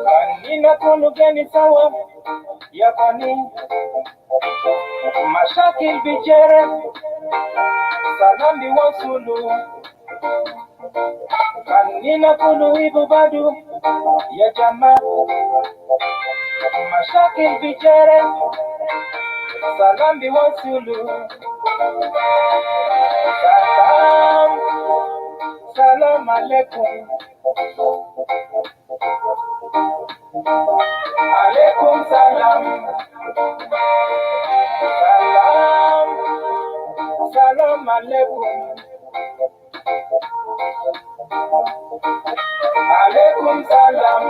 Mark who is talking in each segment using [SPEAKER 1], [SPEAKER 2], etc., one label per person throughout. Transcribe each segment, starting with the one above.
[SPEAKER 1] Kanina kulugeni sawa yakani mashakil bijere sanambi wasulu kanina kuluibu badu ya jamaa mashakil bijere sanambi wasulu salam alaikum alaikum salam salam alaikum alaikum salam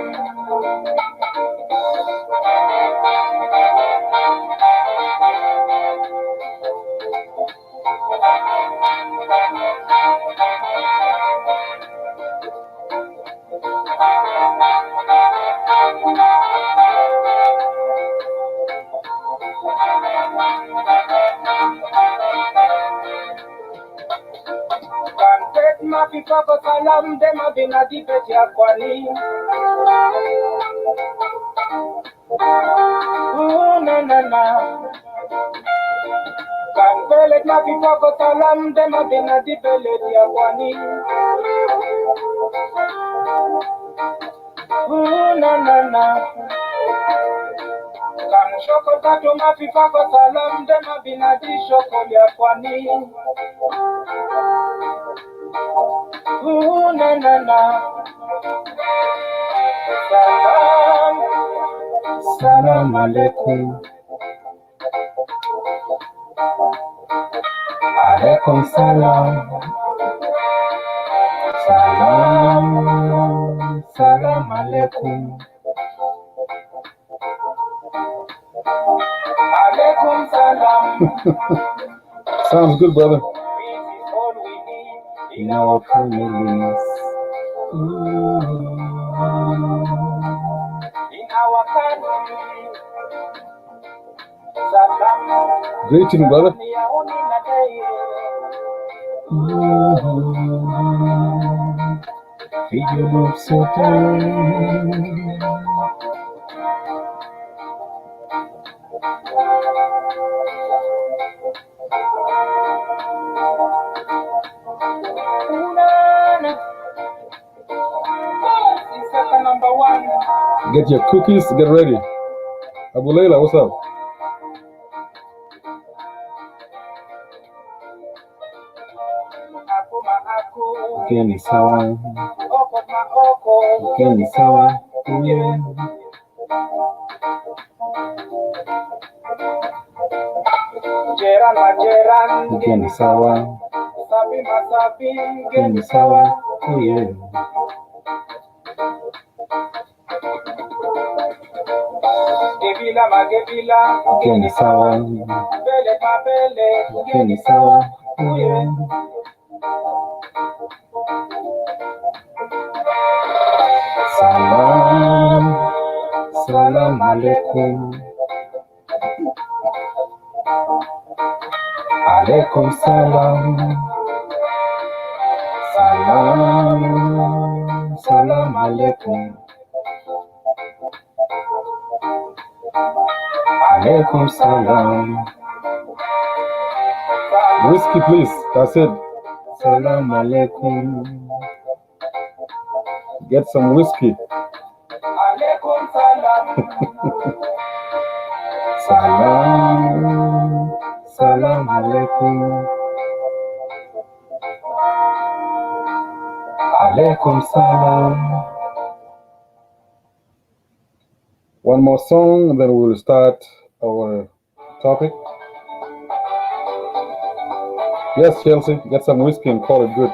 [SPEAKER 1] Mafipako salam dema binadi peti ya kwani na Kanbele mafipako salam dema binadi peti ya kwani na Kan shoko tatu mafipako salam dema binadi shoko ya kwani na salam alaikum alaikum salam salam alaikum alaikum salam.
[SPEAKER 2] Sounds good, brother.
[SPEAKER 1] In our families, in our country,
[SPEAKER 2] Greeting, brother.
[SPEAKER 1] Video of Satan.
[SPEAKER 2] Get your cookies, get ready. Abu Layla, what's up?
[SPEAKER 1] Ukeni sawa, ukeni sawa, jeran, ukeni sawa, ukeni sawa, Gebila, ukeni sawa, bele, ukeni sawa, salam alaikum, alaikum salam, salam alaikum, alaikum salam.
[SPEAKER 2] Whiskey, please. That's it.
[SPEAKER 1] Salam alaikum.
[SPEAKER 2] Get some whiskey.
[SPEAKER 1] Alaikum salam. Salam alaikum. Alaikum salam.
[SPEAKER 2] One more song and then we'll start our topic. Yes, Chelsea, get some whiskey and call it good.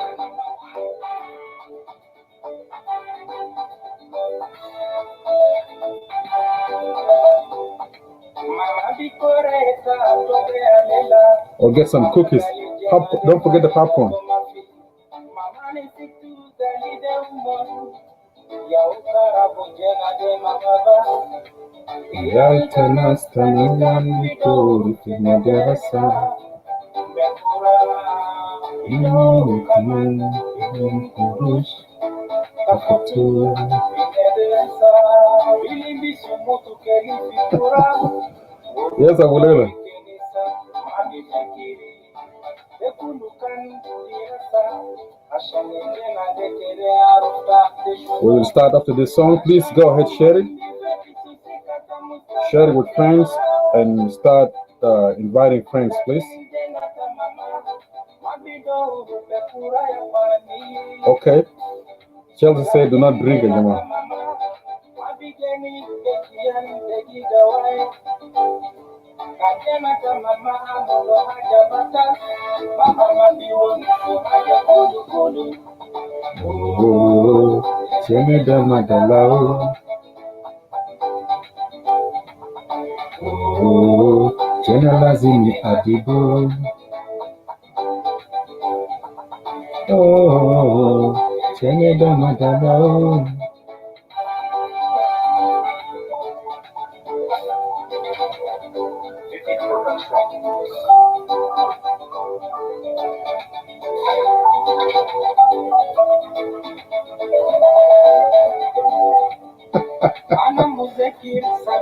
[SPEAKER 2] Or get some cookies. Don't forget the popcorn. Yes, Abulela. We will start after this song. Please go ahead, share it. Share it with friends and start inviting friends, please. Okay. Chelsea said, do not drink it, Jamal. Oh, Chemeda Madalao. Oh, Chena Lazimi Adibo. Oh, Chemeda Madalao.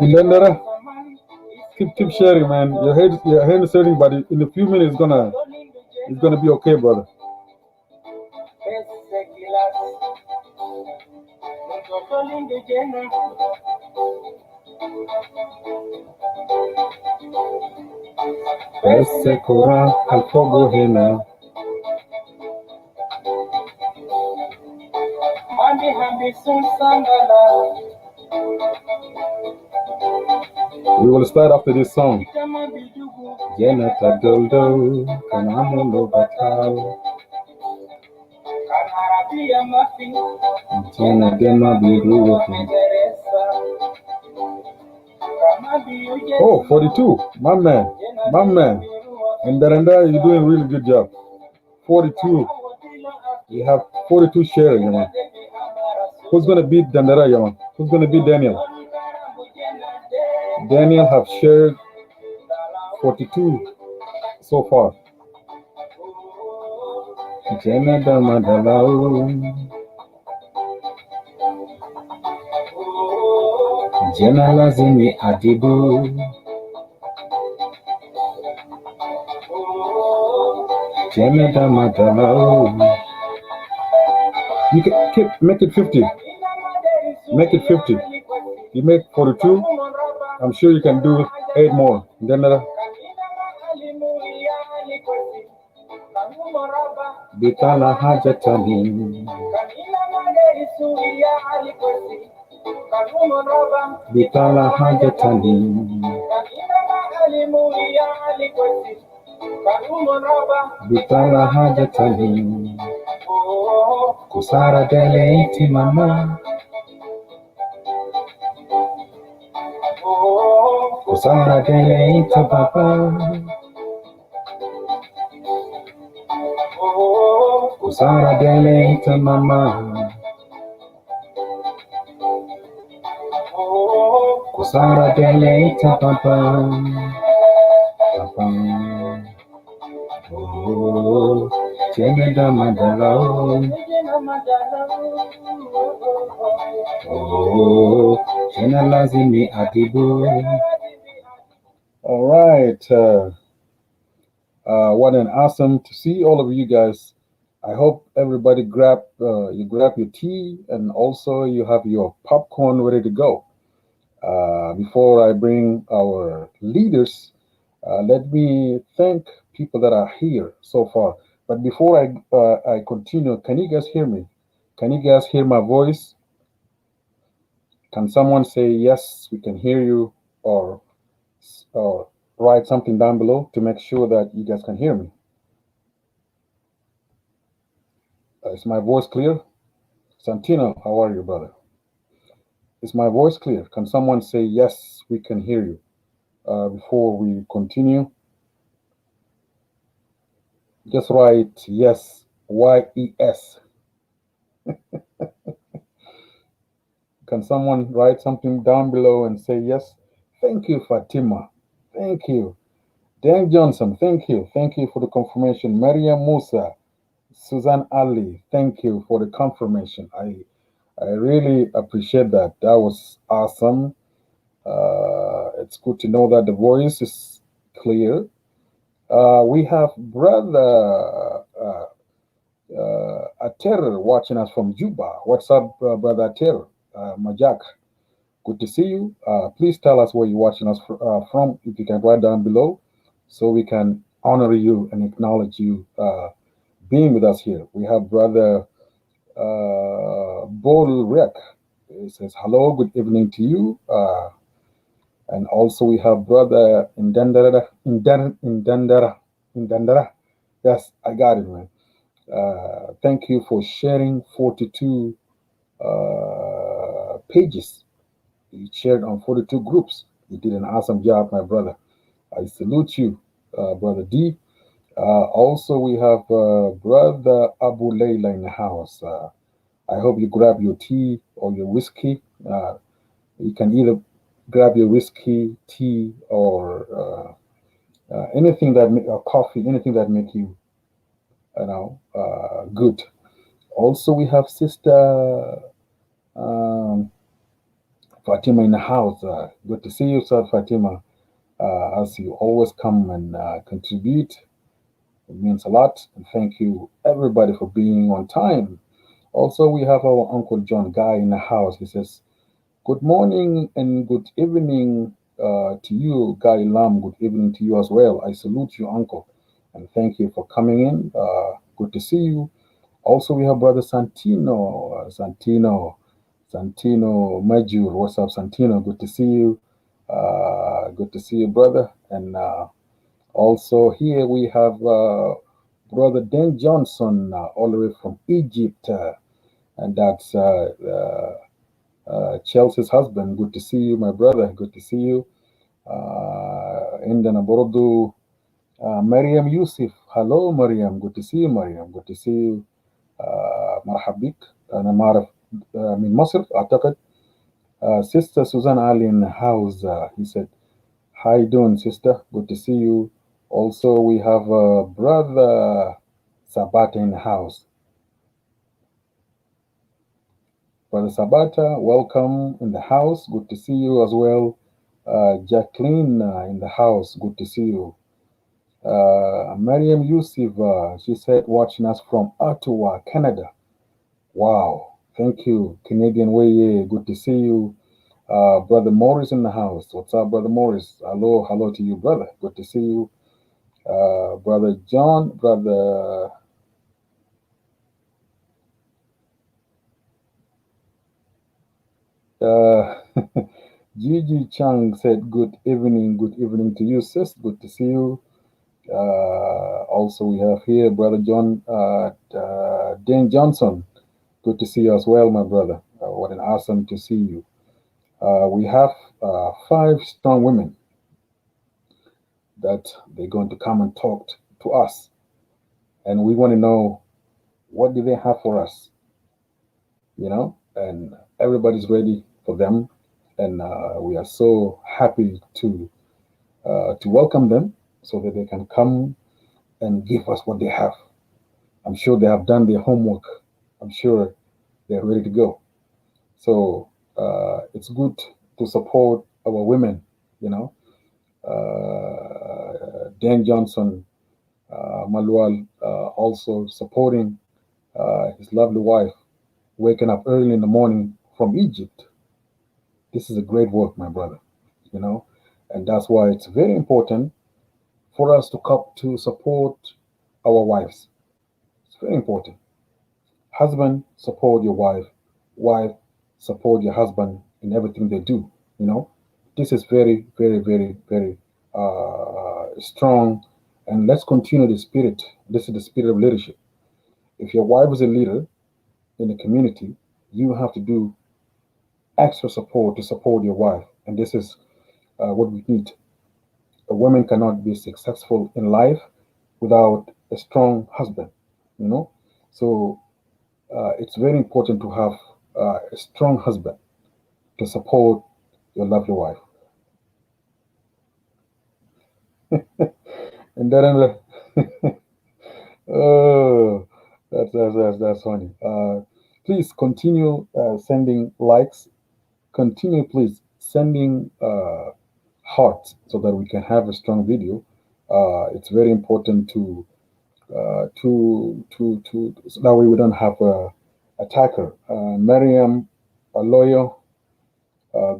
[SPEAKER 2] Ilendera, keep sharing, man. Your hand is hurting, but in a few minutes it's gonna be okay, brother. Ese cora al fuego hena. We will start after this song. Yenata doldo, kanamulo batao. Jena dema biru. Oh, 42. My man. And Daranda, you're doing a really good job. 42. You have 42 sharing, Yaman. Who's going to beat Dandara, Yaman? Who's going to beat Daniel? Daniel have shared 42 so far. Jena Damadalao. Jena Lazimi Adibu. Jena Damadalao. You can make it 50. Make it 50. You make 42. I'm sure you can do 8 more. Then Bitala hajatani. Bitala hajatani. Bitala hajatani. Kusara dele iti mama. Kusara dele ita papa. Kusara dele ita mama. Kusara dele ita papa. Papa. Oh, Jemeda Madalao. Oh, Jena Lazimi Adibu. All right. What an awesome to see all of you guys. I hope everybody grab your tea and also you have your popcorn ready to go. Before I bring our leaders, let me thank people that are here so far. But before I continue, can you guys hear me? Can you guys hear my voice? Can someone say yes, we can hear you, or write something down below to make sure that you guys can hear me? Is my voice clear? Santino, how are you, brother? Is my voice clear? Can someone say yes, we can hear you? Before we continue, just write yes, YES. Can someone write something down below and say yes? Thank you, Fatima. Thank you. Dan Johnson, thank you. Thank you for the confirmation. Maria Musa, Suzanne Ali, thank you for the confirmation. I really appreciate that. That was awesome. It's good to know that the voice is clear. We have brother Ater watching us from Juba. What's up, brother Ater? Majak, good to see you. Please tell us where you're watching us from. If you can write down below, so we can honor you and acknowledge you being with us here. We have brother Bol Rek. He says hello, good evening to you. And also we have brother Indandara. Yes, I got it, man. Thank you for sharing 42 pages. You shared on 42 groups. You did an awesome job, my brother. I salute you, brother D. Also, we have brother Abu Layla in the house. I hope you grab your tea or your whiskey. You can either grab your whiskey, tea, or anything that coffee, anything that make you, good. Also, we have Sister Fatima in the house. Good to see you, Sir Fatima. As you always come and contribute, it means a lot. And thank you, everybody, for being on time. Also, we have our Uncle John Guy in the house. He says, good morning and good evening to you, Guy Lam. Good evening to you as well. I salute you, Uncle, and thank you for coming in. Good to see you. Also, we have Brother Santino. Santino Majur. What's up, Santino? Good to see you. Good to see you, brother. And also here we have Brother Dan Johnson, all the way from Egypt. And that's Chelsea's husband. Good to see you, my brother. Good to see you. عندنا برضو مريم يوسف. Hello, Mariam. Good to see you, Mariam. Good to see you. مرحب بك. أنا ما أعرف من مصر أعتقد. Sister Susan Ali in the house. He said, how you doing, sister? Good to see you. Also, we have Brother Sabata in the house. Brother Sabata, welcome in the house. Good to see you as well. Jacqueline in the house. Good to see you. Mariam Yusuf, she said, watching us from Ottawa, Canada. Wow. Thank you, Canadian Way. Good to see you. Brother Morris in the house. What's up, Brother Morris? Hello to you, brother. Good to see you. Brother John, Brother Gigi Chang said, good evening to you, sis. Good to see you. Also, we have here Brother John Dan Johnson. Good to see you as well, my brother. What an awesome to see you. We have 5 strong women that they're going to come and talk to us. And we want to know, what do they have for us? And everybody's ready for them. And we are so happy to welcome them so that they can come and give us what they have. I'm sure they have done their homework. I'm sure they're ready to go. So it's good to support our women, you know. Dan Johnson, Malwal, also supporting his lovely wife, waking up early in the morning from Egypt. This is a great work, my brother, and that's why it's very important for us to support our wives. It's very important. Husband, support your wife. Wife, support your husband in everything they do. This is very, very, very, very strong. And let's continue the spirit. This is the spirit of leadership. If your wife is a leader in the community, you have to do extra support to support your wife. And this is what we need. A woman cannot be successful in life without a strong husband. So it's very important to have a strong husband. to support your lovely wife. And then, oh, that's funny. Please continue sending likes. Continue, please, sending hearts so that we can have a strong video. It's very important so that way we don't have a attacker. Miriam, a lawyer,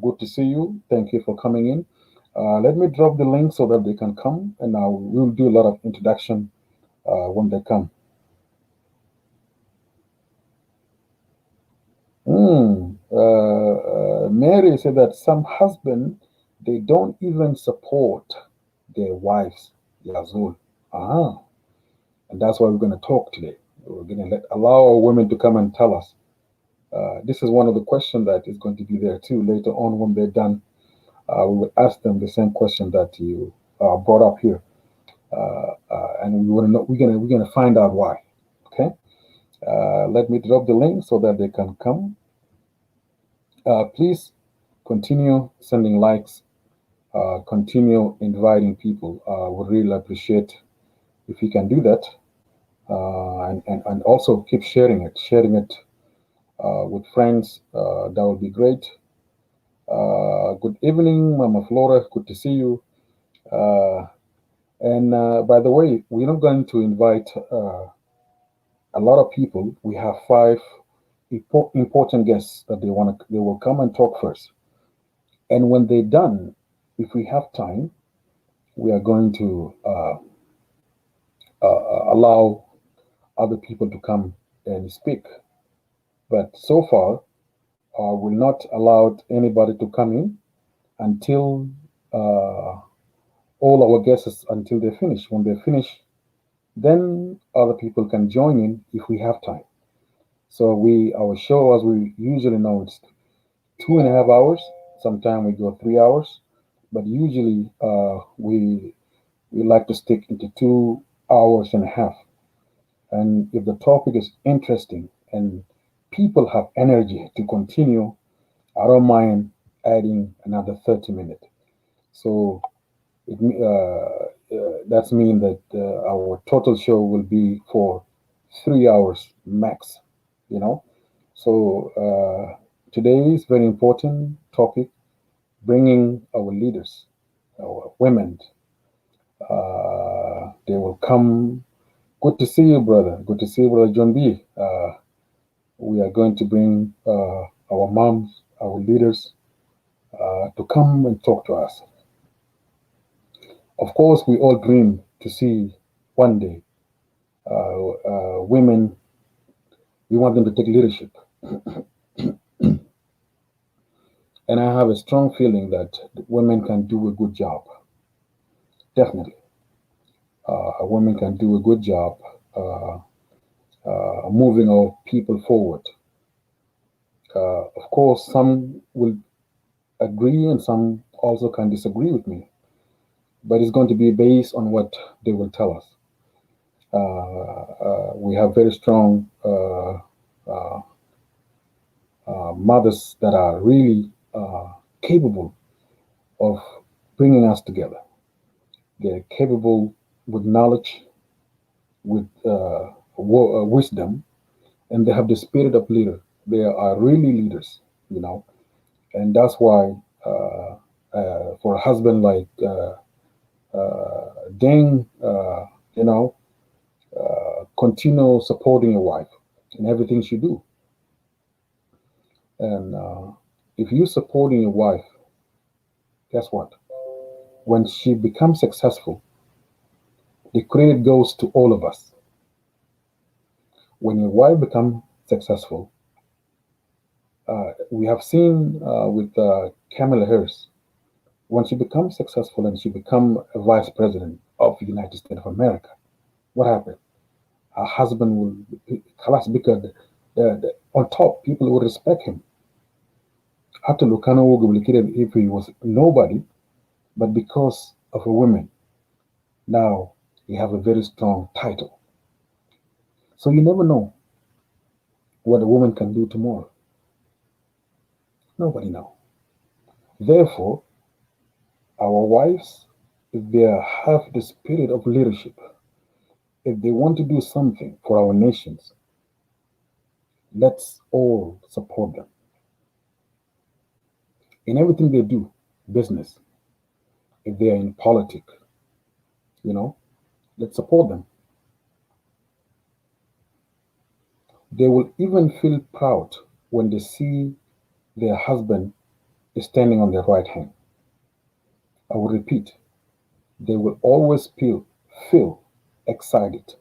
[SPEAKER 2] good to see you. Thank you for coming in. Let me drop the link so that they can come, and we'll do a lot of introduction when they come. Mary said that some husband they don't even support their wives, Yazul. Ah, and that's why we're going to talk today. We're going to allow our women to come and tell us. This is one of the questions that is going to be there too later on when they're done. We will ask them the same question that you brought up here, and we want to know. We're gonna find out why. Okay. Let me drop the link so that they can come. Please continue sending likes. Continue inviting people. Would really appreciate if you can do that, and also keep sharing it. Sharing it with friends. That would be great. Good evening, Mama Flora. Good to see you. Uh, and by the way, we're not going to invite a lot of people. We have five important guests that they will come and talk first. And when they're done, if we have time, we are going to allow other people to come and speak. But so far, we'll not allow anybody to come in until all our guests until they finish. When they finish, then other people can join in if we have time. So our show, as we usually know, it's 2.5 hours. Sometimes we go 3 hours, but usually we like to stick into 2 hours and a half. And if the topic is interesting and people have energy to continue, I don't mind adding another 30 minutes. So that's mean that our total show will be for 3 hours max. You know, so today is very important topic, bringing our leaders, our women. They will come. Good to see you, brother. Good to see you, brother John B. We are going to bring our moms, our leaders, to come and talk to us. Of course, we all dream to see one day women. We want them to take leadership, and I have a strong feeling that women can do a good job. Definitely, women can do a good job moving our people forward. Of course, some will agree and some also can disagree with me, but it's going to be based on what they will tell us. We have very strong uh, mothers that are really capable of bringing us together. They're capable with knowledge, with wisdom, and they have the spirit of leader. They are really leaders, you know, and that's why for a husband like Deng, you know, continue supporting your wife in everything she do. And if you supporting your wife, guess what? When she becomes successful, the credit goes to all of us. When your wife becomes successful, we have seen with Kamala Harris, when she becomes successful and she become a vice president of the United States of America, what happened? Her husband will collapse because on top people will respect him. After Lucano Wogablikired, if he was nobody, but because of a woman, now he have a very strong title. So you never know what a woman can do tomorrow. Nobody know. Therefore, our wives, if they have the spirit of leadership, if they want to do something for our nations, let's all support them in everything they do. Business, if they are in politics, you know, let's support them. They will even feel proud when they see their husband is standing on their right hand. I will repeat, they will always feel excited.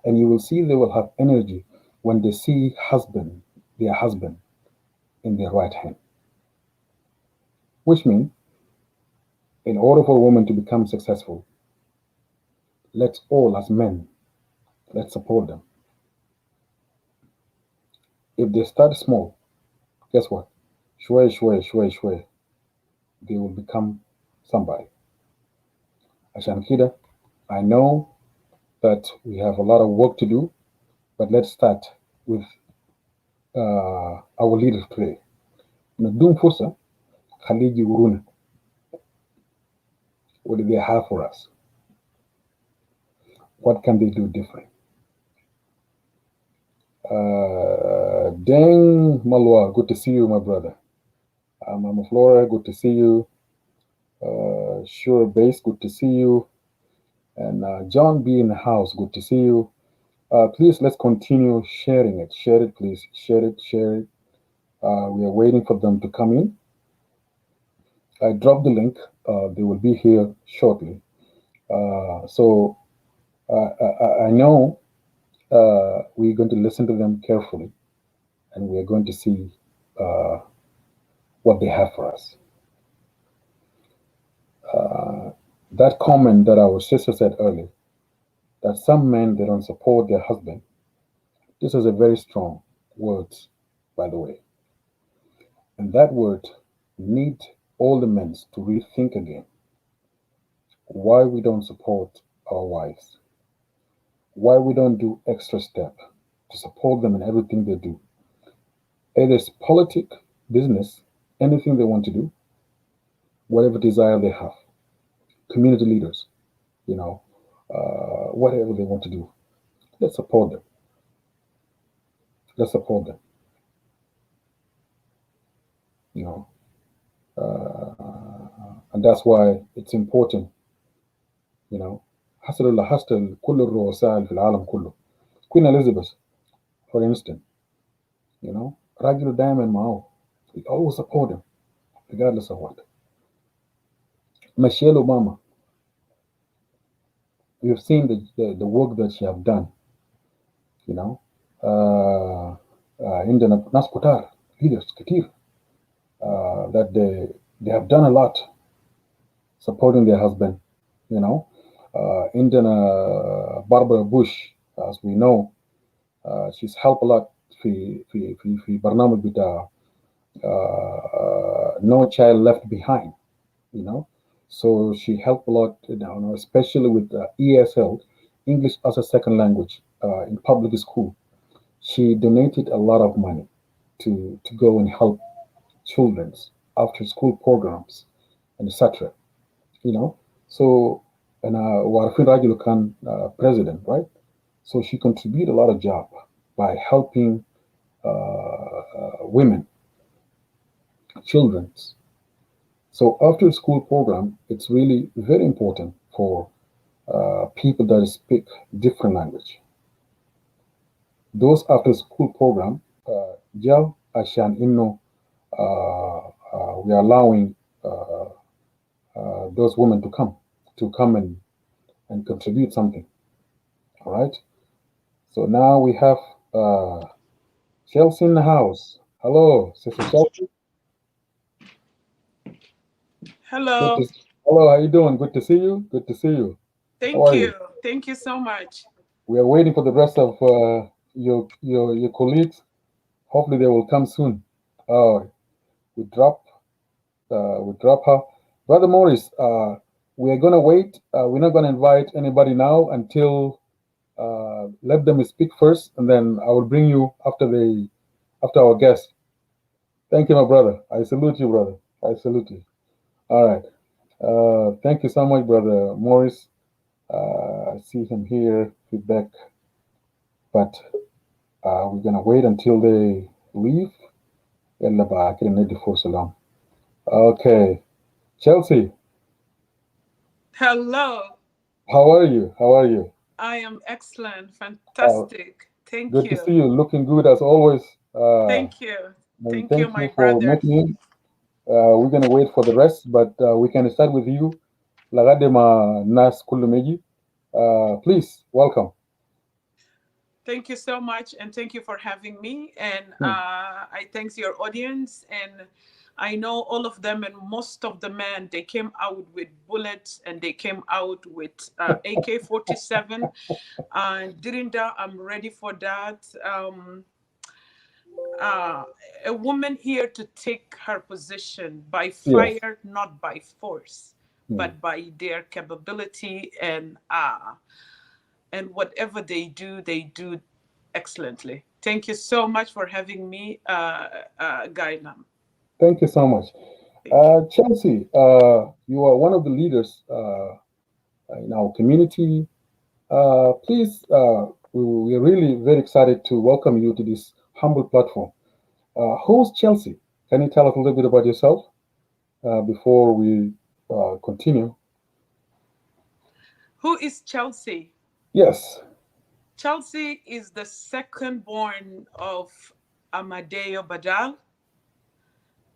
[SPEAKER 2] And you will see they will have energy when they see their husband in their right hand. Which means, in order for a woman to become successful, let's all as men, let's support them. If they start small, guess what? Shway, shway, shway, shway, they will become somebody. Ashan Kida, I know that we have a lot of work to do, but let's start with our leaders today. Nadum Fusa, Khaliji Uruna, what do they have for us? What can they do different? Deng Malwa, good to see you, my brother. Mama Flora, good to see you. Sure Base, good to see you. And John B in the house, good to see you. Please, let's continue sharing it. Share it, please. Share it, share it. We are waiting for them to come in. I dropped the link. They will be here shortly. So I know we're going to listen to them carefully, and we are going to see what they have for us. That comment that our sister said earlier, that some men they don't support their husband. This is a very strong word, by the way, and that word need all the men to rethink again why we don't support our wives, why we don't do extra step to support them in everything they do. Either it's politics, business, anything they want to do, whatever desire they have, community leaders, you know, whatever they want to do, let's support them. Let's support them. You know, and that's why it's important. You know, حصل اللي حصل كل الرؤساء في العالم كله. Queen Elizabeth, for instance, you know, راجل دائما معه. We always support him, regardless of what. Michelle Obama, we've seen the work that she have done. You know, عندنا ناس كتار leaders كتير that they have done a lot supporting their husband. You know, عندنا Barbara Bush, as we know, she's helped a lot في برنامج بتاع No Child Left Behind. You know, so she helped a lot, you know, especially with ESL, English as a second language, in public school. She donated a lot of money to go and help children's after school programs and etc. You know, so and Warfin Rajulu Khan president, right? So she contributed a lot of job by helping women, children. So after school program, it's really very important for people that speak different language. Those after school program, Jal Ashan Inno, we are allowing those women to come and contribute something. All right. So now we have Chelsea in the house. Hello, Sister Chelsea.
[SPEAKER 3] Hello.
[SPEAKER 2] Hello, how you doing? Good to see you. Good to see you.
[SPEAKER 3] Thank you. Thank you so much.
[SPEAKER 2] We are waiting for the rest of your colleagues. Hopefully they will come soon. We drop her. Brother Morris, we are gonna wait. We're not gonna invite anybody now until let them speak first, and then I will bring you after our guest. Thank you, my brother. I salute you, brother. I salute you. All right. Thank you so much, Brother Morris. I see him here, feedback, but we're gonna wait until they leave. يلا بقى كده ندي فرصة لهم. Okay, Chelsea,
[SPEAKER 3] Hello.
[SPEAKER 2] how are you? How are you?
[SPEAKER 3] I am excellent.
[SPEAKER 2] Uh,
[SPEAKER 3] Fantastic. Thank
[SPEAKER 2] Good to see
[SPEAKER 3] you.
[SPEAKER 2] you. Looking good as always.
[SPEAKER 3] Thank you.
[SPEAKER 2] And
[SPEAKER 3] Thank you,
[SPEAKER 2] thank
[SPEAKER 3] my
[SPEAKER 2] you for
[SPEAKER 3] brother.
[SPEAKER 2] making it. We're gonna wait for the rest, but we can start with you. لغاية ما الناس كلهم يجي. Please welcome.
[SPEAKER 3] Thank you so much, and thank you for having me. And
[SPEAKER 2] Hmm.
[SPEAKER 3] I thanks your audience. And I know all of them, and most of the men, they came out with bullets, and they came out with AK-47. And Dirinda, I'm ready for that. Uh, a woman here to take her position by
[SPEAKER 2] Yes.
[SPEAKER 3] fire, not by force,
[SPEAKER 2] Hmm.
[SPEAKER 3] but by their capability and whatever they do excellently. Thank you so much for having me, Gailam.
[SPEAKER 2] Thank you so much.
[SPEAKER 3] Thank you.
[SPEAKER 2] Chelsea, you are one of the leaders in our community. Please, we're really very excited to welcome you to this humble platform. Who's Chelsea? Can you tell us a little bit about yourself before we continue?
[SPEAKER 3] Who is Chelsea?
[SPEAKER 2] Yes.
[SPEAKER 3] Chelsea is the second born of Amadeo Badal.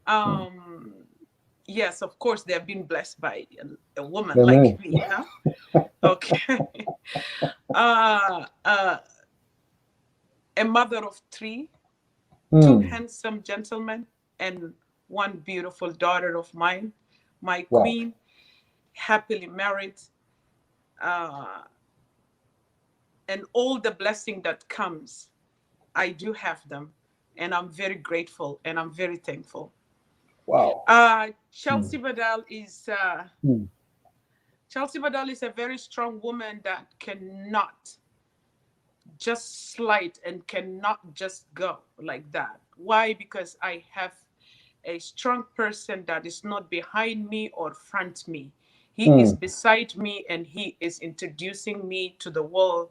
[SPEAKER 2] Hmm.
[SPEAKER 3] Yes, of course, they have been blessed by a woman like
[SPEAKER 2] Amen.
[SPEAKER 3] me, huh? Okay. uh, uh, a mother of three, two
[SPEAKER 2] Hmm.
[SPEAKER 3] handsome gentlemen, and one beautiful daughter of mine, my
[SPEAKER 2] Wow.
[SPEAKER 3] queen, happily married, uh, and all the blessing that comes, I do have them, and I'm very grateful and I'm very thankful.
[SPEAKER 2] Wow. Hmm.
[SPEAKER 3] Chelsea Badal is
[SPEAKER 2] Hmm.
[SPEAKER 3] Chelsea Badal is a very strong woman that cannot just slide and cannot just go like that. Why? Because I have a strong person that is not behind me or front me. He is
[SPEAKER 2] Hmm.
[SPEAKER 3] beside me and he is introducing me to the world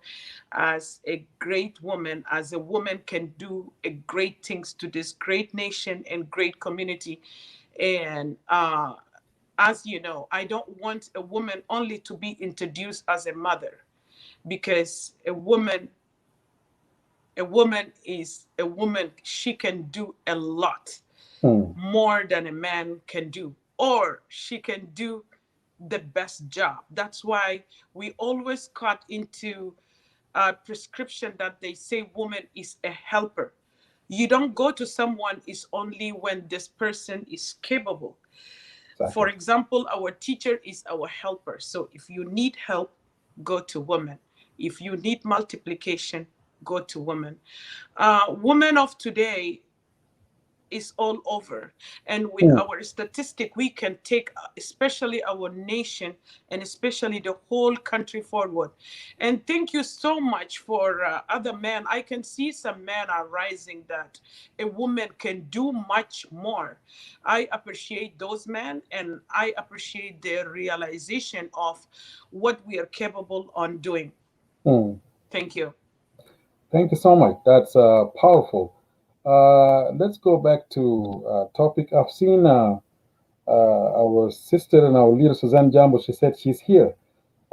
[SPEAKER 3] as a great woman, as a woman can do a great things to this great nation and great community. And as you know, I don't want a woman only to be introduced as a mother because a woman is a woman. She can do a lot
[SPEAKER 2] Hmm.
[SPEAKER 3] more than a man can do, or she can do the best job. That's why we always cut into a prescription that they say woman is a helper. You don't go to someone is only when this person is capable. For
[SPEAKER 2] Exactly.
[SPEAKER 3] example, our teacher is our helper. So if you need help, go to women. If you need multiplication, go to women. Women of today is all over. And with
[SPEAKER 2] Hmm.
[SPEAKER 3] our statistic, we can take especially our nation and especially the whole country forward. And thank you so much for other men. I can see some men are rising that a woman can do much more. I appreciate those men and I appreciate their realization of what we are capable on doing.
[SPEAKER 2] Hmm.
[SPEAKER 3] Thank you.
[SPEAKER 2] Thank you so much. That's powerful. Let's go back to topic. I've seen our sister and our leader Suzanne Jambo. She said she's here.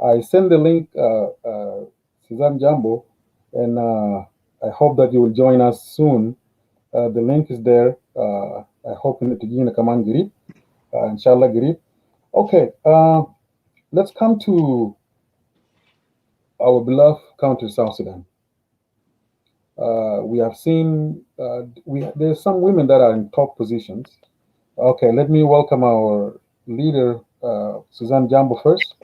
[SPEAKER 2] I send the link, Suzanne Jambo, and I hope that you will join us soon. The link is there. I hope in the command grip, inshallah grip. Okay, let's come to our beloved country, South Sudan. We have seen there's some women that are in top positions. Okay, let me welcome our leader, Suzanne Jambo first.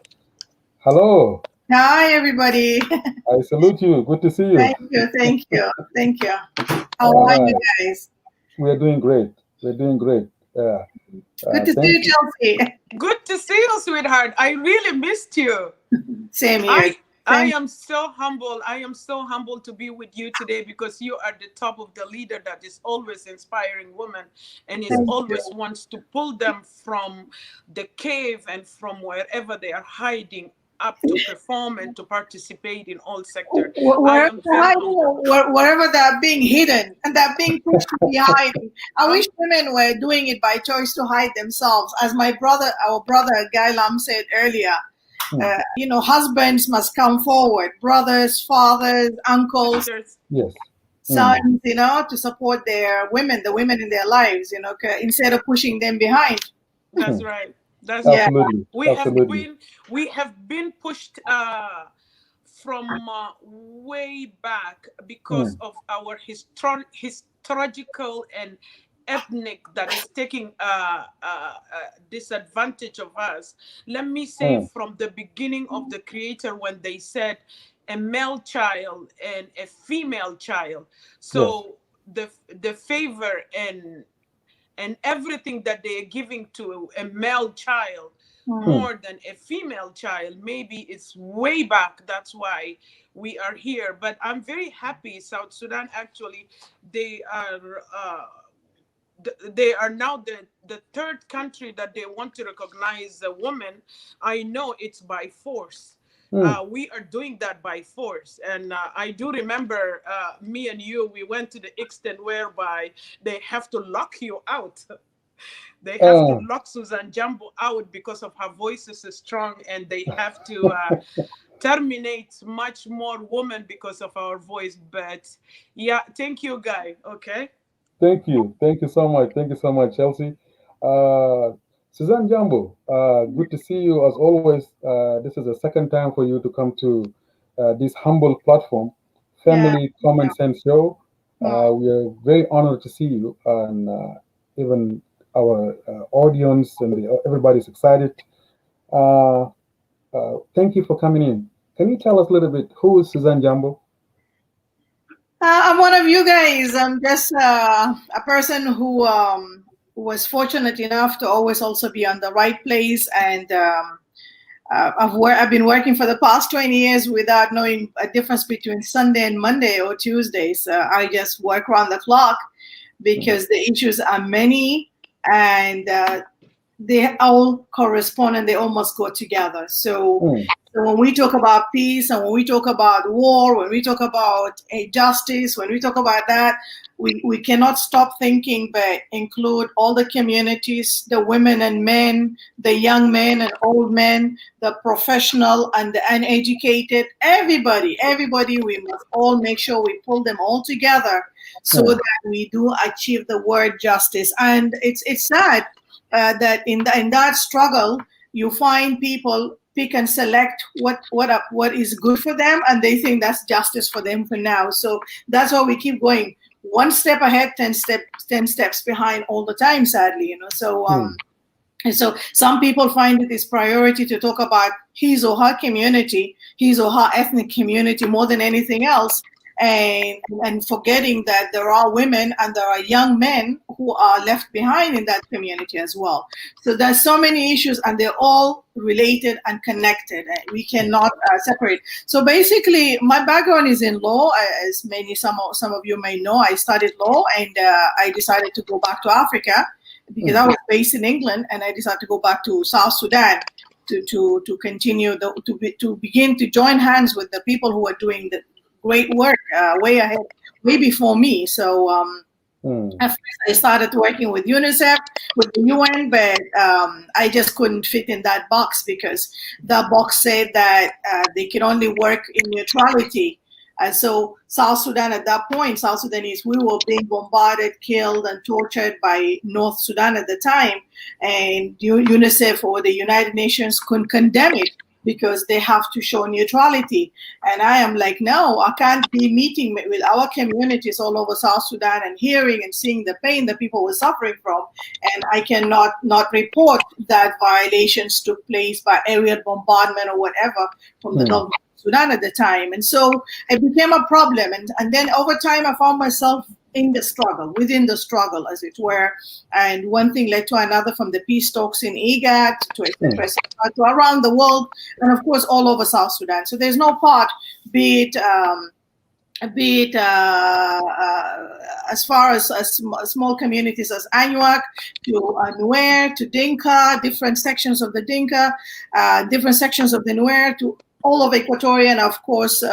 [SPEAKER 2] Hello,
[SPEAKER 4] Hi, everybody.
[SPEAKER 2] I salute you. Good to see you.
[SPEAKER 4] Thank you, thank you, thank you. How
[SPEAKER 2] All
[SPEAKER 4] are you
[SPEAKER 2] right,
[SPEAKER 4] guys?
[SPEAKER 2] we are doing great. We're doing great. Yeah.
[SPEAKER 4] Good to see
[SPEAKER 2] Thank
[SPEAKER 4] you,
[SPEAKER 2] you.
[SPEAKER 4] Chelsea.
[SPEAKER 3] Good to see you, sweetheart. I really missed you.
[SPEAKER 4] Same
[SPEAKER 3] I
[SPEAKER 4] here.
[SPEAKER 3] I am so humble. I am so humble to be with you today because you are the top of the leader that is always inspiring women and is always wants to pull them from the cave and from wherever they are hiding up to perform and to participate in all sectors.
[SPEAKER 4] Wherever they're being hidden and they're being pushed to be hiding. I wish women were doing it by choice to hide themselves. As our brother Guy Lam said earlier, husbands must come forward, brothers, fathers, uncles, sons, to support the women in their lives, instead of pushing them behind.
[SPEAKER 3] That's right. That's
[SPEAKER 2] absolutely.
[SPEAKER 3] We have been pushed from way back because of our historical and ethnic that is taking disadvantage of us. Let me say from the beginning of the Creator when they said a male child and a female child. So the favor and everything that they are giving to a male child more than a female child, maybe it's way back. That's why we are here. But I'm very happy South Sudan, actually, they are now the third country that they want to recognize a woman. I know it's by force. We are doing that by force. And I do remember me and you, we went to the extent whereby they have to lock you out. They have to lock Susan Jambo out because of her voice is strong, and they have to terminate much more women because of our voice. But yeah, thank you, Guy. Okay.
[SPEAKER 2] Thank you so much. Thank you so much, Chelsea. Suzanne Jambo, good to see you as always. This is the second time for you to come to this humble platform, Family Common Sense Show. We are very honored to see you, and even our audience and everybody's excited. Thank you for coming in. Can you tell us a little bit, who is Suzanne Jambo?
[SPEAKER 4] I'm one of you guys. I'm just a person who was fortunate enough to always also be on the right place. And I've been working for the past 20 years without knowing a difference between Sunday and Monday or Tuesdays. I just work around the clock because the issues are many and they all correspond and they almost go together. So when we talk about peace and when we talk about war, when we talk about justice, when we talk about that, we cannot stop thinking but include all the communities, the women and men, the young men and old men, the professional and the uneducated, everybody, we must all make sure we pull them all together so that we do achieve the word justice. And it's sad that in that struggle, you find people pick and select what is good for them, and they think that's justice for them for now. So that's why we keep going one step ahead, 10 steps behind all the time, sadly, So and so some people find it is priority to talk about his or her community, his or her ethnic community more than anything else. And forgetting that there are women and there are young men who are left behind in that community as well. So there's so many issues and they're all related and connected. We cannot separate. So basically, my background is in law, as some of you may know. I studied law and I decided to go back to Africa because I was based in England, and I decided to go back to South Sudan to continue to begin to join hands with the people who are doing the great work way ahead, way before me. So at first I started working with UNICEF, with the UN, but I just couldn't fit in that box because that box said that they could only work in neutrality. And so South Sudan at that point, South Sudanese, we were being bombarded, killed, and tortured by North Sudan at the time. And UNICEF or the United Nations couldn't condemn it, because they have to show neutrality. And I am like, no, I can't be meeting with our communities all over South Sudan and hearing and seeing the pain that people were suffering from. And I cannot not report that violations took place by aerial bombardment or whatever from the North Sudan at the time. And so it became a problem. And then over time, I found myself in the struggle, within the struggle, as it were. And one thing led to another, from the peace talks in IGAD to around the world, and of course all over South Sudan. So there's no part, be it as far as small communities as Anuak, to Nuer, to Dinka, different sections of the Dinka, different sections of the Nuer, to all of Equatoria, and of course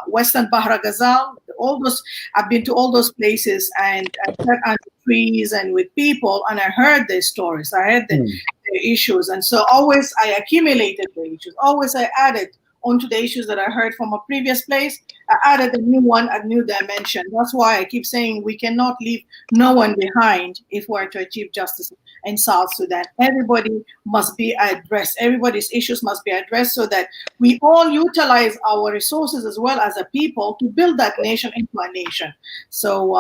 [SPEAKER 4] Western Bahra Ghazal. All those, I've been to all those places and sat under trees and with people, and I heard their stories. I heard their issues, and so always I accumulated the issues. Always I added onto the issues that I heard from a previous place. I added a new one, a new dimension. That's why I keep saying we cannot leave no one behind if we're to achieve justice in South Sudan. Everybody must be addressed. Everybody's issues must be addressed so that we all utilize our resources as well as a people to build that nation into a nation. So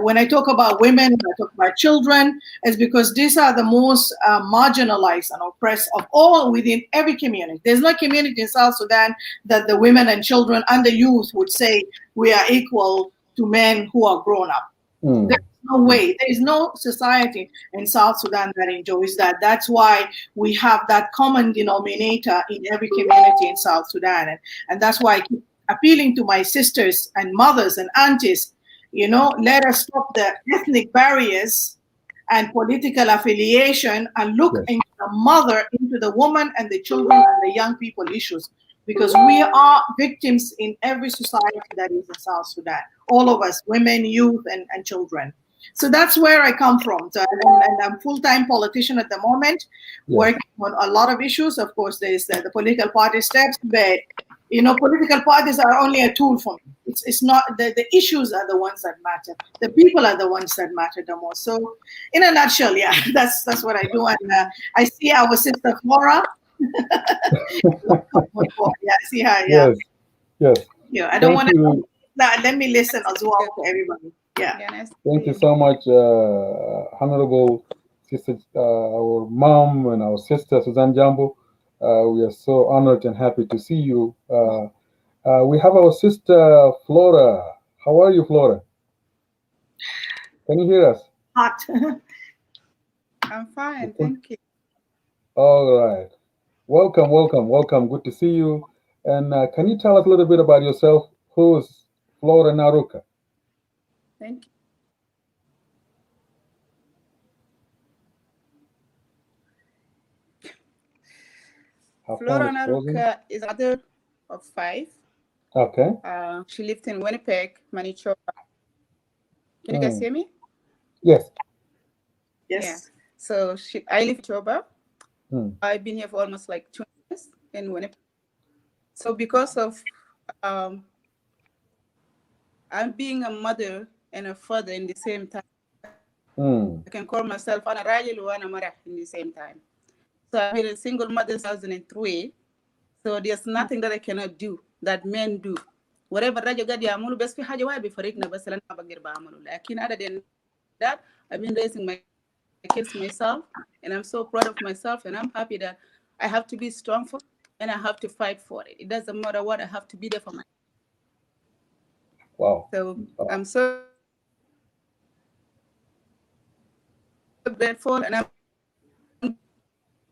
[SPEAKER 4] when I talk about women, when I talk about children, it's because these are the most marginalized and oppressed of all within every community. There's no community in South Sudan that the women and children and the youth would say we are equal to men who are grown up. There's no way. There is no society in South Sudan that enjoys that. That's why we have that common denominator in every community in South Sudan. And that's why I keep appealing to my sisters and mothers and aunties, let us stop the ethnic barriers and political affiliation and look into the mother, into the woman and the children and the young people issues. Because we are victims in every society that is in South Sudan. All of us, women, youth, and children. So that's where I come from. So, and I'm a full-time politician at the moment, working on a lot of issues. Of course, there's the political party steps, but political parties are only a tool for me. It's not the issues are the ones that matter. The people are the ones that matter the most. So, in a nutshell, that's what I do. And I see our sister Flora. See her.
[SPEAKER 2] Yes.
[SPEAKER 4] Yeah, I don't want to. Let me listen as well to everybody.
[SPEAKER 2] Thank you so much, Honorable Sister, our mom and our sister Suzanne Jambo. We are so honored and happy to see you. We have our sister Flora. How are you, Flora? Can you hear us?
[SPEAKER 4] Hot.
[SPEAKER 5] I'm fine, thank you.
[SPEAKER 2] All right. Welcome. Good to see you. And can you tell us a little bit about yourself? Who's Flora Naruka?
[SPEAKER 5] Thank you. Flora Naruka is a mother of 5.
[SPEAKER 2] Okay.
[SPEAKER 5] She lived in Winnipeg, Manitoba. Can you guys hear me?
[SPEAKER 2] Yes.
[SPEAKER 5] Yeah. So I live in Manitoba. I've been here for almost like 2 years in Winnipeg. So because of I'm being a mother and a father in the same time, I can call myself Ana Rajil and Mara in the same time. So I've been a single mother since 2003. So there's nothing that I cannot do that men do. Whatever Raja Gadi Amulu best fi haja wa bi farikna bas lan bagir ba amulu. Lakin other than that, I've been raising my kids myself, and I'm so proud of myself, and I'm happy that I have to be strong for it, and I have to fight for it. It doesn't matter what, I have to be there for myself.
[SPEAKER 2] Wow.
[SPEAKER 5] So I'm so grateful, and I'm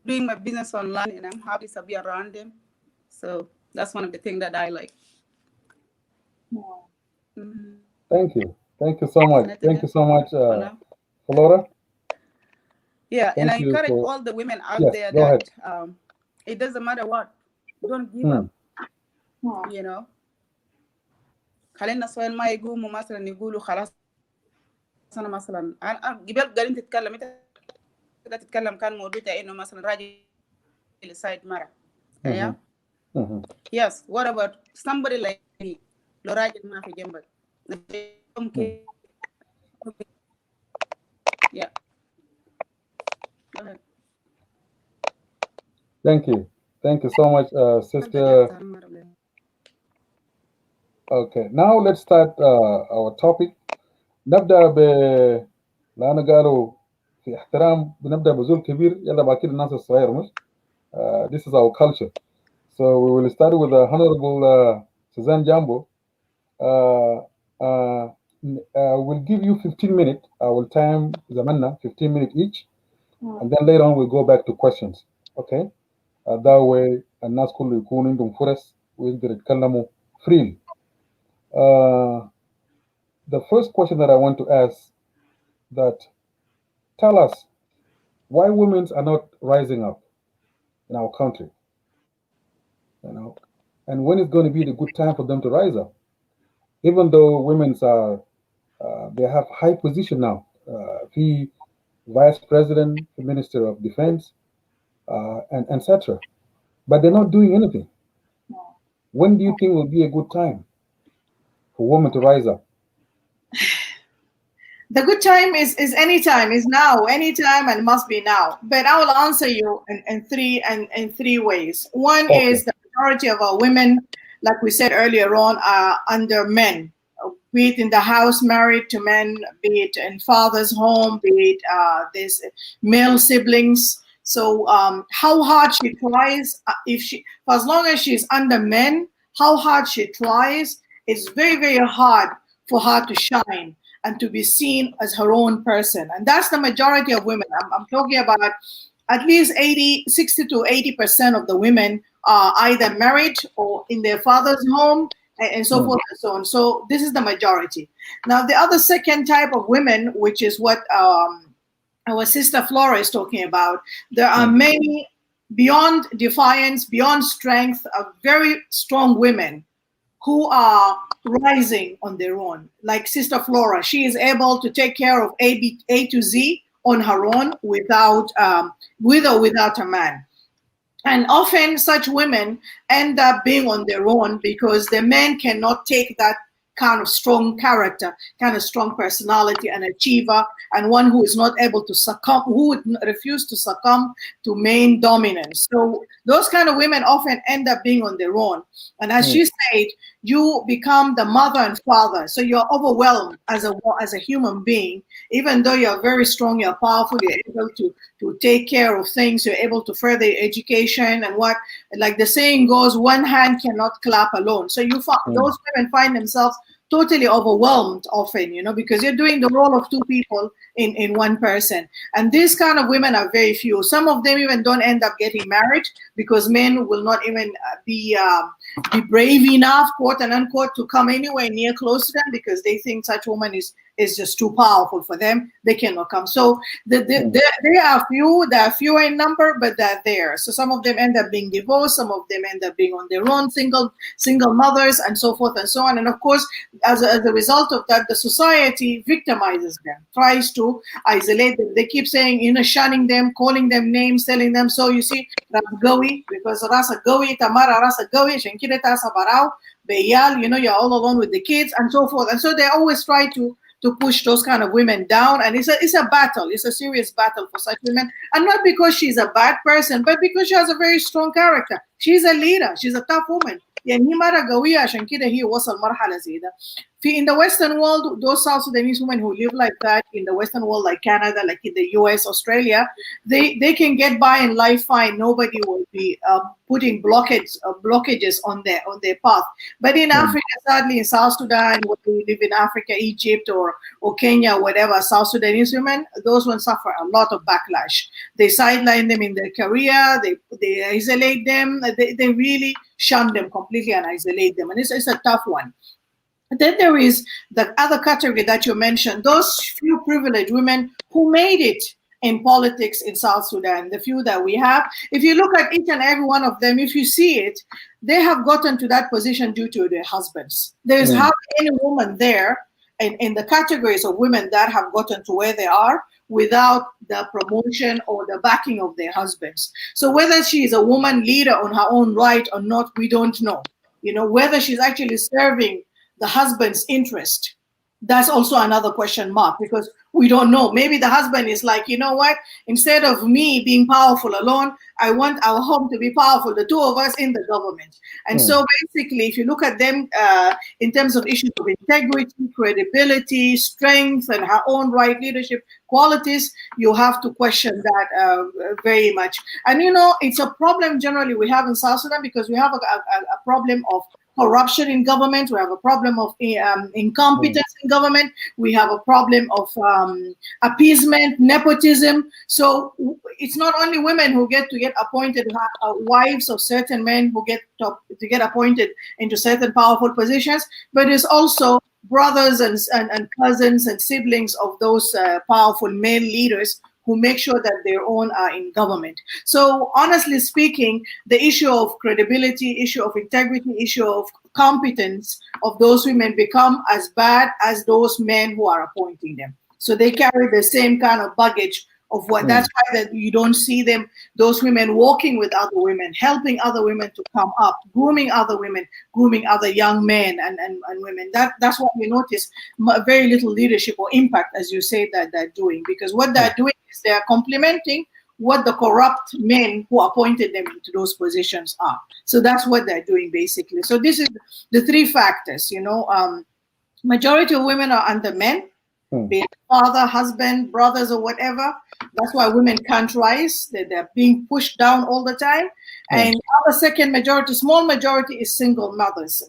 [SPEAKER 5] doing my business online, and I'm happy to be around them. So that's one of the things that I like.
[SPEAKER 2] Thank you so much. Thank you so much, Flora.
[SPEAKER 5] Yeah, and I encourage all the women out there that it doesn't matter what, don't give up. خلينا سؤال ما يقوموا مثلا يقولوا خلاص انا مثلا قبل قاعدين تتكلم انت تتكلم كان موضوع انه مثلا راجل يساعد مرة. Yes, what about somebody like me لو راجل ما في جنبك ممكن yeah. Go ahead.
[SPEAKER 2] Thank you so much, sister. Okay, now let's start our topic. نبدأ لأنه قالوا في احترام بنبدأ بزول كبير يلا بعد كده الناس الصغير مش. This is our culture. So we will start with the Honorable Suzanne Jambo. we'll give you 15 minutes. I will time Zamanna 15 minutes each, and then later on we'll go back to questions. Okay? That way الناس كله يكون عندهم فرص ويقدر يتكلموا freely. The first question that I want to ask, that tell us why women are not rising up in our country, you know, and when is going to be the good time for them to rise up, even though women are they have high position now, the vice president, the minister of defense, and etc. But they're not doing anything. When do you think will be a good time for women to rise up?
[SPEAKER 4] The good time is any time, is now, anytime, and must be now. But I will answer you in three ways. One is the majority of our women, like we said earlier on, are under men, be it in the house, married to men, be it in father's home, be it there's male siblings. So how hard she tries, for as long as she's under men, how hard she tries, it's very, very hard for her to shine and to be seen as her own person. And that's the majority of women. I'm talking about at least 60 to 80% of the women are either married or in their father's home, and so forth and so on. So this is the majority. Now, the other second type of women, which is what our sister Flora is talking about, there are many beyond defiance, beyond strength, very strong women who are rising on their own. Like Sister Flora, she is able to take care of A to Z on her own without, with or without a man. And often such women end up being on their own because the men cannot take that kind of strong character, kind of strong personality, an achiever, and one who is not able to succumb, who would refuse to succumb to male dominance. So those kind of women often end up being on their own. And as she said, you become the mother and father. So you're overwhelmed as a human being, even though you're very strong, you're powerful, you're able to take care of things, you're able to further your education, and what, like the saying goes, one hand cannot clap alone. So those women find themselves totally overwhelmed often, you know, because you're doing the role of two people in one person. And these kind of women are very few. Some of them even don't end up getting married because men will not even be brave enough, quote and unquote, to come anywhere near close to them because they think such woman is just too powerful for them. They cannot come. So they are few. They are fewer in number, but they're there. So some of them end up being divorced. Some of them end up being on their own, single mothers, and so forth and so on. And of course, as a result of that, the society victimizes them, tries to isolate them. They keep saying, you know, shunning them, calling them names, telling them, so you see, Gawi, because Rasa Gawi, Tamara Rasa Gawi, Shankira Tasa Barao, Beyal, you know, you're all alone with the kids, and so forth. And so they always try to push those kind of women down. And it's a battle. It's a serious battle for such women. And not because she's a bad person, but because she has a very strong character. She's a leader. She's a tough woman. يعني هي مرة قوية عشان كده هي وصل مرحلة زي ده. In the Western world, those South Sudanese women who live like that in the Western world, like Canada, like in the US, Australia, they can get by in life fine. Nobody will be putting blockages on their path. But in Africa, sadly, in South Sudan, whether we live in Africa, Egypt, or Kenya, whatever, South Sudanese women, those ones suffer a lot of backlash. They sideline them in their career. They isolate them. They really shun them completely and isolate them. And it's a tough one. Then there is the other category that you mentioned, those few privileged women who made it in politics in South Sudan, the few that we have. If you look at each and every one of them, if you see it, they have gotten to that position due to their husbands. There's hardly any woman there in the categories of women that have gotten to where they are without the promotion or the backing of their husbands. So whether she is a woman leader on her own right or not, we don't know. You know, whether she's actually serving the husband's interest, that's also another question mark, because we don't know. Maybe the husband is like, you know what, instead of me being powerful alone, I want our home to be powerful, the two of us in the government. And so basically, if you look at them in terms of issues of integrity, credibility, strength, and her own right leadership qualities, you have to question that very much. And you know, it's a problem generally we have in South Sudan, because we have a problem of corruption in government. We have a problem of incompetence in government. We have a problem of appeasement, nepotism. So it's not only women who get appointed, wives of certain men who get to get appointed into certain powerful positions, but it's also brothers and cousins and siblings of those powerful male leaders who make sure that their own are in government. So honestly speaking, the issue of credibility, issue of integrity, issue of competence of those women become as bad as those men who are appointing them. So they carry the same kind of baggage of what, that's why that you don't see them, those women walking with other women, helping other women to come up, grooming other women, grooming other young men and women. That's what we notice, very little leadership or impact, as you say, that they're doing, because what they're doing is they're complementing what the corrupt men who appointed them into those positions are. So that's what they're doing basically. So this is the three factors, you know, majority of women are under men, be it father, husband, brothers, or whatever. That's why women can't rise. They're being pushed down all the time. And other second majority, small majority, is single mothers.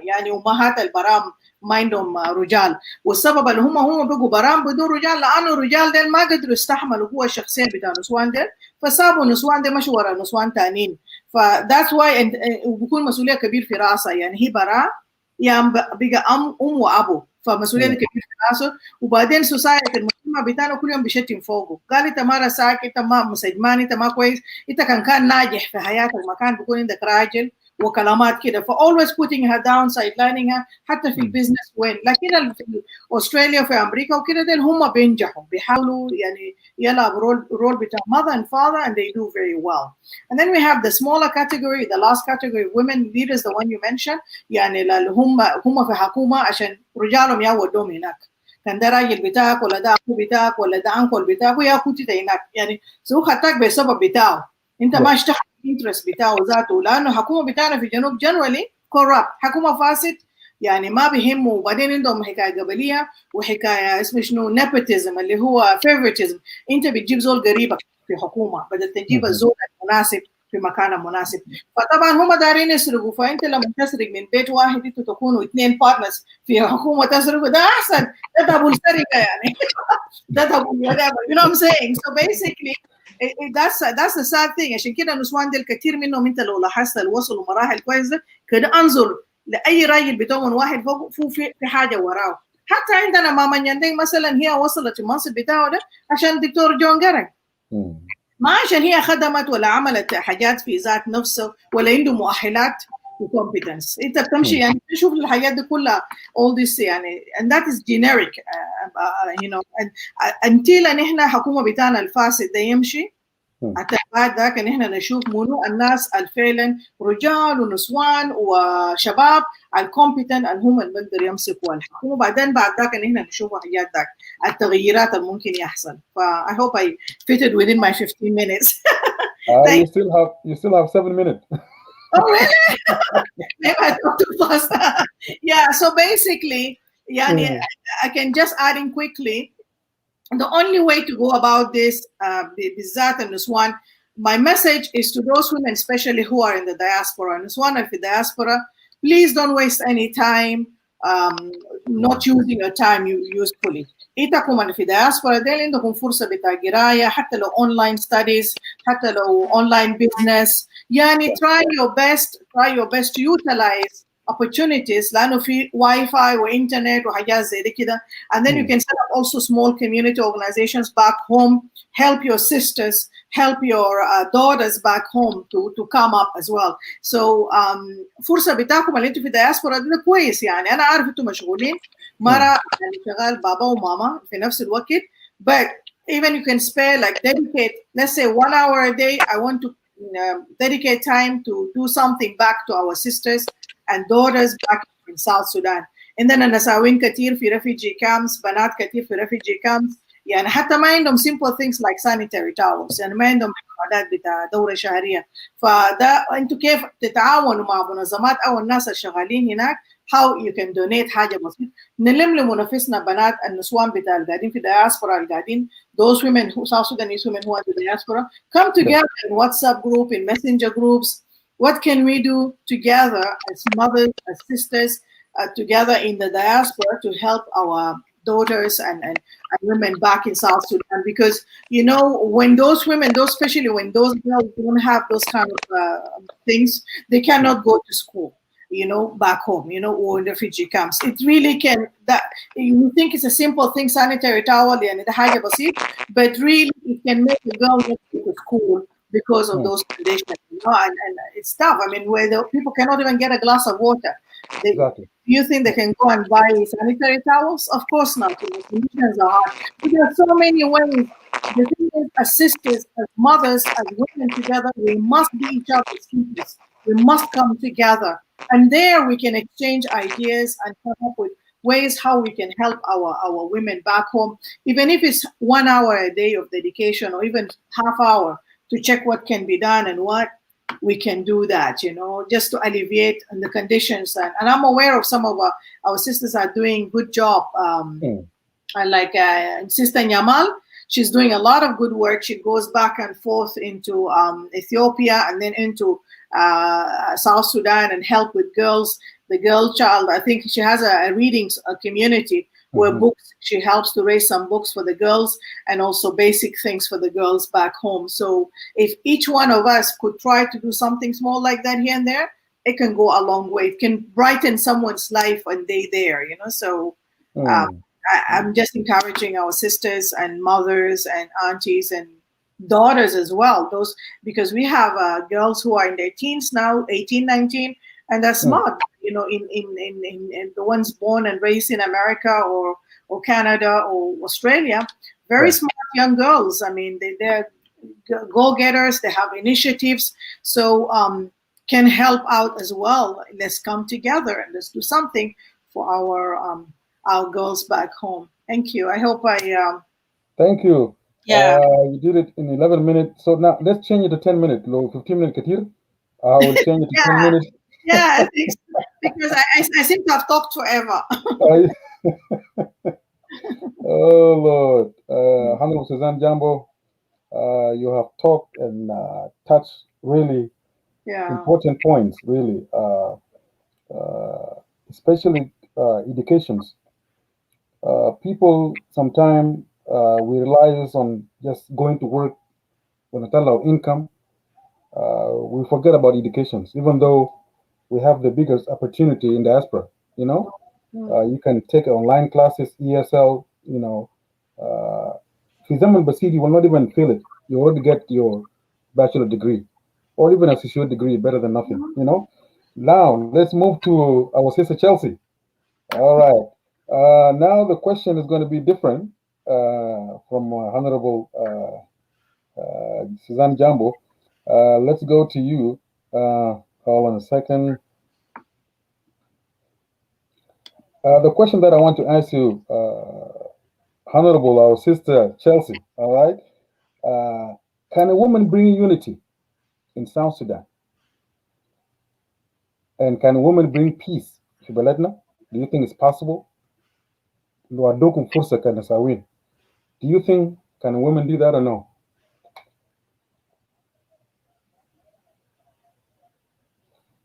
[SPEAKER 4] يعني أمهات البرام ما عندهم رجال، والسبب اللي هم بقوا برام بدون رجال لأنه الرجال ديل ما قدروا يستحملوا هو الشخصين بتاع نسوان ديل، فسابوا نسوان ديل مشوا ورا نسوان تانيين. فذاتس واي وبكون مسؤولية كبير في راسها، يعني هي برا يعني بقى أم وأبو، فمسؤولية كبيرة في راسه. وبعدين سوسايتي المجتمع بتاعنا كل يوم بيشتم فوقه، قال انت ما راسك، انت ما مسجمان، انت ما كويس، انت كان ناجح في حياتك ما كان بيكون عندك راجل وكلامات كده. ف always putting her down, sidelining her حتى في البيزنس وين. لكن في استراليا في امريكا وكده دول هم بينجحوا، بيحاولوا يعني يلعبوا رول بتاع mother and father, and they do very well. And then we have the smaller category, the last category, women leaders, the one you mentioned. يعني اللي هم في حكومه عشان رجالهم يودوهم هناك، كان ده راجل بتاعك ولا ده اخو بتاعك ولا ده انكل بتاعك ويا اخوتي هناك، يعني سو خدتك بسبب بتاعه، انت ما اشتغل الانترست بتاعه ذاته، لانه الحكومه بتاعنا في الجنوب جنرالي كورابت، حكومه فاسد، يعني ما بيهمه. وبعدين عندهم حكايه قبليه وحكايه اسمه شنو نيبوتيزم اللي هو فيفورتيزم، انت بتجيب زول قريبك في حكومه بدل تجيب الزول المناسب في مكان مناسب. فطبعا هم دارين يسرقوا، فانت لما تسرق من بيت واحد انتوا تكونوا اثنين بارتنرز في حكومه تسرقوا، ده احسن، ده ابو السرقه يعني ده ابو whatever, you know what I'm saying. So basically that's the sad thing. عشان كده النسوان ديل كثير منهم انت لو لاحظت اللي وصلوا مراحل كويسه كده، انظر لاي راجل بتومن واحد فوق في حاجه وراه. حتى عندنا ماما نياندين مثلا، هي وصلت المنصب بتاعه ده عشان دكتور جون جارن، ما عشان هي خدمت ولا عملت حاجات في ذات نفسه ولا عنده مؤهلات وكومبتنس. انت بتمشي يعني تشوف الحاجات دي كلها all this يعني and that is generic you know until ان احنا حكومه بتاعنا الفاسد ده يمشي، حتى بعد ذاك ان احنا نشوف منو الناس الفعلا رجال ونسوان وشباب الكومبتنت اللي هم اللي بيقدروا يمسكوا الحكومه. بعدين بعد ذاك ان احنا نشوف حاجات ذاك التغييرات اللي ممكن يحصل. ف I hope I fitted within my 15 minutes.
[SPEAKER 2] You still have 7 minutes.
[SPEAKER 4] Oh really? Maybe I talk too fast. Yeah, so basically يعني I can just add in quickly. The only way to go about this, بالذات النسوان, my message is to those women, especially who are in the diaspora. النسوان في diaspora, please don't waste any time not using your time usefully. إنتكم في diaspora ديل عندكم فرصة بتاع قراية، حتى لو online studies، حتى لو online business. يعني try your best to utilize opportunities لانه في واي فاي وانترنت وحاجات زي كده. And then you can set up also small community organizations back home, help your sisters, help your daughters back home to come up as well. So فرصه بتاعكم اللي انتوا في diaspora ده كويس. يعني انا عارف انتوا مشغولين، مره يعني شغال بابا وماما في نفس الوقت، but even you can spare like dedicate, let's say 1 hour a day. I want to dedicate time to do something back to our sisters and daughters back in South Sudan. عندنا نساوين كتير في refugee camps، بنات كتير في refugee camps، يعني حتى ما عندهم simple things like sanitary towels، يعني ما عندهم عادات بتاع دورة شهرية. فده انتوا كيف تتعاونوا مع منظمات او الناس الشغالين هناك، how you can donate حاجة بسيطة. نلم نفسنا بنات النسوان بتاع القاعدين في diaspora القاعدين، those women who South Sudanese women who are in the diaspora, come together in WhatsApp group, in messenger groups, What can we do together as mothers, as sisters, together in the diaspora to help our daughters and women back in South Sudan? Because, you know, when those women, those especially when those girls don't have those kind of things, they cannot go to school, you know, back home, you know, or in refugee camps. It really can, that you think it's a simple thing, sanitary towel and the hajj basit, but really it can make a girl not go to school because of those conditions, you know, and it's tough. I mean, where the people cannot even get a glass of water.
[SPEAKER 2] Exactly.
[SPEAKER 4] Do you think they can go and buy sanitary towels? Of course not. You know, conditions are hard. But there are so many ways. The thing is, as sisters, as mothers, as women together, we must be each other's keepers. We must come together. And there we can exchange ideas and come up with ways how we can help our women back home, even if it's 1 hour a day of dedication or even half hour to check what can be done and what we can do that, you know, just to alleviate the conditions. And I'm aware of some of our sisters are doing good job. Like Sister Nyamal, she's doing a lot of good work. She goes back and forth into Ethiopia and then into South Sudan and help with girls, the girl child. I think she has a reading community where books, she helps to raise some books for the girls and also basic things for the girls back home. So if each one of us could try to do something small like that here and there, it can go a long way. It can brighten someone's life when they're there, you know. So I'm just encouraging our sisters and mothers and aunties and daughters as well, those, because we have girls who are in their teens now, 18, 19, and they're smart, you know, in the ones born and raised in America or Canada or Australia, very smart young girls. I mean, they're go-getters, they have initiatives, so can help out as well. Let's come together and let's do something for our girls back home. Thank you. I hope I
[SPEAKER 2] Thank you.
[SPEAKER 4] Yeah.
[SPEAKER 2] You did it in 11 minutes. So now let's change it to 10 minutes. Low 15 minutes, Katir. I will change it to 10 minutes.
[SPEAKER 4] Yeah, I think so, because I seem to have talked forever.
[SPEAKER 2] Oh, Lord. Honorable Suzanne Jambo, you have talked and touched really important points, really, especially educations. People sometimes we rely on just going to work when it's our income. We forget about educations, even though we have the biggest opportunity in diaspora. You know, you can take online classes, ESL. You know, for example, Basid, you will not even feel it. You already get your bachelor degree, or even associate degree, better than nothing. You know. Now let's move to our sister Chelsea. All right. Now the question is going to be different from Honorable Suzanne Jambo. Let's go to you. Hold on a second. The question that I want to ask you, Honorable, our sister Chelsea, all right? Can a woman bring unity in South Sudan? And can a woman bring peace? Shibaletna, do you think it's possible? Do you think can a woman do that or no?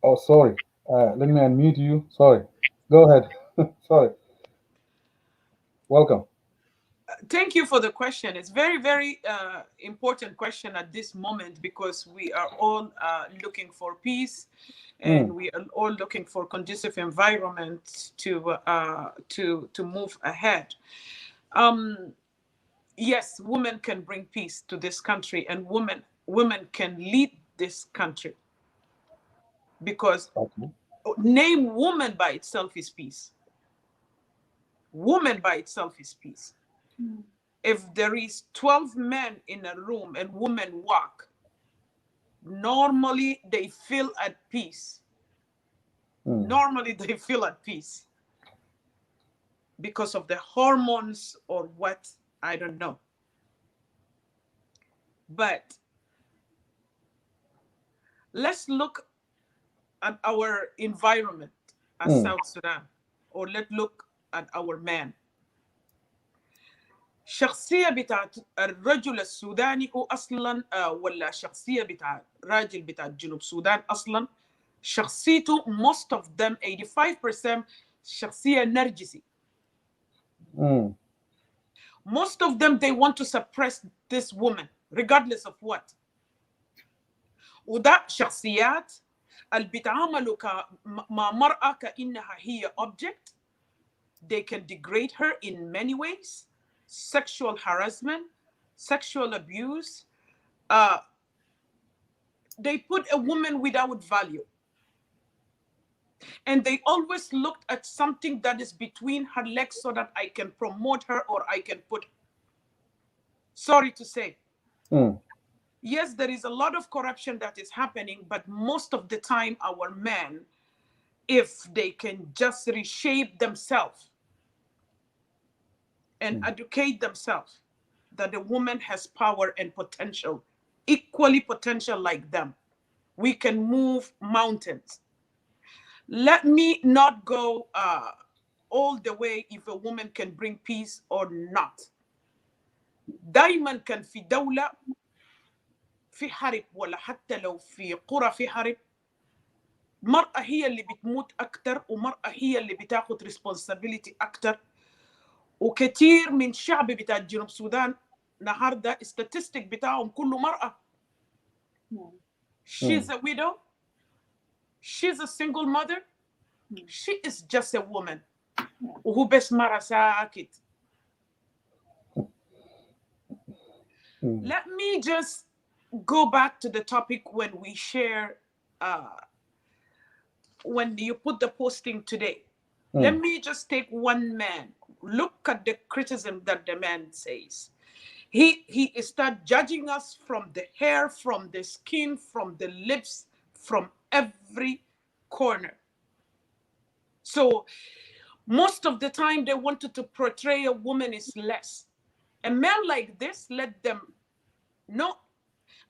[SPEAKER 2] Oh, sorry. Let me unmute you. Sorry. Go ahead. Sorry. Welcome.
[SPEAKER 3] Thank you for the question. It's very, very important question at this moment because we are all looking for peace, and we are all looking for conducive environment to move ahead. Yes, women can bring peace to this country, and women can lead this country, because name woman by itself is peace. Woman by itself is peace. If there is 12 men in a room and women walk, normally they feel at peace. Normally they feel at peace because of the hormones or what, I don't know. But let's look at our environment as South Sudan, or let's look at our men. شخصية بتاعت الرجل السوداني هو أصلا ولا شخصية بتاعت راجل بتاعت جنوب السودان أصلا شخصيته most of them 85% شخصية نرجسي. Most of them they want to suppress this woman regardless of what. وده شخصيات اللي بيتعاملوا مع مرأة كأنها هي object. They can degrade her in many ways. Sexual harassment, sexual abuse. They put a woman without value. And they always looked at something that is between her legs so that I can promote her or I can put. Sorry to say. Yes, there is a lot of corruption that is happening, but most of the time our men, if they can just reshape themselves and educate themselves that the woman has power and potential, equally potential like them, we can move mountains. Let me not go all the way if a woman can bring peace or not. دايما كان في دولة في حرب ولا حتى لو في قرى في حرب مرأة هي اللي بتموت أكتر ومرأة هي اللي بتاخد responsibility أكتر. وكثير من شعب بتاع جنوب السودان النهارده statistic بتاعهم كله مرأة. She's a widow. She's a single mother. She is just a woman. وهو بس مرة ساكت. Let me just go back to the topic when we share, when you put the posting today. Let me just take one man. Look at the criticism that the man says. He start judging us from the hair, from the skin, from the lips, from every corner. So most of the time they wanted to portray a woman is less. A man like this, let them know.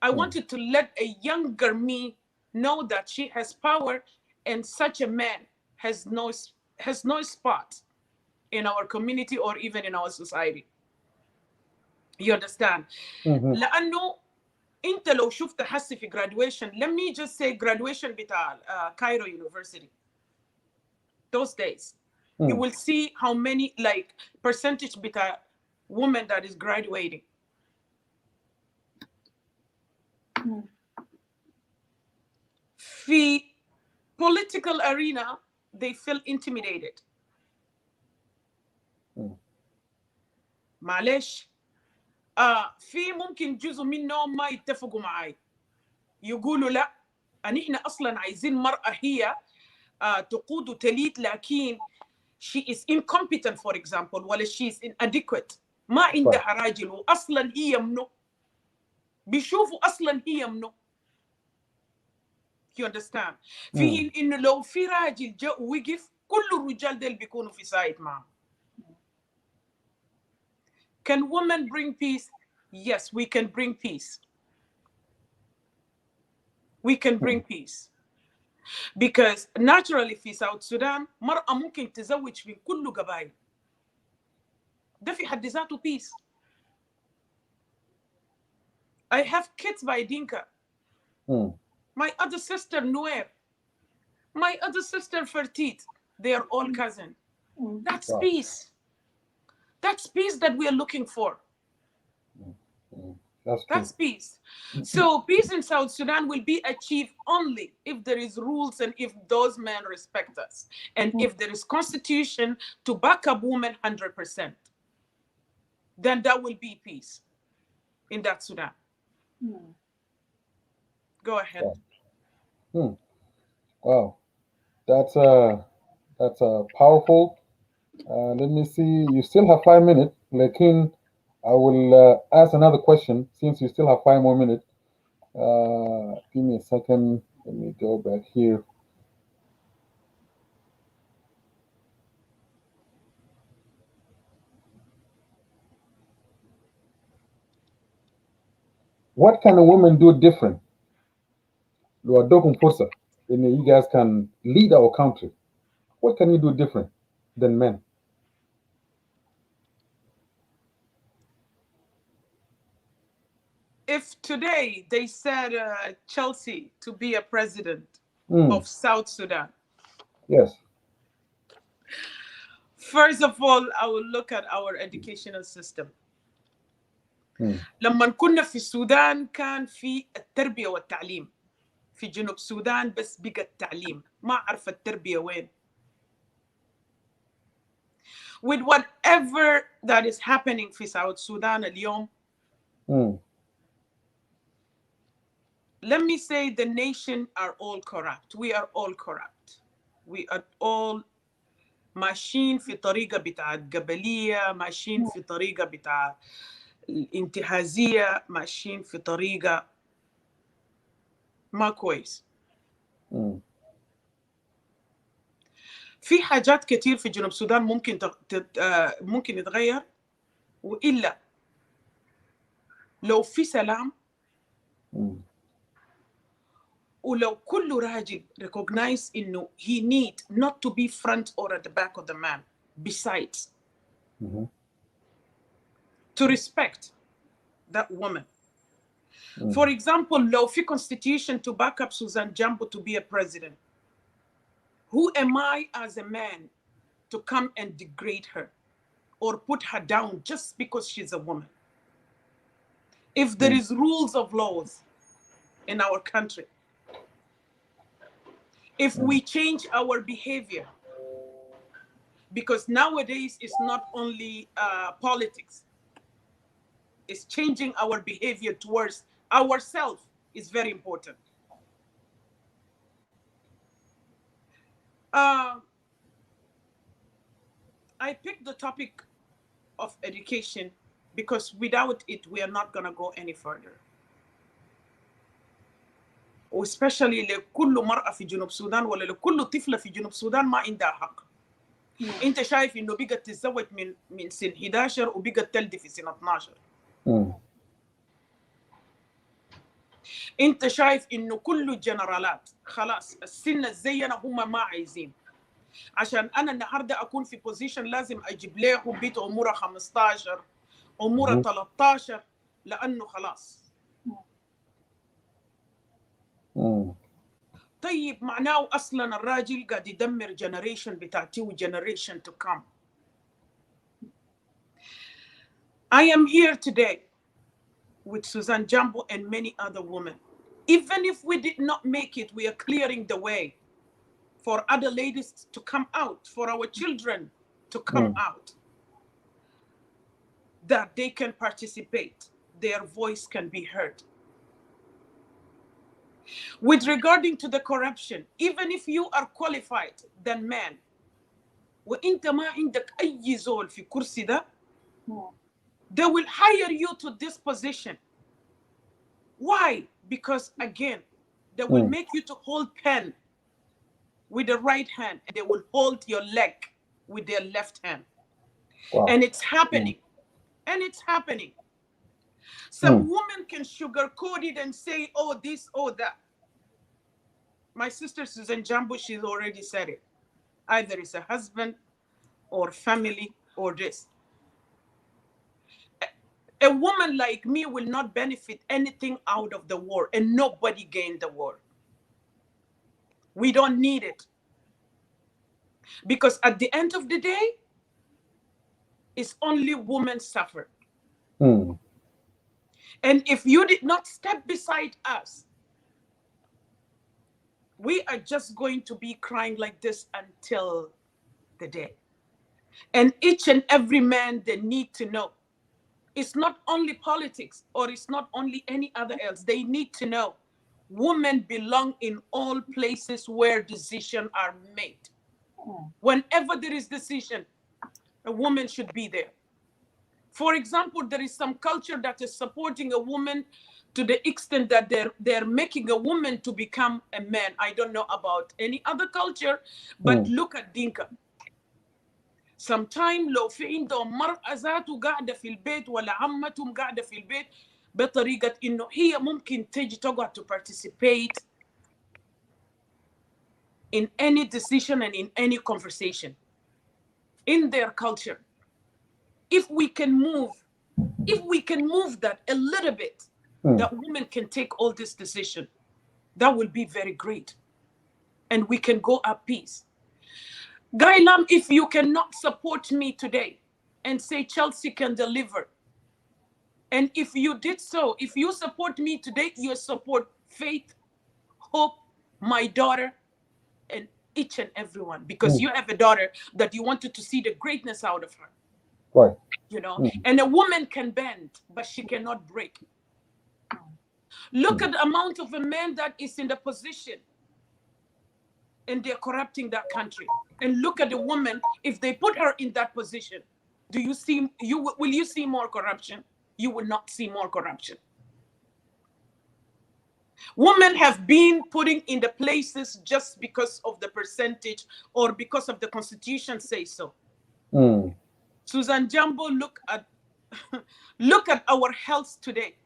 [SPEAKER 3] I wanted to let a younger me know that she has power and such a man has no spot in our community or even in our society. You understand? لأنه أنت لو شفت حسي في graduation, let me just say graduation بتاع Cairo University. Those days, you will see how many like percentage بتاع women that is graduating. في political arena, they feel intimidated. معلش في ممكن جزء منهم ما يتفقوا معي يقولوا لا نحن اصلا عايزين مرأة هي تقود وتليد لكن she is incompetent for example ولا she is inadequate ما عندها راجل واصلا هي منو بيشوفوا اصلا هي منو. You understand? في انه لو في راجل جاء ووقف كل الرجال دول بيكونوا في سايد معه. Can women bring peace? Yes, we can bring peace. We can bring peace. Because naturally في South Sudan مرأة ممكن تزوج من كل قبائل. ده في حد ذاته peace. I have kids by Dinka. My other sister Nuer. My other sister Fertit. They are all cousin. That's peace. That's peace that we are looking for. That's peace. So peace in South Sudan will be achieved only if there is rules and if those men respect us. And if there is constitution to back up women 100%, then that will be peace in that Sudan. Go ahead.
[SPEAKER 2] Wow. That's powerful. Let me see. You still have 5 minutes. Lakin, I will ask another question since you still have 5 more minutes. Give me a second. Let me go back here. What can a woman do different? You guys can lead our country. What can you do different than men?
[SPEAKER 3] if today they said Chelsea to be a president of South Sudan,
[SPEAKER 2] yes,
[SPEAKER 3] first of all, I will look at our educational system. لما كنا في السودان كان في التربية والتعليم. في جنوب السودان بس بقى التعليم، ما أعرف التربية وين. With whatever that is happening في South Sudan اليوم, let me say the nation are all corrupt. We are all corrupt. We are all ماشيين في طريقة بتاعت قبلية، ماشيين في طريقة بتاعت الانتهازية، ماشيين في طريقة ما كويس. في حاجات كتير في جنوب السودان ممكن يتغير، وإلا لو في سلام ولو كل راجل recognize إنه he need not to be front or at the back of the man, besides to respect that woman. For example, لو في constitution to back up Susan Jambo to be a president, who am I as a man to come and degrade her or put her down just because she's a woman? If there is rules of laws in our country, if we change our behavior, because nowadays it's not only politics, it's changing our behavior towards ourselves is very important. I picked the topic of education because without it, we are not going to go any further. وespecially لكل مرأة في جنوب السودان ولا لكل طفلة في جنوب السودان ما عندها حق. انت شايف انه بقت تتزوج من سن 11 وبقت تلدي في سن 12. انت شايف انه كل الجنرالات خلاص السن الزينة هم ما عايزين. عشان انا النهارده اكون في بوزيشن لازم اجيب لهم بيت عمرها 15 عمرها 13 لانه خلاص. طيب معناه اصلا الراجل قاعد يدمر جنريشن بتاعتي وجنريشن to come. I am here today with Susan Jambo and many other women. Even if we did not make it, we are clearing the way for other ladies to come out, for our children to come out, that they can participate, their voice can be heard. With regarding to the corruption, even if you are qualified than man, وانت ما عندك أي زول في كرسي ده, they will hire you to this position. Why? Because again, they will make you to hold pen with the right hand, and they will hold your leg with their left hand. Wow. And it's happening. And it's happening. Some women can sugarcoat it and say, oh, this, oh, that. My sister Susan Jambo, she's already said it. Either it's a husband or family or this. A woman like me will not benefit anything out of the war, and nobody gained the war. We don't need it. Because at the end of the day, it's only women suffer. And if you did not step beside us, we are just going to be crying like this until the day. And each and every man, they need to know. It's not only politics, or it's not only any other else. They need to know women belong in all places where decisions are made. Whenever there is decision, a woman should be there. For example, there is some culture that is supporting a woman to the extent that they're making a woman to become a man. I don't know about any other culture, but look at Dinka. Sometimes لو في عندهم مرأة ذاته قاعدة في البيت ولا عمتهم قاعدة في البيت بطريقة إنه هي ممكن تيجي تقعد to participate in any decision and in any conversation in their culture. If we can move that a little bit, that women can take all this decision, that will be very great. And we can go at peace. Guy Lam, if you cannot support me today and say Chelsea can deliver, and if you did so, if you support me today, you support Faith, Hope, my daughter, and each and everyone, because you have a daughter that you wanted to see the greatness out of her.
[SPEAKER 2] Right.
[SPEAKER 3] You know, and a woman can bend, but she cannot break. Look at the amount of a man that is in the position and they're corrupting that country. And look at the woman, if they put her in that position, will you see more corruption? You will not see more corruption. Women have been putting in the places just because of the percentage or because of the constitution say so. Susan Jambo, look at our health today.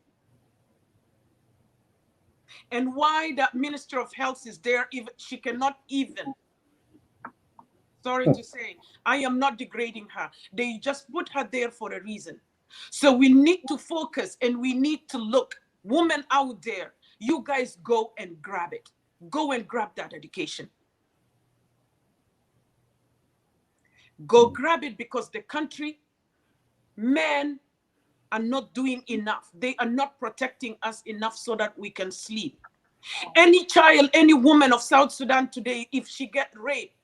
[SPEAKER 3] And why that Minister of Health is there, she cannot even, sorry to say, I am not degrading her. They just put her there for a reason. So we need to focus and we need to look. Women out there, you guys go and grab it. Go and grab that education. Go grab it, because the country, men are not doing enough. They are not protecting us enough so that we can sleep. Any child, any woman of South Sudan today, if she get raped,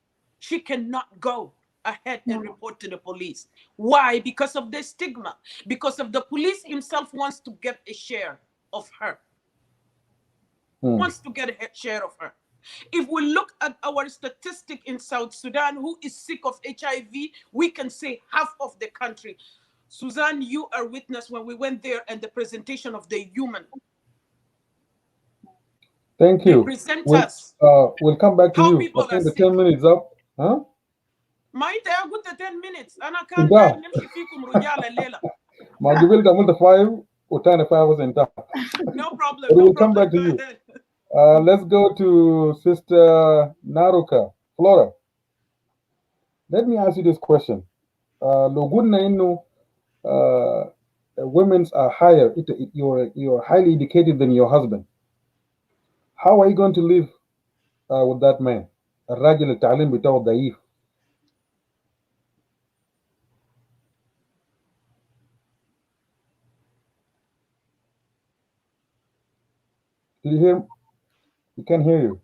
[SPEAKER 3] she cannot go ahead and report to the police. Why? Because of the stigma. Because of the police himself wants to get a share of her. Wants to get a share of her. If we look at our statistic in South Sudan, who is sick of HIV, we can say half of the country. Suzanne, you are witness when we went there and the presentation of the human.
[SPEAKER 2] Thank you.
[SPEAKER 3] Present us.
[SPEAKER 2] We'll come back to
[SPEAKER 3] How
[SPEAKER 2] you.
[SPEAKER 3] people
[SPEAKER 2] I think
[SPEAKER 3] are
[SPEAKER 2] the
[SPEAKER 3] sick.
[SPEAKER 2] 10 minutes up. Huh?
[SPEAKER 3] Mine they are good the 10 minutes. And I can't
[SPEAKER 2] Yeah. Ma Jibril Tamil the 5 or 10 5 was in time.
[SPEAKER 3] No problem.
[SPEAKER 2] But
[SPEAKER 3] No
[SPEAKER 2] we'll come
[SPEAKER 3] problem.
[SPEAKER 2] back to
[SPEAKER 3] Go
[SPEAKER 2] you.
[SPEAKER 3] ahead.
[SPEAKER 2] Let's go to Sister Naruka, Flora. Let me ask you this question. Logudna inu women are higher. You're highly educated than your husband. How are you going to live with that man? الراجل التعليم بتاعه ضعيف. Did you hear? We can't hear you.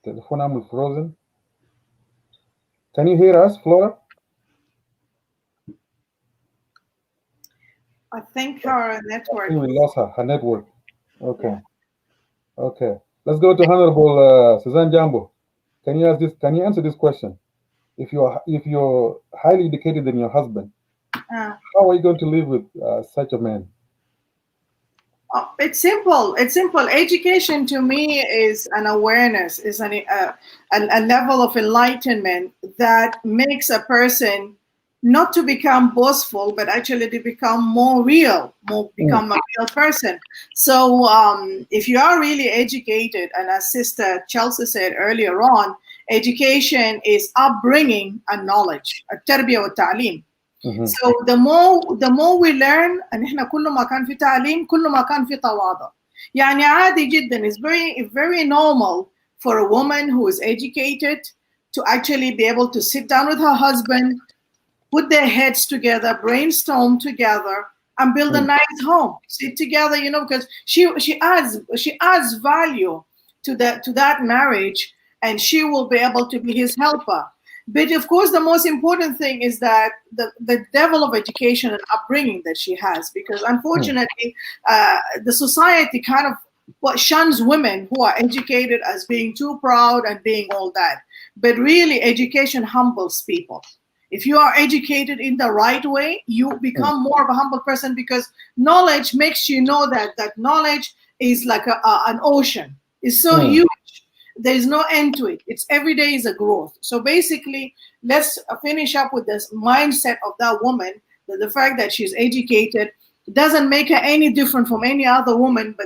[SPEAKER 2] Telephone is frozen. Can you hear us, Flora?
[SPEAKER 4] I think her network.
[SPEAKER 2] I think we lost her network. Okay. Okay. Let's go to Honorable Suzanne Jambo. Can you answer this question? If you're highly educated than your husband, how are you going to live with such a man?
[SPEAKER 4] It's simple. It's simple. Education to me is an awareness, is a level of enlightenment that makes a person not to become boastful, but actually to become more real, become a real person. So if you are really educated, and as Sister Chelsea said earlier on, education is upbringing and knowledge, التربية والتعليم. So the more we learn, and احنا كل ما كان في تعليم كل ما كان في تواضع. يعني عادي جدا. It's very normal for a woman who is educated to actually be able to sit down with her husband, put their heads together, brainstorm together, and build a nice home. Sit together, because she adds value to that marriage, and she will be able to be his helper. But of course, the most important thing is that the level of education and upbringing that she has, because unfortunately, the society kind of shuns women who are educated as being too proud and being all that. But really, education humbles people. If you are educated in the right way, you become more of a humble person, because knowledge makes you know that knowledge is like an ocean. It's so huge. There's no end to it. It's every day is a growth. So basically, let's finish up with this mindset of that woman, that the fact that she's educated doesn't make her any different from any other woman,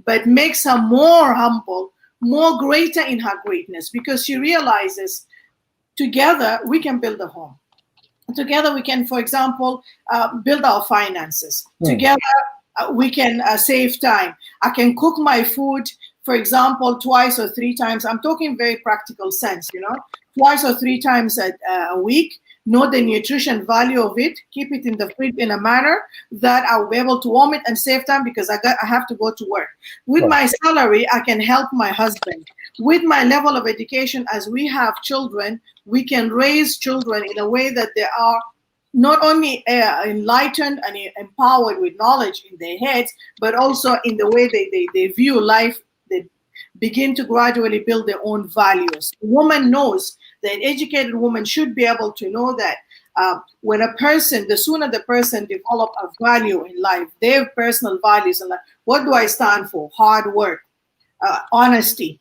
[SPEAKER 4] but makes her more humble, more greater in her greatness, because she realizes together we can build a home. Together we can, for example, build our finances. Together we can save time. I can cook my food, for example, 2 or 3 times. I'm talking very practical sense, 2 or 3 times a week. Know the nutrition value of it. Keep it in the fridge in a manner that I'll be able to warm it and save time because I have to go to work. With my salary, I can help my husband. With my level of education, as we have children, we can raise children in a way that they are not only enlightened and empowered with knowledge in their heads, but also in the way they view life. They begin to gradually build their own values. The woman knows that an educated woman should be able to know that when the sooner the person develop a value in life, their personal values in life, what do I stand for? Hard work, honesty,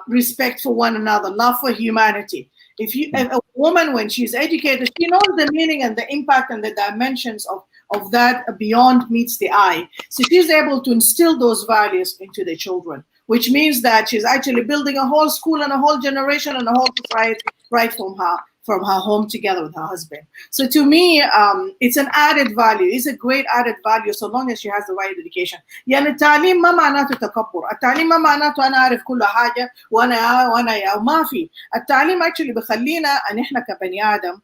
[SPEAKER 4] respect for one another, love for humanity. If a woman, when she's educated, she knows the meaning and the impact and the dimensions of that beyond meets the eye. So she's able to instill those values into the children, which means that she's actually building a whole school and a whole generation and a whole society right from her home together with her husband. So to me, it's an added value. It's a great added value so long as she has the right education. يعني التعليم ما معناته تكبر. التعليم ما معناته أنا أعرف كل حاجة وأنا ما في. التعليم actually بخلينا أن إحنا كبني آدم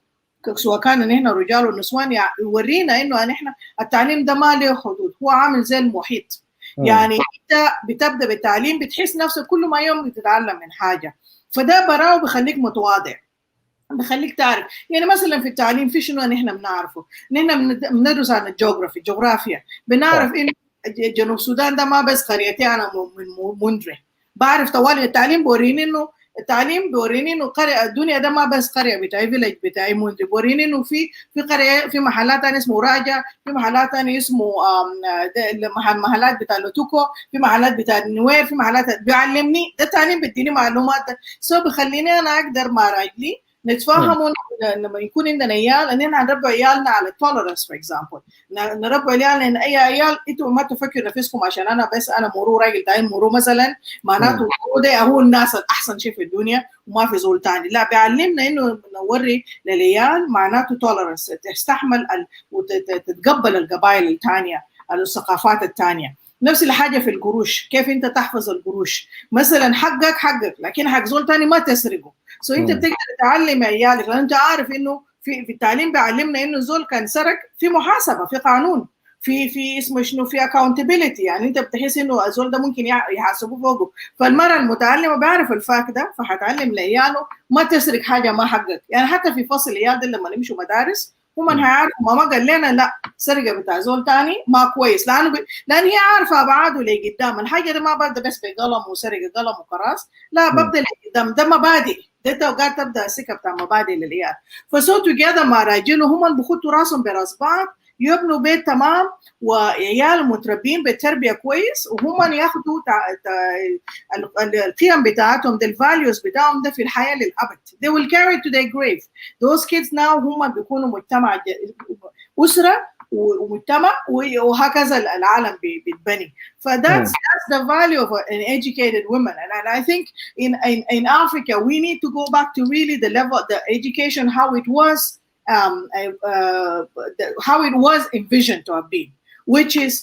[SPEAKER 4] سواء كان نحن رجال ونسوان يورينا إنه نحن التعليم ده ما له حدود. هو عامل زي المحيط. يعني أنت بتبدأ بالتعليم بتحس نفسك كل ما يوم بتتعلم من حاجة. فده براه بخليك متواضع. بخليك تعرف يعني مثلا في التعليم في شنو نحن بنعرفه نحن بندرس عن الجغرافيا بنعرف إن جنوب السودان ده ما بس قريتي أنا من مندرة بعرف طوال التعليم بوريني إنه قرية الدنيا ده ما بس قرية بتاعي فيلج بتاعي مندرة بوريني إنه في قرية في محلات تانية اسمه راجع في محلات تانية اسمه محلات بتاع لوتوكو في محلات بتاع نوير في محلات بيعلمني ده التعليم بديني معلومات بخليني أنا أقدر مع راجلي نتفاهموا لما يكون عندنا عيال اننا نربي عيالنا على التولرنس فور اكزامبل نربي عيالنا ان اي عيال انتوا ما تفكروا نفسكم عشان انا بس انا مرور راجل تاني مرور مثلا معناته ده هو الناس الاحسن شيء في الدنيا وما في زول تاني لا بيعلمنا انه نوري للعيال معناته تولرنس تستحمل وتتقبل القبائل الثانيه الثقافات الثانيه. نفس الحاجه في القروش كيف انت تحفظ القروش مثلا حقك لكن حق زول تاني ما تسرقه. سو انت بتقدر تعلم عيالك لان انت عارف انه في التعليم بيعلمنا انه زول كان سرق في محاسبه في قانون في اسمه شنو في accountability يعني انت بتحس انه الزول ده ممكن يحاسبوه فوقه. فالمرأة المتعلمه بيعرف الفاك ده فحتعلم لعياله ما تسرق حاجه ما حقك. يعني حتى في فصل العيال ده لما نمشوا مدارس هم هيعرفوا ماما قال لنا لا سرقه بتاع زول تاني ما كويس لان هي عارفه ابعاده اللي قدام الحاجه دي ما ببدا بس بقلم وسرقه قلم وكراس لا ببدا اللي قدام ده مبادئ ده توقات تبدا السكه بتاع مبادئ للعيال. فسو توجذر مع راجل وهم بيخطوا راسهم براس بعض يبنوا بيت تمام وعيال متربين بالتربيه كويس وهم ياخذوا القيم بتاعتهم ده الفاليوز بتاعهم ده في الحياه للابد. They will carry it to their grave. Those kids now هم بيكونوا مجتمع اسره ومجتمع وهكذا العالم بيتبني. That's the value of an educated woman. And I think in Africa we need to go back to really the level the education how it was envisioned to have been, which is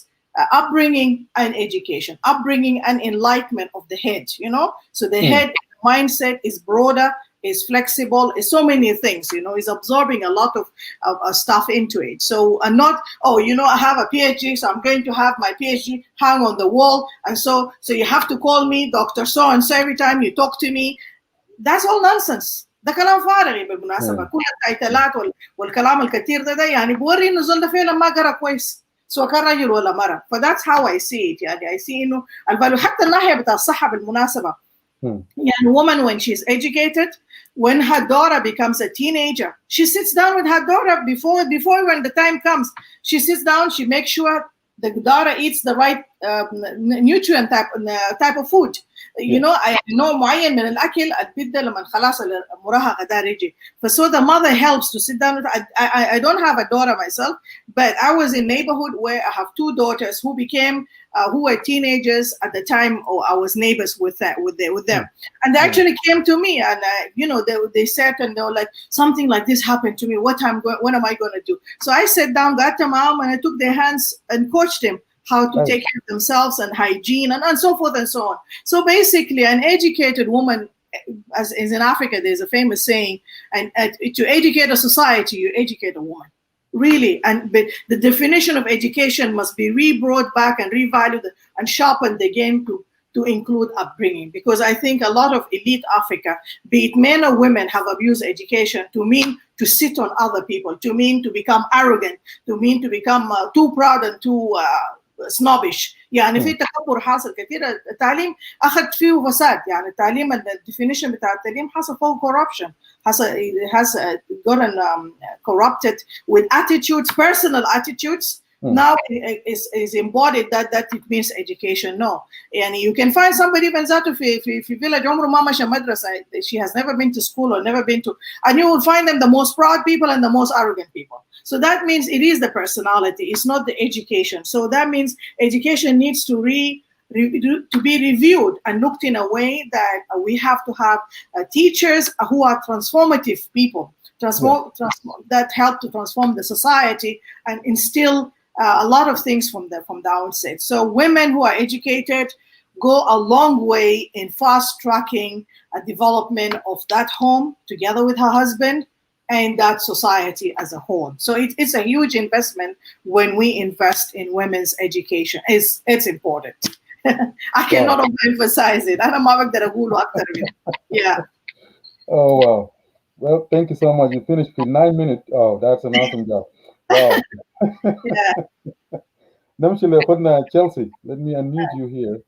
[SPEAKER 4] upbringing and education, upbringing and enlightenment of the head, so the head mindset is broader, is flexible, is so many things, is absorbing a lot of stuff into it. So not, I have a PhD, so I'm going to have my PhD hang on the wall. And so you have to call me Dr. So-and-so every time you talk to me. That's all nonsense. ده كلام فارغ بالمناسبة. كل التايتلات والكلام الكثير ده يعني بوري إنه زول ده فعلا ما قرأ كويس سواء كان رجل ولا مرة. That's how I see it. يعني I see إنه الفاليو حتى الناحية بتاع الصحة بالمناسبة. يعني woman when she's educated, when her daughter becomes a teenager, she sits down with her daughter before when the time comes. She sits down, she makes sure the daughter eats the right nutrient type of food. نوع معين من الأكل البدة لما خلاص المراهقة ده رجع. So the mother helps to sit down. I don't have a daughter myself, but I was in a neighborhood where I have 2 daughters who became who were teenagers at the time, or I was neighbors with them, and they actually came to me, and they said, and they were like, something like this happened to me. What am I going to do? So I sat down, got them out, and I took their hands and coached them how to take care of themselves and hygiene and so forth and so on. So basically, an educated woman, as in Africa, there's a famous saying, and to educate a society, you educate a woman. Really, but the definition of education must be re-brought back and revalued and sharpened again to include upbringing, because I think a lot of elite Africa, be it men or women, have abused education to mean to sit on other people, to mean to become arrogant, to mean to become too proud and too snobbish. يعني في تكبر حاصل كثير. التعليم اخذ فيه فساد، يعني التعليم الديفينيشن بتاع التعليم حصل فوق corruption، it has gotten corrupted with attitudes, personal attitudes. Now is embodied that it means education. No, and you can find somebody even that في village عمره ما مشى مدرسة, she has never been to school or never been to, and you will find them the most proud people and the most arrogant people. So that means it is the personality, it's not the education. So that means education needs to be reviewed and looked in a way that we have to have teachers who are transformative people, that help to transform the society and instill a lot of things from the outset. So women who are educated go a long way in fast tracking a development of that home together with her husband and that society as a whole. So it's a huge investment when we invest in women's education. It's important. I cannot emphasize it. Yeah.
[SPEAKER 2] Oh, wow. Well, thank you so much. You finished in 9 minutes. Oh, that's an awesome job. Wow. Yeah. Chelsea, let me unmute you here.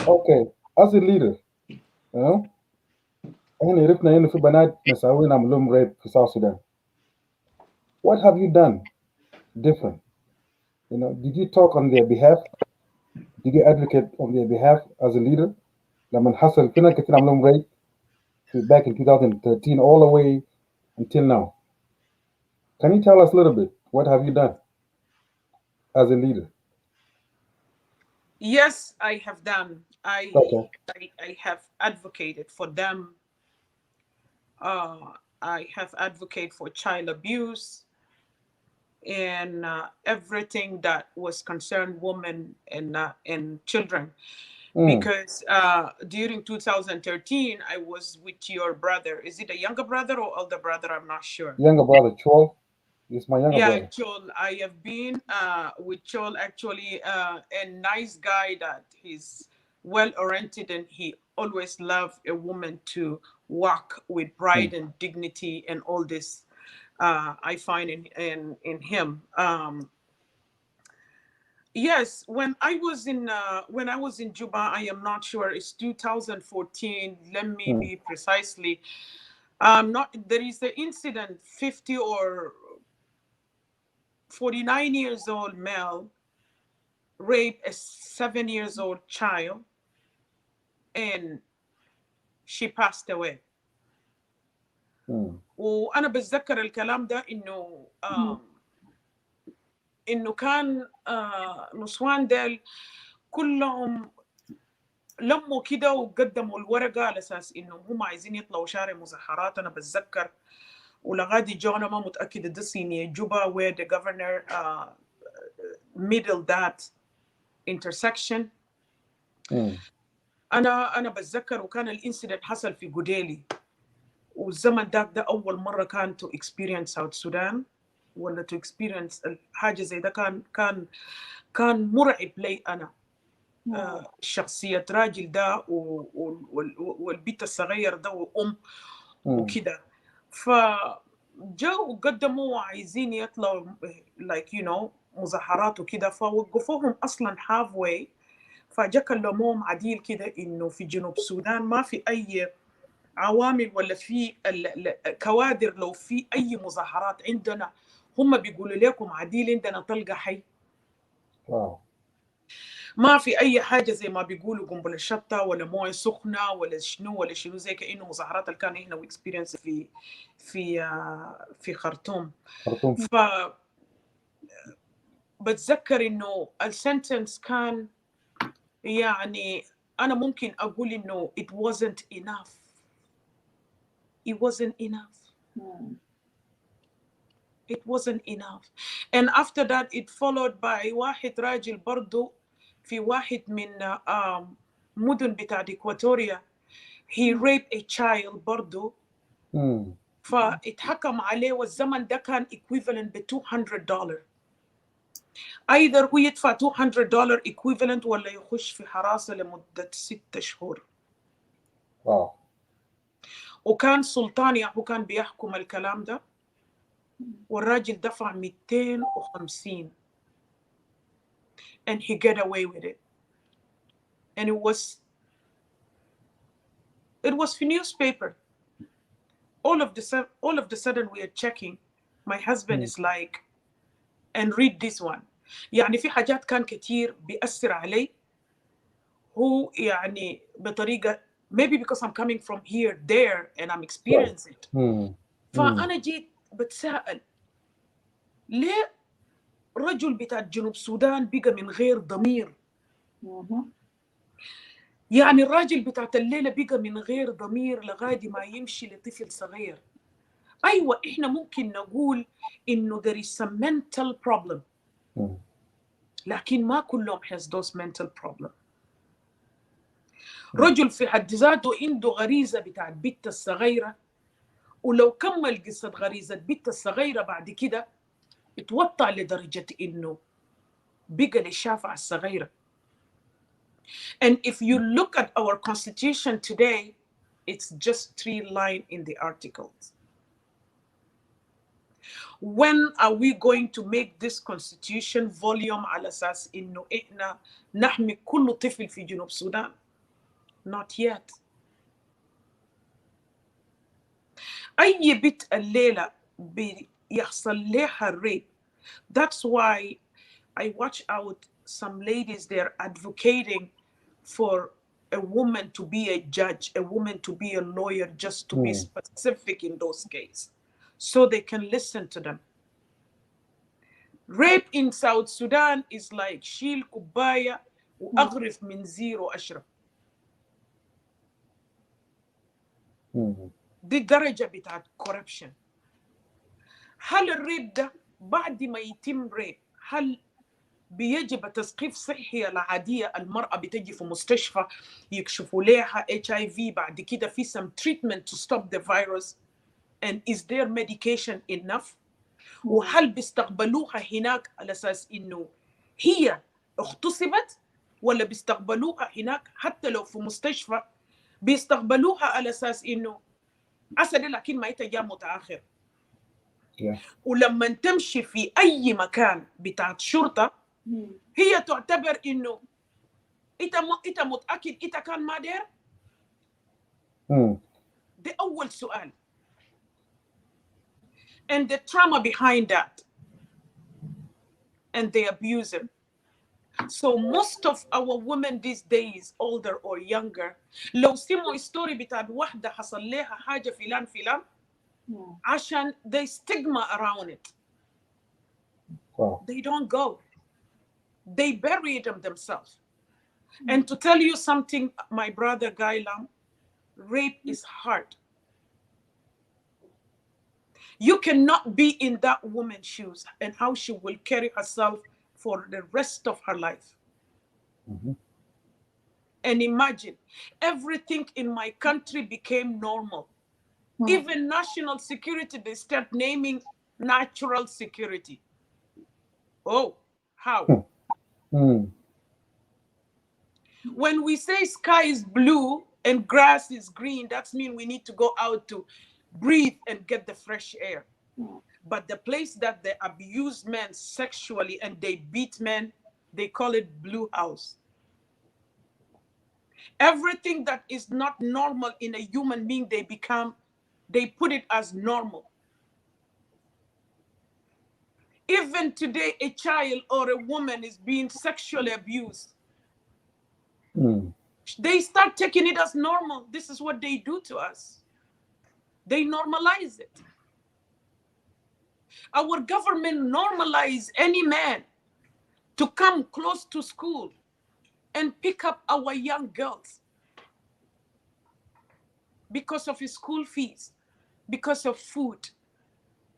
[SPEAKER 2] Okay, as a leader, what have you done different? Did you talk on their behalf? Did you advocate on their behalf as a leader? Back in 2013 all the way until now. Can you tell us a little bit? What have you done as a leader?
[SPEAKER 3] Yes, I have done. I have advocated for them. I have advocated for child abuse and everything that was concerned women and children. Because during 2013, I was with your brother. Is it a younger brother or older brother? I'm not sure.
[SPEAKER 2] Younger brother, Chol. He's my younger brother.
[SPEAKER 3] Yeah, Chol. I have been with Chol, actually, a nice guy that he's well-oriented and he always loved a woman to walk with pride and dignity and all this. I find in him. Yes, when I was in Juba, I am not sure. It's 2014. Let me be precisely. There is an incident. 50 or 49 years old male raped a 7-year-old child, and she passed away. وأنا بتذكر الكلام ده إنه كان نسوان ديل كلهم لموا كده وقدموا الورقة على أساس إنهم هم عايزين يطلعوا شارع مظاهرات. أنا بتذكر ولغادي جونا ما متأكدة ده سيني جوبا where the governor middle that intersection. أنا بتذكر وكان الانسيدنت حصل في قديلي، والزمن ده أول مرة كان to experience South Sudan ولا to experience حاجة زي ده. كان مرعب لي أنا. شخصية راجل ده والبيت الصغير ده وأم وكده. فجاءوا وقدموا عايزين يطلعوا مظاهرات وكده، فوقفوهم أصلا halfway. فجاء كلموهم عديل كده إنه في جنوب السودان ما في أي عوامل ولا في كوادر. لو في أي مظاهرات عندنا هم بيقولوا لكم عديل عندنا طلقة حي. ما في أي حاجة زي ما بيقولوا قنبلة شطة ولا موية سخنة ولا شنو زي كأنه مظاهرات اللي كان هنا وإكسبيرينس في خرطوم. بتذكر إنه السنتنس كان يعني أنا ممكن أقول إنه it wasn't enough. It wasn't enough. It wasn't enough. And after that it followed by واحد راجل برضو في واحد من مدن بتاعت إكواتوريا. He raped a child برضو. فاتحكم عليه والزمن ده كان equivalent ب $200. either هو يدفع $200 equivalent ولا يخش في حراسة لمدة 6 شهور.
[SPEAKER 2] واو.
[SPEAKER 3] وكان سلطان هو كان بيحكم الكلام ده والراجل دفع 250 and he get away with it. And it was في newspaper. All of the sudden we are checking. My husband is like, and read this one. يعني في حاجات كان كتير بيأثر علي هو يعني بطريقة maybe because I'm coming from here there and I'm experiencing it. فأنا جيت بتساءل ليه رجل بتاع جنوب السودان بقى من غير ضمير؟ يعني الراجل بتاع الليلة بقى من غير ضمير لغاية ما يمشي لطفل صغير. أيوة إحنا ممكن نقول إنه there is some mental problem. لكن ما كلهم has those mental problem. رجل في حد ذاته عنده غريزة بتاع البت الصغيرة ولو كمل قصة غريزة البت الصغيرة بعد كده اتوطى لدرجة إنه بقى للشافعة الصغيرة. And if you look at our constitution today, it's just 3 lines in the articles. When are we going to make this constitution volume على أساس إنه إحنا نحمي كل طفل في جنوب السودان? Not yet. أي بنت الليلة بيحصل لها rape. That's why I watch out some ladies they're advocating for a woman to be a judge, a woman to be a lawyer, just to be specific in those cases, so they can listen to them. Rape in South Sudan is like شيل كوباية وأغرف من زيرو أشرب. دي الدرجة بتاعت corruption. هل الريب ده بعد ما يتم ريب هل بيجب تثقيف صحي العادية؟ المرأة بتجي في مستشفى يكشفوا لها HIV بعد كده في some treatment to stop the virus and is there medication enough؟ وهل بيستقبلوها هناك على أساس إنه هي اغتصبت ولا بيستقبلوها هناك حتى لو في مستشفى بيستقبلوها على أساس إنه أسد لكن ما يتجا متأخر. ولما تمشي في أي مكان بتاعت شرطة هي تعتبر إنه إنت متأكد إنت كان ما دير؟ ده أول سؤال. And the trauma behind that and the abuser. So most of our women these days, older or younger, لو سمعوا story بتاعت واحدة حصل لها حاجة فلان عشان they stigma around it. They don't go. They bury them themselves. And to tell you something, my brother Guy Lam, rape is hard. You cannot be in that woman's shoes and how she will carry herself for the rest of her life. And imagine, everything in my country became normal. Even national security, they start naming natural security. Oh, how? When we say sky is blue and grass is green, that means we need to go out to breathe and get the fresh air. But the place that they abuse men sexually and they beat men, they call it blue house. Everything that is not normal in a human being, they put it as normal. Even today, a child or a woman is being sexually abused. They start taking it as normal. This is what they do to us. They normalize it. Our government normalize any man to come close to school and pick up our young girls because of school fees, because of food,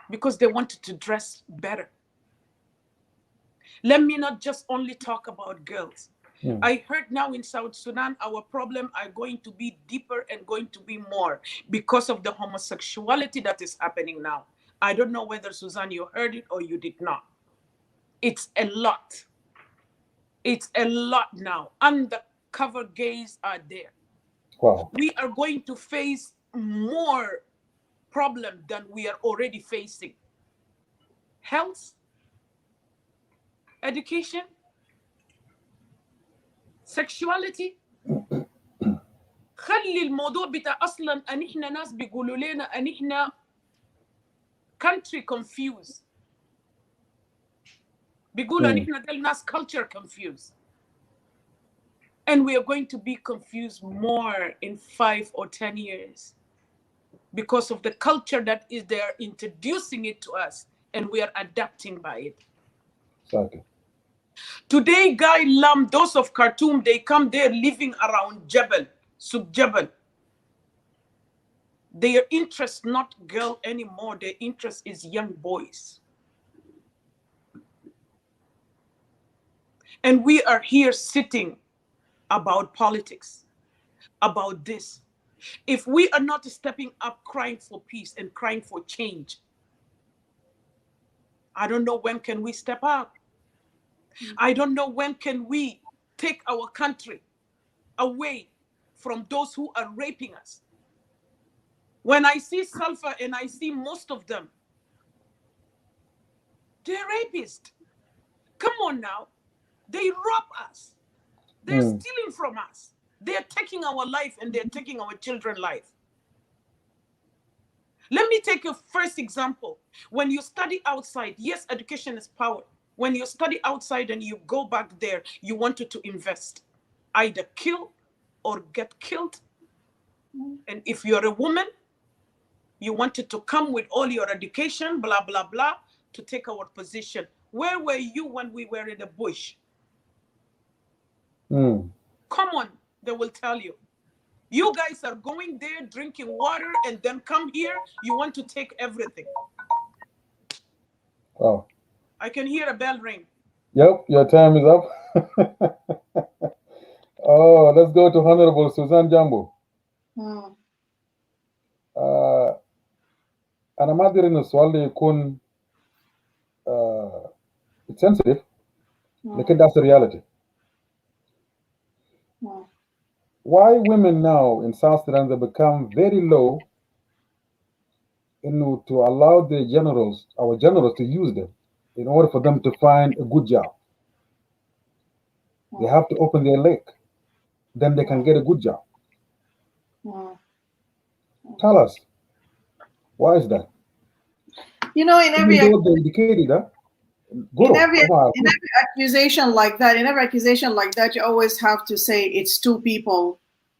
[SPEAKER 3] because they wanted to dress better. Let me not just only talk about girls. I heard now in South Sudan, our problem are going to be deeper and going to be more because of the homosexuality that is happening now. I don't know whether, Susan, you heard it or you did not. It's a lot. It's a lot now. Undercover gays are there.
[SPEAKER 2] Wow.
[SPEAKER 3] We are going to face more problem than we are already facing. Health, education, sexuality. خلي الموضوع بتاع اصلا ان احنا ناس بيقولوا لنا ان احنا country confused. بيقولوا ان احنا دل ناس culture confused. And we are going to be confused more in 5 or 10 years because of the culture that is there, introducing it to us, and we are adapting by it.
[SPEAKER 2] Exactly.
[SPEAKER 3] Today, Guy Lam, those of Khartoum, they come there living around Jebel, Sub Jebel. Their interest not girl anymore, their interest is young boys. And we are here sitting about politics, about this. If we are not stepping up crying for peace and crying for change, I don't know when can we step up. I don't know when can we take our country away from those who are raping us. When I see Sulfur and I see most of them, they're rapists. Come on now. They rob us. They're stealing from us. They're taking our life and they're taking our children's life. Let me take a first example. When you study outside, yes, education is power. When you study outside and you go back there, you wanted to invest, either kill or get killed. And if you're a woman, you wanted to come with all your education, blah, blah, blah, to take our position. Where were you when we were in the bush? Come on, they will tell you. You guys are going there, drinking water, and then come here, you want to take everything.
[SPEAKER 2] Wow.
[SPEAKER 3] I can hear a bell ring.
[SPEAKER 2] Yep, your time is up. Oh, let's go to Honorable Susan Jambo. أنا ما أدري إن السؤال ده يكون it's sensitive, لكن that's the reality. Why women now in South Sudan, they become very low to allow the generals, our generals, to use them in order for them to find a good job. They have to open their leg, then they can get a good job. Tell us, why is that?
[SPEAKER 4] You know, in every accusation like that, you always have to say it's two people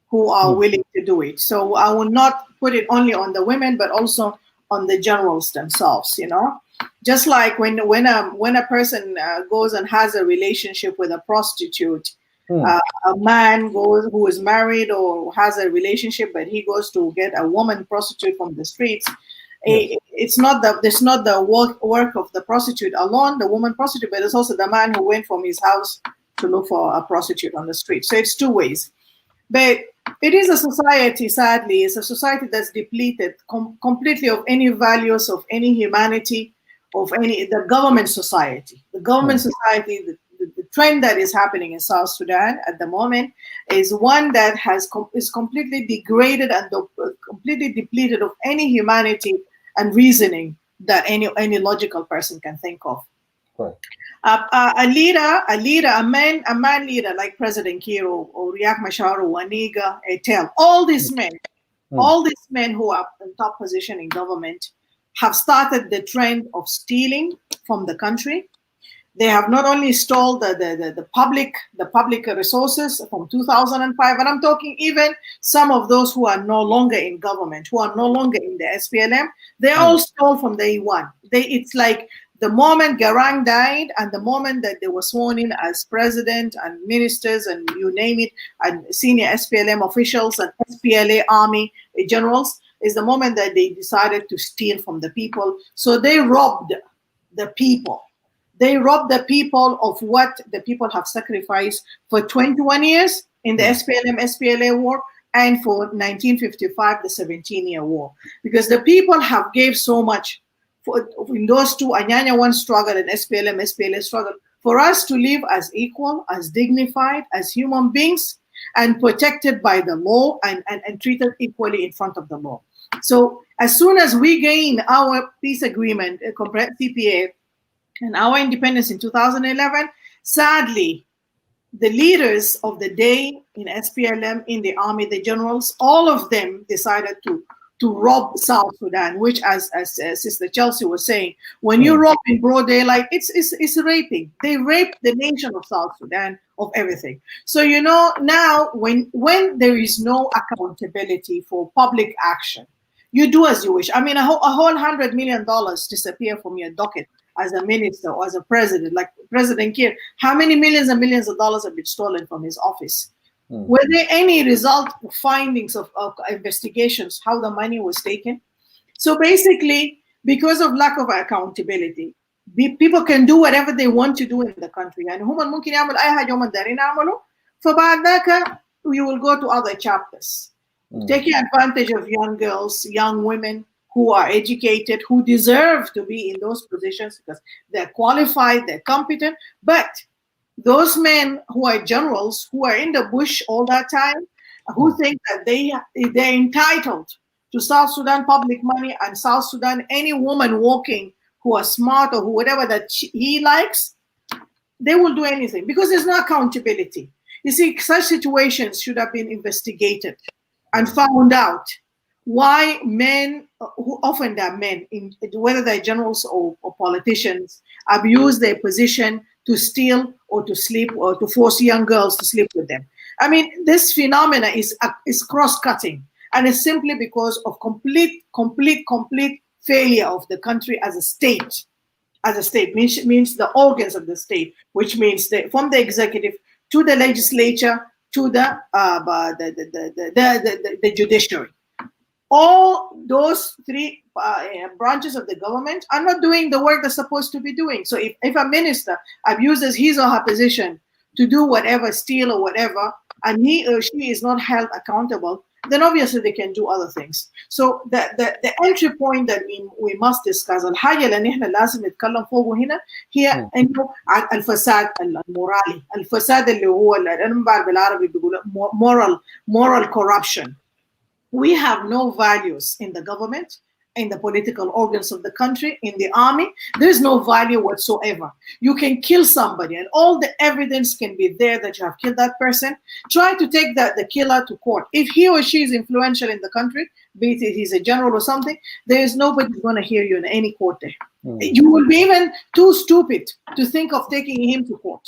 [SPEAKER 4] who are willing to do it. So I will not put it only on the women, but also on the generals themselves. You know, just like when a person goes and has a relationship with a prostitute, a man who is married or has a relationship, but he goes to get a woman prostitute from the streets. Yes. It's not the work of the prostitute alone, the woman prostitute, but it's also the man who went from his house to look for a prostitute on the street. So it's two ways. But it is a society, sadly, it's a society that's depleted completely of any values, of any humanity, of the government society. The government society, the trend that is happening in South Sudan at the moment is one that is completely degraded and completely depleted of any humanity and reasoning that any logical person can think of.
[SPEAKER 2] Right.
[SPEAKER 4] A man leader like President Kiro or Riek Machar or Waniga, Etel, all these men who are in top position in government have started the trend of stealing from the country. They have not only stole the public resources from 2005, and I'm talking even some of those who are no longer in government, who are no longer in the SPLM, they all stole from day one. It's like The moment Garang died and the moment that they were sworn in as president and ministers and you name it, and senior SPLM officials and SPLA army generals, is the moment that they decided to steal from the people. So they robbed the people. They robbed the people of what the people have sacrificed for 21 years in the SPLM-SPLA war, and for 1955, the 17-year war. Because the people have gave so much in those two, Anyanya 1 struggle and SPLM-SPLA struggle, for us to live as equal, as dignified, as human beings, and protected by the law and treated equally in front of the law. So as soon as we gain our peace agreement, CPA, and our independence in 2011, sadly, the leaders of the day in SPLM, in the army, the generals, all of them decided to rob South Sudan, which, as Sister Chelsea was saying, when you rob in broad daylight, it's raping. They raped the nation of South Sudan of everything. So, you know, now when there is no accountability for public action, you do as you wish. I mean, a whole $100 million disappear from your docket as a minister or as a president, like President Kiir. How many millions and millions of dollars have been stolen from his office? Were there any result findings of investigations how the money was taken? So basically, because of lack of accountability, people can do whatever they want to do in the country. And you will go to other chapters, taking advantage of young girls, young women who are educated, who deserve to be in those positions because they're qualified, they're competent, but those men who are generals, who are in the bush all that time, who think that they're entitled to South Sudan public money and South Sudan, any woman walking who are smart or who whatever that he likes, they will do anything because there's no accountability. You see, such situations should have been investigated and found out why men, who often they're men, whether they're generals or politicians, abuse their position to steal or to sleep or to force young girls to sleep with them. I mean, this phenomena is cross-cutting, and it's simply because of complete failure of the country as a state. As a state means the organs of the state, which means from the executive to the legislature to the judiciary. All those three branches of the government are not doing the work they're supposed to be doing. So if a minister abuses his or her position to do whatever, steal or whatever, and he or she is not held accountable, then obviously they can do other things. So the entry point that we must discuss, الحاجة اللي نحن لازم نتكلم فوقه هنا هي إنه الفساد المورالي، الفساد اللي هو أنا بعرف بالعربي بيقول moral corruption. We have no values in the government, in the political organs of the country, in the army. There's no value whatsoever. You can kill somebody and all the evidence can be there that you have killed that person. Try to take the killer to court. If he or she is influential in the country, be it he's a general or something, there is nobody going to hear you in any court there. You will be even too stupid to think of taking him to court.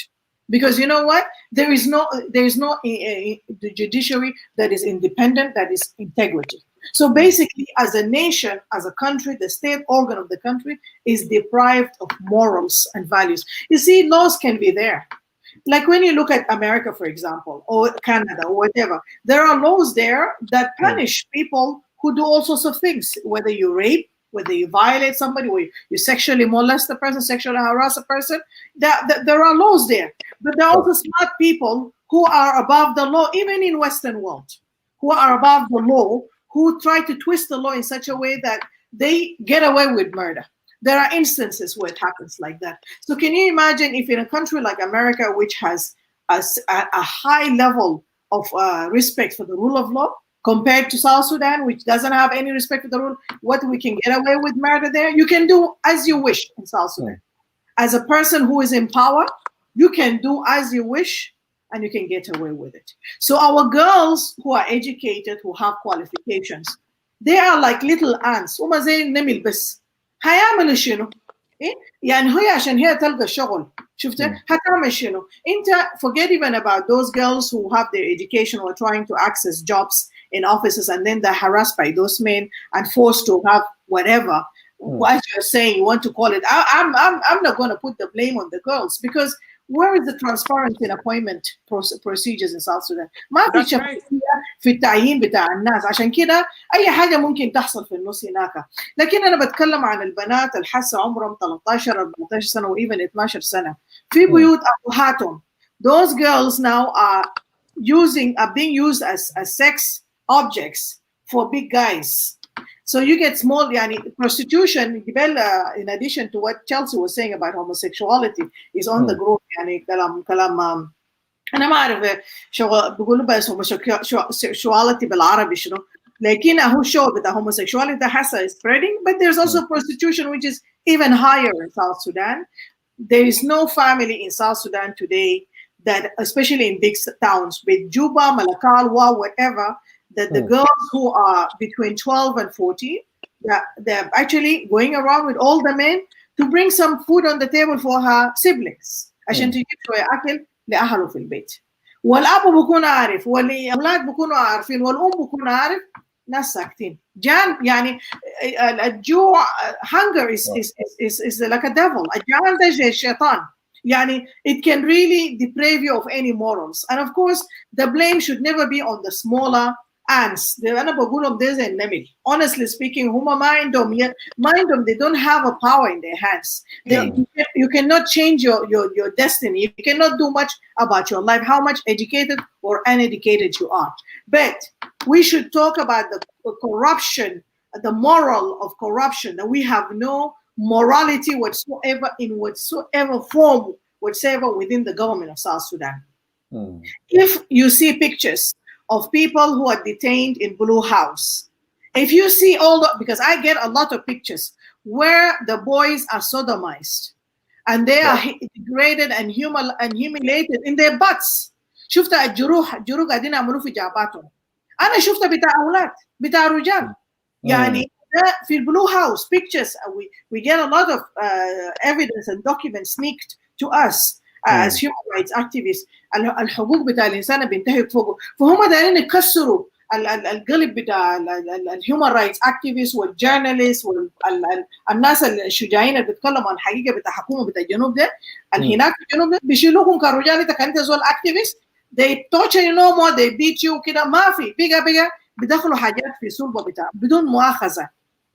[SPEAKER 4] Because you know what? There is no the judiciary that is independent, that is integrity. So basically, as a nation, as a country, the state organ of the country is deprived of morals and values. You see, laws can be there. Like when you look at America, for example, or Canada, or whatever, there are laws there that punish people who do all sorts of things, whether you rape, whether you violate somebody, or you sexually molest a person, sexually harass a person, there are laws there. But there are also smart people who are above the law, even in Western world, who are above the law, who try to twist the law in such a way that they get away with murder. There are instances where it happens like that. So can you imagine if in a country like America, which has a high level of respect for the rule of law, compared to South Sudan, which doesn't have any respect for the rule, what we can get away with murder there, you can do as you wish in South Sudan. As a person who is in power, you can do as you wish and you can get away with it. So our girls who are educated, who have qualifications, they are like little ants. هما زي النمل بس. هيعملوا شنو؟ يعني هي عشان هي تلقى شغل شفتها هتعمل شنو؟ انت forget even about those girls who have their education or trying to access jobs in offices and then they're harassed by those men and forced to have whatever. As you're saying, you want to call it. I'm not going to put the blame on the girls, because where is the transparency in appointment procedures in South Sudan؟ ما في
[SPEAKER 3] That's right.
[SPEAKER 4] شفافية في التعيين بتاع الناس، عشان كده أي حاجة ممكن تحصل في النص هناك. لكن أنا بتكلم عن البنات الحاسة عمرهم 13 14 سنة و even 12 سنة في بيوت أبوهاتهم. Those girls now are being used as sex objects for big guys. So you get small, prostitution, in addition to what Chelsea was saying about homosexuality, is on the growth. كلام أنا ما أعرف شو بيقولوا بس homosexuality بالعربي شنو، لكن هو show بتاع homosexuality حاسة is spreading, but there's also prostitution which is even higher in South Sudan. There is no family in South Sudan today that, especially in big towns, with Juba, Malakal, Wa, whatever, that the girls who are between 12 and 14, they're actually going around with all the men to bring some food on the table for her siblings عشان تجيب شوية أكل لأهله في البيت. والأب بيكون عارف، والأولاد بيكونوا عارفين، والأم بيكون عارف، ناس ساكتين. يعني الجوع hunger is like a devil. الجوع ده زي الشيطان. يعني it can really deprive you of any morals. And of course, the blame should never be on the smaller ants. أنا بقولهم ده زي النمل. Honestly speaking, هما ما عندهم they don't have a power in their hands. You cannot change your destiny. You cannot do much about your life, how much educated or uneducated you are. But we should talk about the corruption, the moral of corruption, that we have no morality whatsoever in whatsoever form whatsoever within the government of South Sudan. If you see pictures of people who are detained in Blue House, if you see because I get a lot of pictures where the boys are sodomized and they are degraded and humiliated in their butts. شفت الجروح قاعدين يعملوا في جعباتهم. أنا شفت بتاع أولاد بتاع رجال. يعني في البلو هاوس pictures, we get a lot of evidence and documents sneaked to us as human rights activists. الحقوق بتاع الإنسان بينتهك فوقه، فهم دايرين يكسروا القلب بتاع الهيومن رايتس اكتيفيست والجورناليست والناس الشجاعين اللي بيتكلموا عن الحقيقه بتاع الحكومه بتاع الجنوب ده، هناك في الجنوب ده بيشيلوكم كرجال. انت كنت زول اكتيفيست، they torture you no more, they beat you كده، ما في بقى بيدخلوا حاجات في صلبه بتاع بدون مؤاخذه.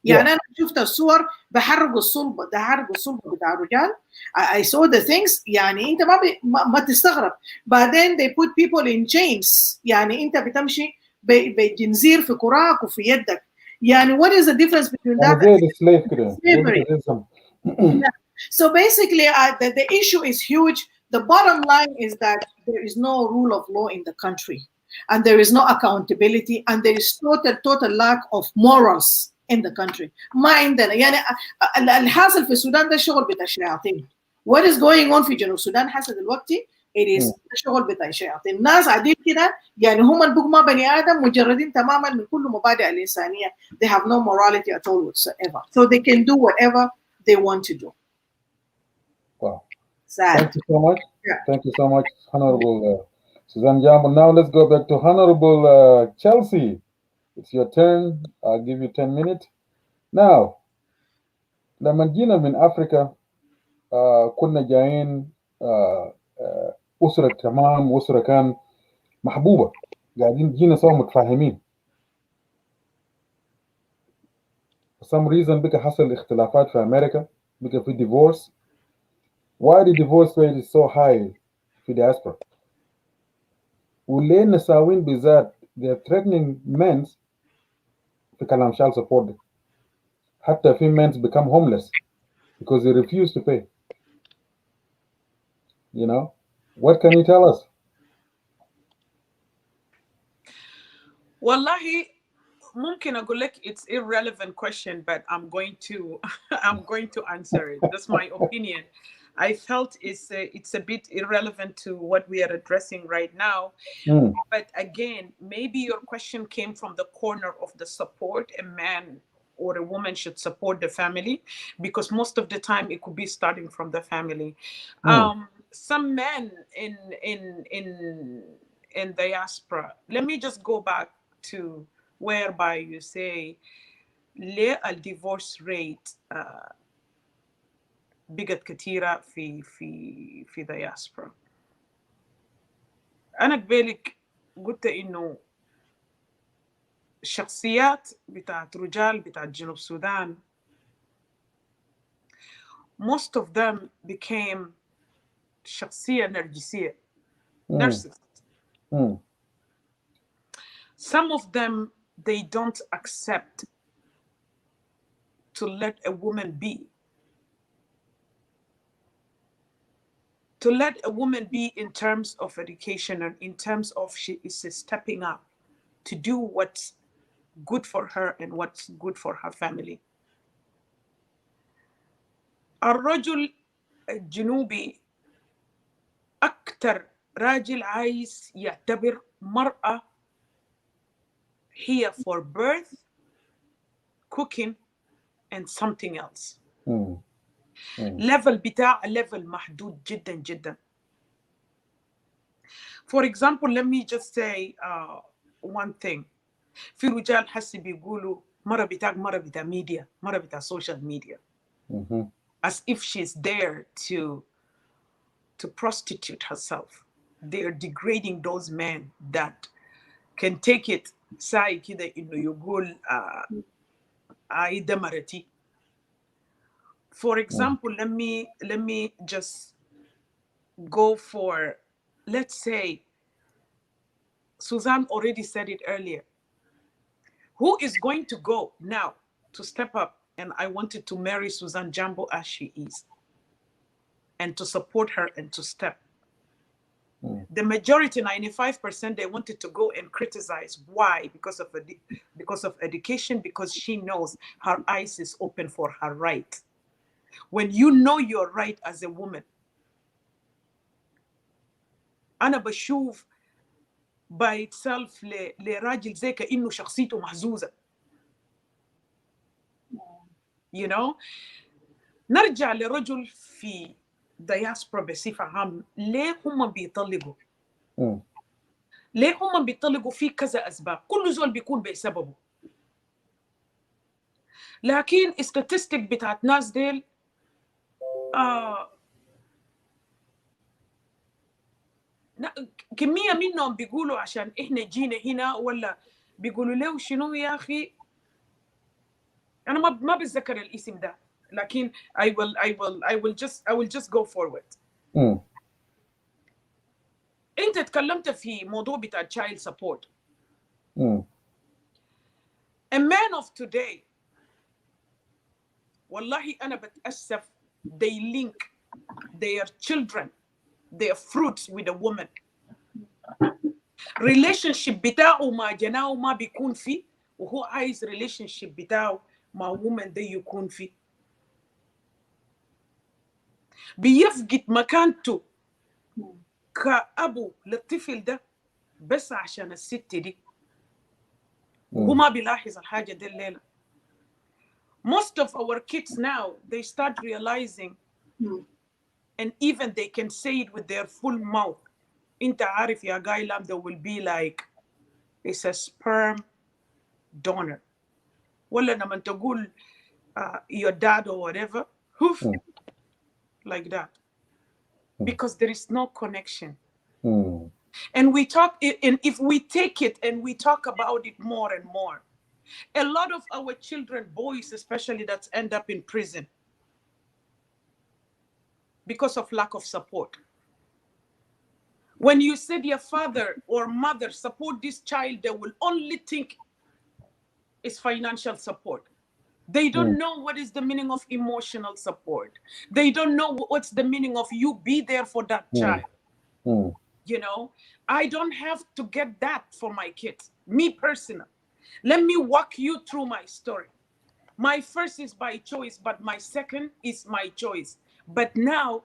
[SPEAKER 4] يعني انا شفت الصور بحرقوا الصلبه بتاع الرجال. I saw the things. يعني انت ما تستغرب. بعدين they put people in chains. يعني انت بتمشي بجنزير في كراعك وفي يدك. يعني what is the difference between that and slavery? So basically the issue is huge. The bottom line is that there is no rule of law in the country, and there is no accountability, and there is total lack of morals in the country. ما عندنا يعني الحاصل في السودان ده شغل بتاع الشياطين. What is going on في جنوب السودان حسب الوقت it is شغل بتاع الشياطين. الناس قاعدين كده يعني هم البقوا ما بني آدم، مجردين تماما من كل مبادئ الإنسانية. They have no morality at all whatsoever, so they can do whatever they want to do.
[SPEAKER 2] Wow.
[SPEAKER 4] Sad.
[SPEAKER 2] Thank you so much. Thank you so much, Honorable Suzanne Jambo. Now let's go back to Honorable Chelsea. It's your turn. I'll give you 10 minutes. Now, لما جينا من أفريقيا كنا جايين أسرة تمام، أسرة كان محبوبة، قاعدين جينا سوا متفاهمين. For some reason بقى حصل اختلافات في أمريكا، بقى في divorce. Why the divorce rate is so high في diaspora؟ واللي النساوين بالذات they're threatening men في كلام child support. حتى في men become homeless because they refuse to pay. You know, what can you tell us?
[SPEAKER 3] Wallahi, ممكن أقول لك it's irrelevant question, but I'm going to answer it. That's my opinion. I felt it's a bit irrelevant to what we are addressing right now. But again, maybe your question came from the corner of the support a man or a woman should support the family, because most of the time it could be starting from the family. Some men in diaspora, let me just go back to whereby you say ليه الديفورس ريت بقت كثيرة في diaspora. أنا قبلك قلت إنه الشخصيات بتاعت رجال بتاعت جنوب السودان most of them became شخصية نرجسية narcissist. Some of them they don't accept to let a woman be. To let a woman be in terms of education and in terms of she is stepping up to do what's good for her and what's good for her family. الرجل الجنوبي أكتر راجل عايز يعتبر مرأة هي for birth, cooking and something else. level بتاع level محدود جدا جدا. For example, let me just say one thing. في رجال حسي بيقولوا مرة بتاع media, مرة بتاع social media. As if she's there to prostitute herself. They are degrading those men that can take it ساي كده إنه يقول ده مرتي. For example, let me just go for, let's say, Suzanne already said it earlier. Who is going to go now to step up? And I wanted to marry Suzanne Jambo as she is, and to support her and to step. The majority, 95%, they wanted to go and criticize. Why? Because of education, because she knows her eyes is open for her right. When you know your right as a woman, أنا بشوف by itself لراجل زي كأنه شخصيته محزوزة. You know? نرجع لرجل في diaspora بصفة عامة. ليه هم بيطلقوا؟ ليه هم بيطلقوا؟ في كذا أسباب. كل زول بيكون بسببه. لكن statistic بتاعت ناس ديل كمية منهم بيقولوا عشان إحنا جينا هنا، ولا بيقولوا له شنو يا أخي، أنا ما بتذكر الاسم ده، لكن I will just go forward. أنت تكلمت في موضوع بتاع child support. A man of today والله أنا بتأسف they link their children, their fruits with a woman. relationship بتاعه مع جناه ما بيكون فيه، وهو عايز relationship بتاعه مع woman ده يكون فيه. بيفقد مكانته كأبو للطفل ده بس عشان الست دي، وهو ما بيلاحظ الحاجة دي الليلة. Most of our kids now, they start realizing and even they can say it with their full mouth. انت عارف يا غايلام, they will be like it's a sperm donor. ولا لما تقول your dad or whatever, like that. Because there is no connection. And we talk, and if we take it and we talk about it more and more, a lot of our children, boys especially, that end up in prison because of lack of support. When you said your father or mother support this child, they will only think it's financial support. They don't know what is the meaning of emotional support. They don't know what's the meaning of you be there for that child. You know, I don't have to get that for my kids, me personally. Let me walk you through my story. My first is by choice, but my second is my choice. But now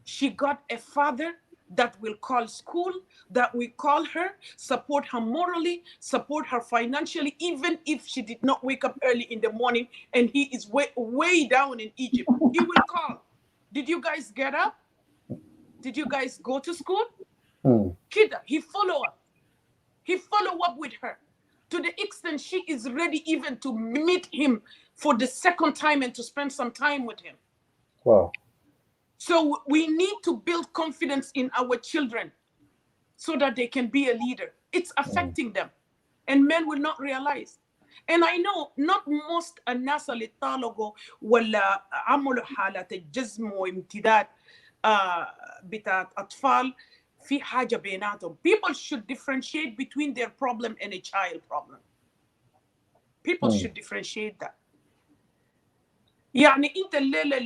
[SPEAKER 3] she got a father that will call school, that will call her, support her morally, support her financially, even if she did not wake up early in the morning and he is way down in Egypt. He will call. Did you guys get up? Did you guys go to school? Kida, he follow up. He follow up with her to the extent she is ready even to meet him for the second time and to spend some time with him.
[SPEAKER 2] Wow.
[SPEAKER 3] So we need to build confidence in our children so that they can be a leader. It's affecting them, and men will not realize. And I know not most الناس اللي طالقوا ولا عملوا حالات الجزم وامتداد بتاعت أطفال في حاجة بيناتهم. People should differentiate between their problem and a child problem. People should differentiate that. يعني أنت الليلة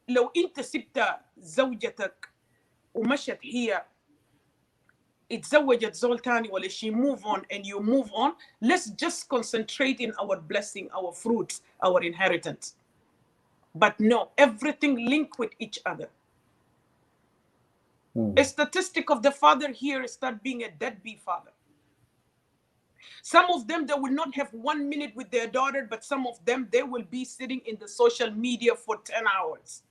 [SPEAKER 3] لو أنت سبت زوجتك ومشت هي اتزوجت زول تاني ولا she move on and you move on, let's just concentrate in our blessing, our fruits, our inheritance. But no, everything linked with each other. A statistic of the father here is start being a deadbeat father. Some of them, they will not have 1 minute with their daughter, but some of them, they will be sitting in the social media for 10 hours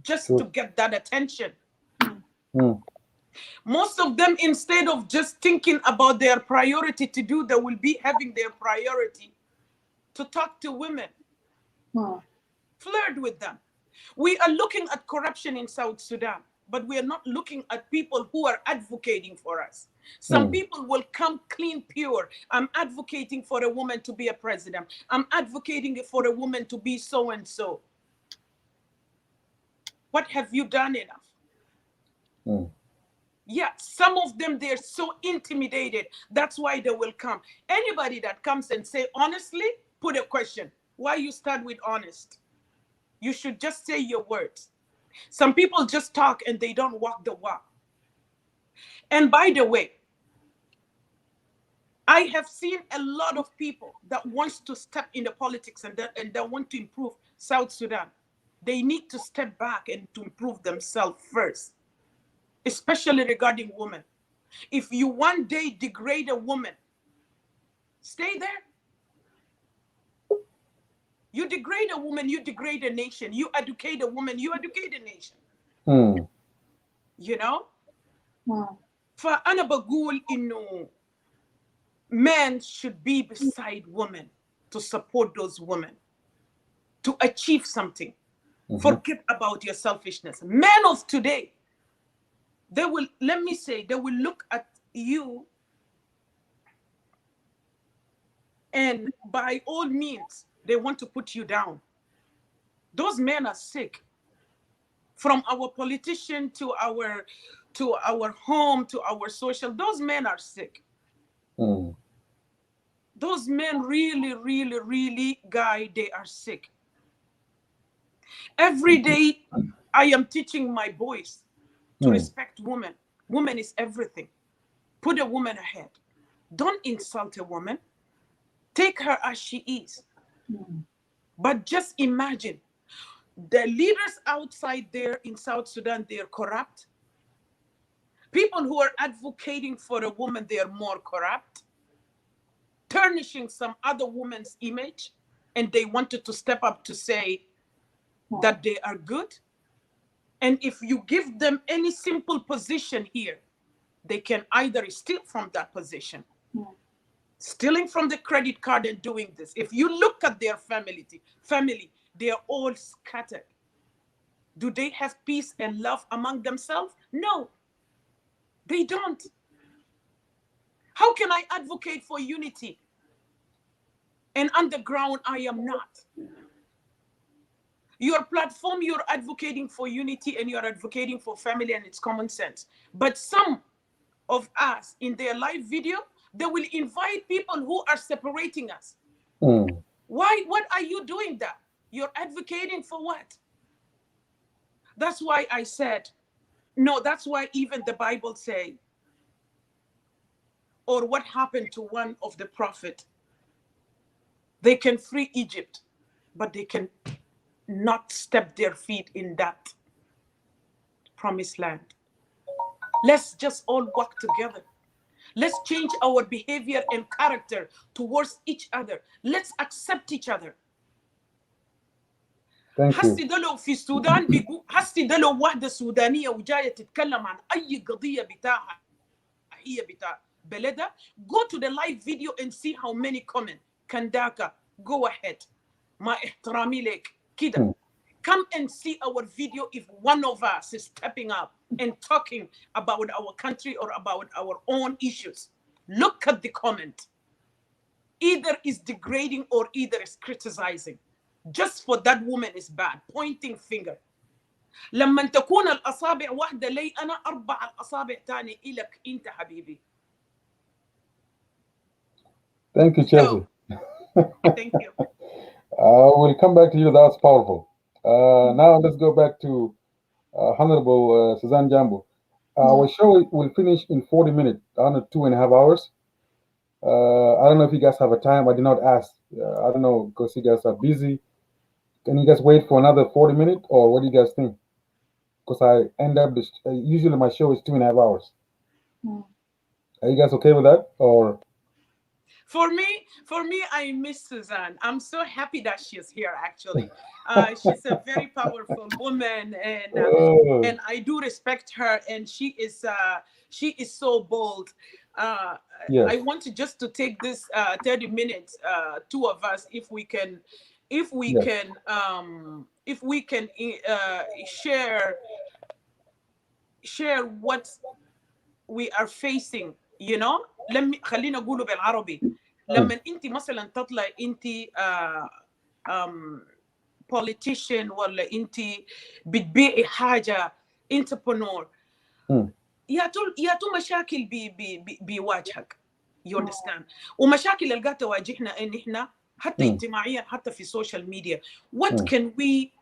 [SPEAKER 3] just to get that attention. Most of them, instead of just thinking about their priority to do, they will be having their priority to talk to women, flirt with them. We are looking at corruption in South Sudan, but we are not looking at people who are advocating for us. Some people will come clean, pure. I'm advocating for a woman to be a president. I'm advocating for a woman to be so-and-so. What have you done enough? Yeah, some of them, they're so intimidated. That's why they will come. Anybody that comes and say, honestly, put a question. Why you start with honest? You should just say your words. Some people just talk and they don't walk the walk. And by the way, I have seen a lot of people that wants to step into politics and that want to improve South Sudan. They need to step back and to improve themselves first. Especially regarding women. If you one day degrade a woman, stay there. You degrade a woman, you degrade a nation. You educate a woman, you educate a nation. You know? فأنا بقول إنه men should be beside women to support those women to achieve something. Forget about your selfishness. Men of today, they will, let me say, they will look at you and by all means, they want to put you down. Those men are sick. From our politician to our home, to our social, those men are sick. Those men really, really, really, guy, they are sick. Every day, I am teaching my boys to respect women. Woman is everything. Put a woman ahead. Don't insult a woman. Take her as she is. But just imagine, the leaders outside there in South Sudan, they're corrupt. People who are advocating for a woman, they are more corrupt. Tarnishing some other woman's image, and they wanted to step up to say that they are good. And if you give them any simple position here, they can either steal from that position, stealing from the credit card and doing this. If you look at their family, they are all scattered. Do they have peace and love among themselves? No, they don't. How can I advocate for unity? And underground, I am not. Your platform, you're advocating for unity and you're advocating for family and it's common sense. But some of us in their live video, they will invite people who are separating us. Why? What are you doing that? You're advocating for what? That's why I said, no, that's why even the Bible say, or what happened to one of the prophet, they can free Egypt, but they can not step their feet in that promised land. Let's just all work together. Let's change our behavior and character towards each other. Let's accept each other. حسي ده لو في السودان بيقول حسي ده لو واحدة سودانية وجاية تتكلم عن أي قضية بتاعها هي بتاع Beleda, go to the live video and see how many comment. Kandaka, go ahead. Ma ihtirami lek. Kida. Come and see our video if one of us is stepping up and talking about our country or about our own issues. Look at the comment. Either is degrading or either is criticizing. Just for that woman is bad. Pointing finger. لما تكون الأصابع واحدة لي أنا 4 الأصابع تاني إلك أنت حبيبي.
[SPEAKER 2] Thank you, Chelsea.
[SPEAKER 3] Thank you.
[SPEAKER 2] We'll come back to you. That's powerful. Now let's go back to Honorable Suzanne Jambo. Our show will finish in 40 minutes, 2.5 hours. I don't know if you guys have a time. I did not ask. I don't know because you guys are busy. Can you guys wait for another 40 minutes, or what do you guys think? Because I end up usually my show is 2.5 hours. Are you guys okay with that, or?
[SPEAKER 3] For me, I miss Suzanne. I'm so happy that she's here. Actually, she's a very powerful woman, and I do respect her. And she is so bold.
[SPEAKER 2] Yes.
[SPEAKER 3] I want just to take this 30 minutes, two of us, if we can share what we are facing. You know, خلينا نقوله بالعربي. لما انت مثلا تطلع انت politician ولا انت بتبيعي حاجه entrepreneur يا تو مشاكل بيواجهك. You understand؟ ومشاكل اللي قاعده تواجهنا ان احنا حتى اجتماعيا حتى في السوشيال ميديا. What can we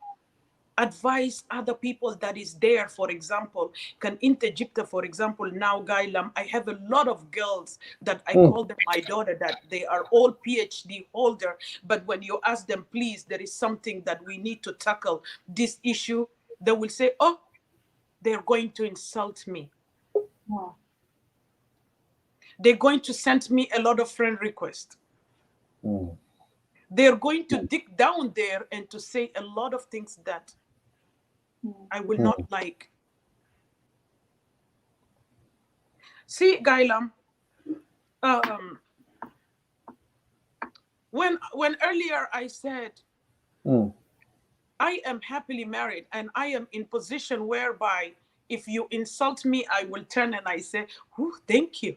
[SPEAKER 3] advise other people that is there? For example, can Egypt, for example, now Gailam, I have a lot of girls that I call them my daughter, that they are all PhD holder, but when you ask them, please, there is something that we need to tackle this issue, they will say, oh, they're going to insult me. They're going to send me a lot of friend requests. They're going to dig down there and to say a lot of things that I will not like. See, Gailam, when earlier I said, I am happily married and I am in position whereby if you insult me, I will turn and I say, oh, thank you.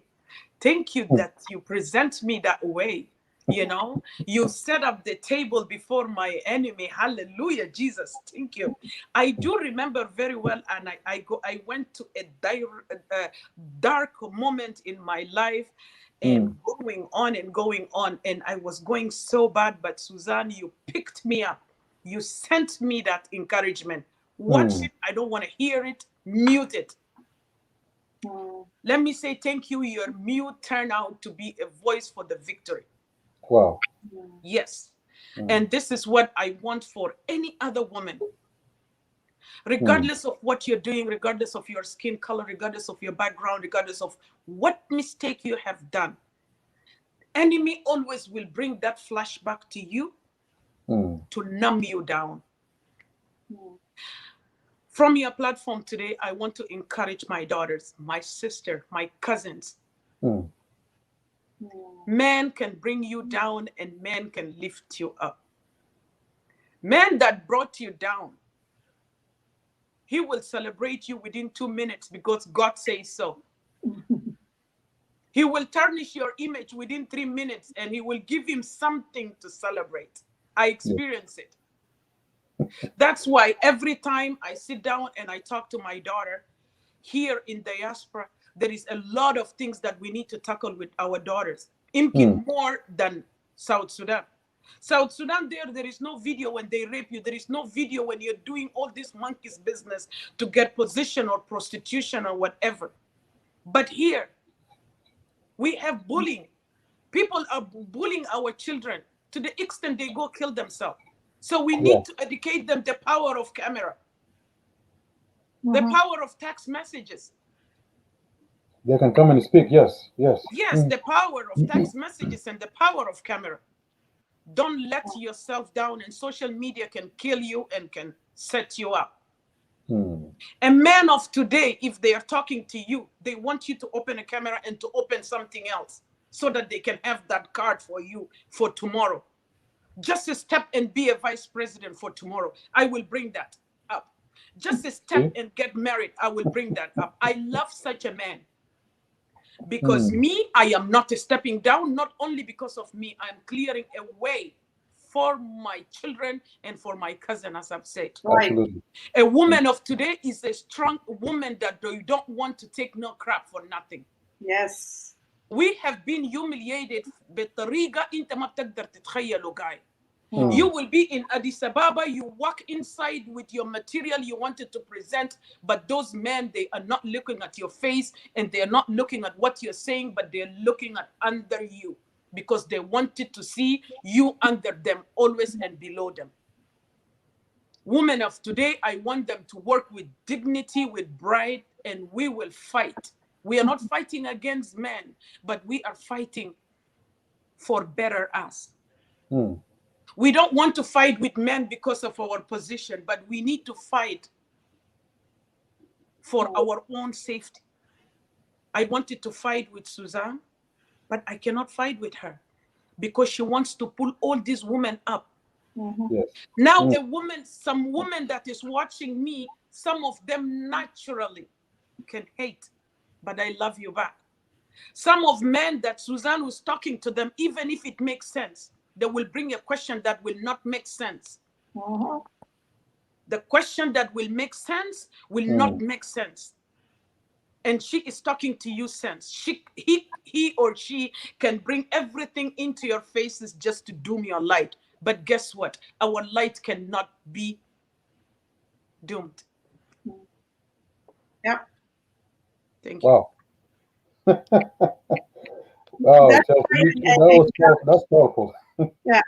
[SPEAKER 3] Thank you that you present me that way. You know, you set up the table before my enemy. Hallelujah, Jesus. Thank you. I do remember very well, and I went to a dark moment in my life, and going on, and I was going so bad. But Suzanne, you picked me up. You sent me that encouragement. Watch it. I don't want to hear it. Mute it. Let me say thank you. Your mute turned out to be a voice for the victory.
[SPEAKER 2] Wow.
[SPEAKER 3] Yes. And this is what I want for any other woman. Regardless of what you're doing, regardless of your skin color, regardless of your background, regardless of what mistake you have done, enemy always will bring that flashback to you to numb you down. From your platform today, I want to encourage my daughters, my sister, my cousins. Man can bring you down and man can lift you up. Man that brought you down, he will celebrate you within 2 minutes because God says so. He will tarnish your image within 3 minutes and he will give him something to celebrate. I experience it. That's why every time I sit down and I talk to my daughter here in diaspora, there is a lot of things that we need to tackle with our daughters. More than South Sudan. South Sudan, there is no video when they rape you. There is no video when you're doing all this monkey's business to get position or prostitution or whatever. But here, we have bullying. People are bullying our children to the extent they go kill themselves. So we need to educate them the power of camera, the power of text messages.
[SPEAKER 2] They can come and speak, yes.
[SPEAKER 3] Yes, the power of text messages and the power of camera. Don't let yourself down, and social media can kill you and can set you up. A man of today, if they are talking to you, they want you to open a camera and to open something else so that they can have that card for you for tomorrow. Just a step and be a vice president for tomorrow. I will bring that up. Just a step and get married. I will bring that up. I love such a man. Because me, I am not stepping down, not only because of me, I'm clearing a way for my children and for my cousin, as I've said.
[SPEAKER 2] Absolutely.
[SPEAKER 3] A woman of today is a strong woman that you don't want to take no crap for nothing.
[SPEAKER 4] Yes.
[SPEAKER 3] We have been humiliated بطريقة انت ما بتقدر تتخيله guy. You will be in Addis Ababa, you walk inside with your material you wanted to present, but those men, they are not looking at your face and they are not looking at what you're saying, but they're looking at under you because they wanted to see you under them always and below them. Women of today, I want them to work with dignity, with pride, and we will fight. We are not fighting against men, but we are fighting for better us. We don't want to fight with men because of our position, but we need to fight for our own safety. I wanted to fight with Suzanne, but I cannot fight with her because she wants to pull all these women up.
[SPEAKER 2] Yes.
[SPEAKER 3] Now a woman, some woman that is watching me, some of them naturally can hate, but I love you back. Some of men that Suzanne was talking to them, even if it makes sense, they will bring a question that will not make sense. The question that will make sense will not make sense. And she is talking to you sense. He or she can bring everything into your faces just to doom your light. But guess what? Our light cannot be doomed.
[SPEAKER 4] Yep.
[SPEAKER 3] Thank you.
[SPEAKER 2] Wow. Wow, that's powerful.
[SPEAKER 4] Yeah.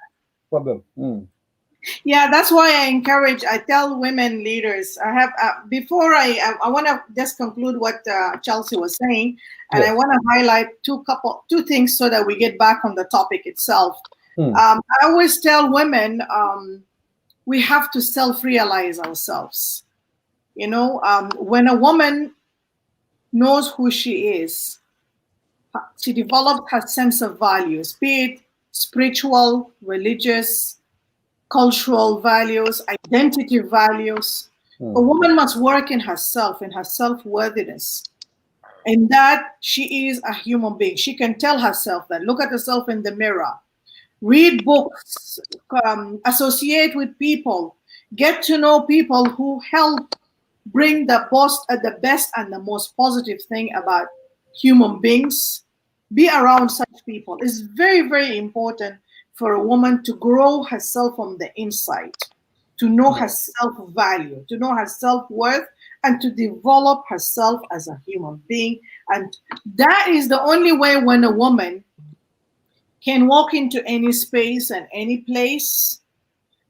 [SPEAKER 4] Yeah, that's why I tell women leaders, I have, before I want to just conclude what Chelsea was saying, and I want to highlight two things so that we get back on the topic itself. I always tell women, we have to self-realize ourselves. You know, when a woman knows who she is, she developed her sense of values, be it spiritual, religious, cultural values, identity values. A woman must work in herself, in her self-worthiness, and that she is a human being. She can tell herself that, look at herself in the mirror, read books, associate with people, get to know people who help bring the best and the most positive thing about human beings. Be around such people. It's very, very important for a woman to grow herself from the inside, to know her self-value, to know her self-worth, and to develop herself as a human being. And that is the only way when a woman can walk into any space and any place.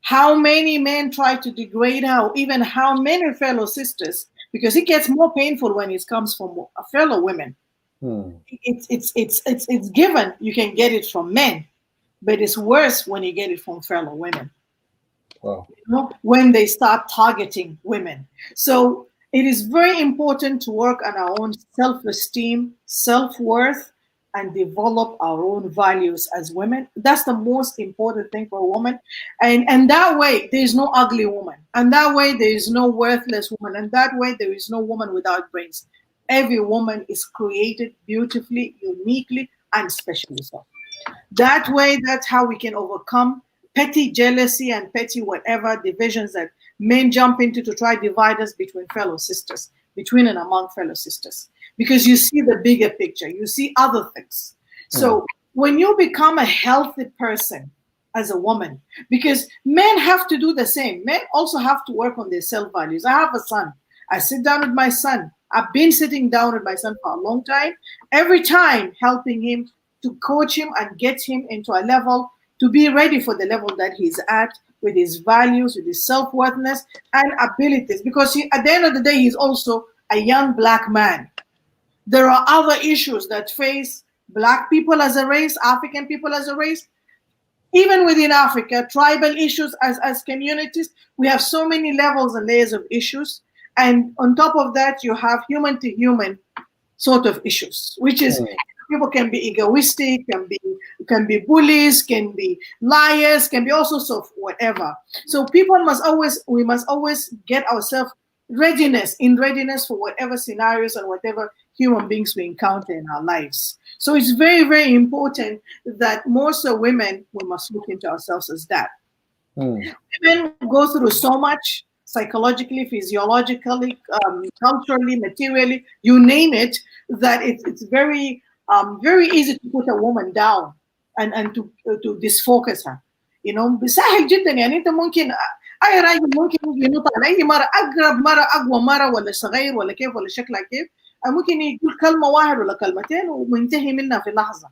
[SPEAKER 4] How many men try to degrade her, or even how many fellow sisters, because it gets more painful when it comes from a fellow women. It's given, you can get it from men, but it's worse when you get it from fellow women.
[SPEAKER 2] Wow.
[SPEAKER 4] You know, when they start targeting women. So it is very important to work on our own self-esteem, self-worth, and develop our own values as women. That's the most important thing for a woman. And that way, there is no ugly woman. And that way, there is no worthless woman. And that way, there is no woman without brains. Every woman is created beautifully, uniquely, and specially so. That way, that's how we can overcome petty jealousy and petty whatever divisions that men jump into to try to divide us between fellow sisters, between and among fellow sisters. Because you see the bigger picture, you see other things. So when you become a healthy person as a woman, because men have to do the same, men also have to work on their self-values. I have a son. I sit down with my son. I've been sitting down with my son for a long time, every time helping him to coach him and get him into a level to be ready for the level that he's at with his values, with his self-worthiness and abilities. Because at the end of the day, he's also a young Black man. There are other issues that face Black people as a race, African people as a race. Even within Africa, tribal issues as communities, we have so many levels and layers of issues. And on top of that, you have human to human sort of issues, which is people can be egoistic, can be bullies, can be liars, can be all sorts of whatever. So we must always get ourselves in readiness for whatever scenarios and whatever human beings we encounter in our lives. So it's very, very important that more so women, we must look into ourselves as that. Women go through so much psychologically, physiologically, culturally, materially, you name it, that it's very very easy to put a woman down and to disfocus her. You know, بسهل جدا يعني انت ممكن اي راجل ممكن ينط على اي مره، اقرب مره، اقوى مره، ولا صغير ولا كيف ولا شكلها كيف، ممكن يقول كلمه واحده ولا كلمتين ومنتهي منها في لحظه.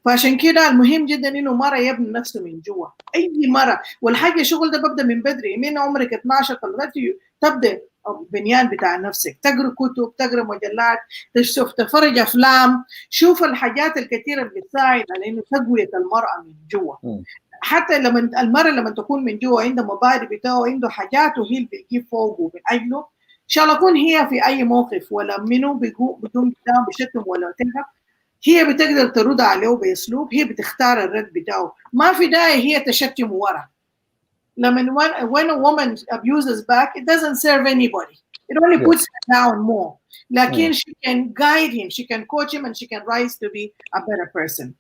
[SPEAKER 4] فعشان كده المهم جدا انه مره يبني نفسه من جوا، اي مره. والحاجه الشغل ده ببدا من بدري، من عمرك 12 13 تبدا بنيان بتاع نفسك، تقرا كتب، تقرا مجلات، تشوف، تتفرج افلام، شوف الحاجات الكثيره اللي بتساعد على انه تقويه المراه من جوا. حتى لما تكون من جوا عنده مبادئ بتاعه، عنده حاجات وهي اللي بتجيب فوقه من اجله، ان شاء الله يكون هي في اي موقف ولا منه بدون كلام بشتم ولا تنهب، هي بتقدر ترد عليه باسلوب، هي بتختار الرد بتاعه، ما في داعي هي تشتم ورا. When a woman abuses back, it doesn't serve anybody. It only puts her down more. Lakin she can guide him, she can coach him, and she can rise to be a better person.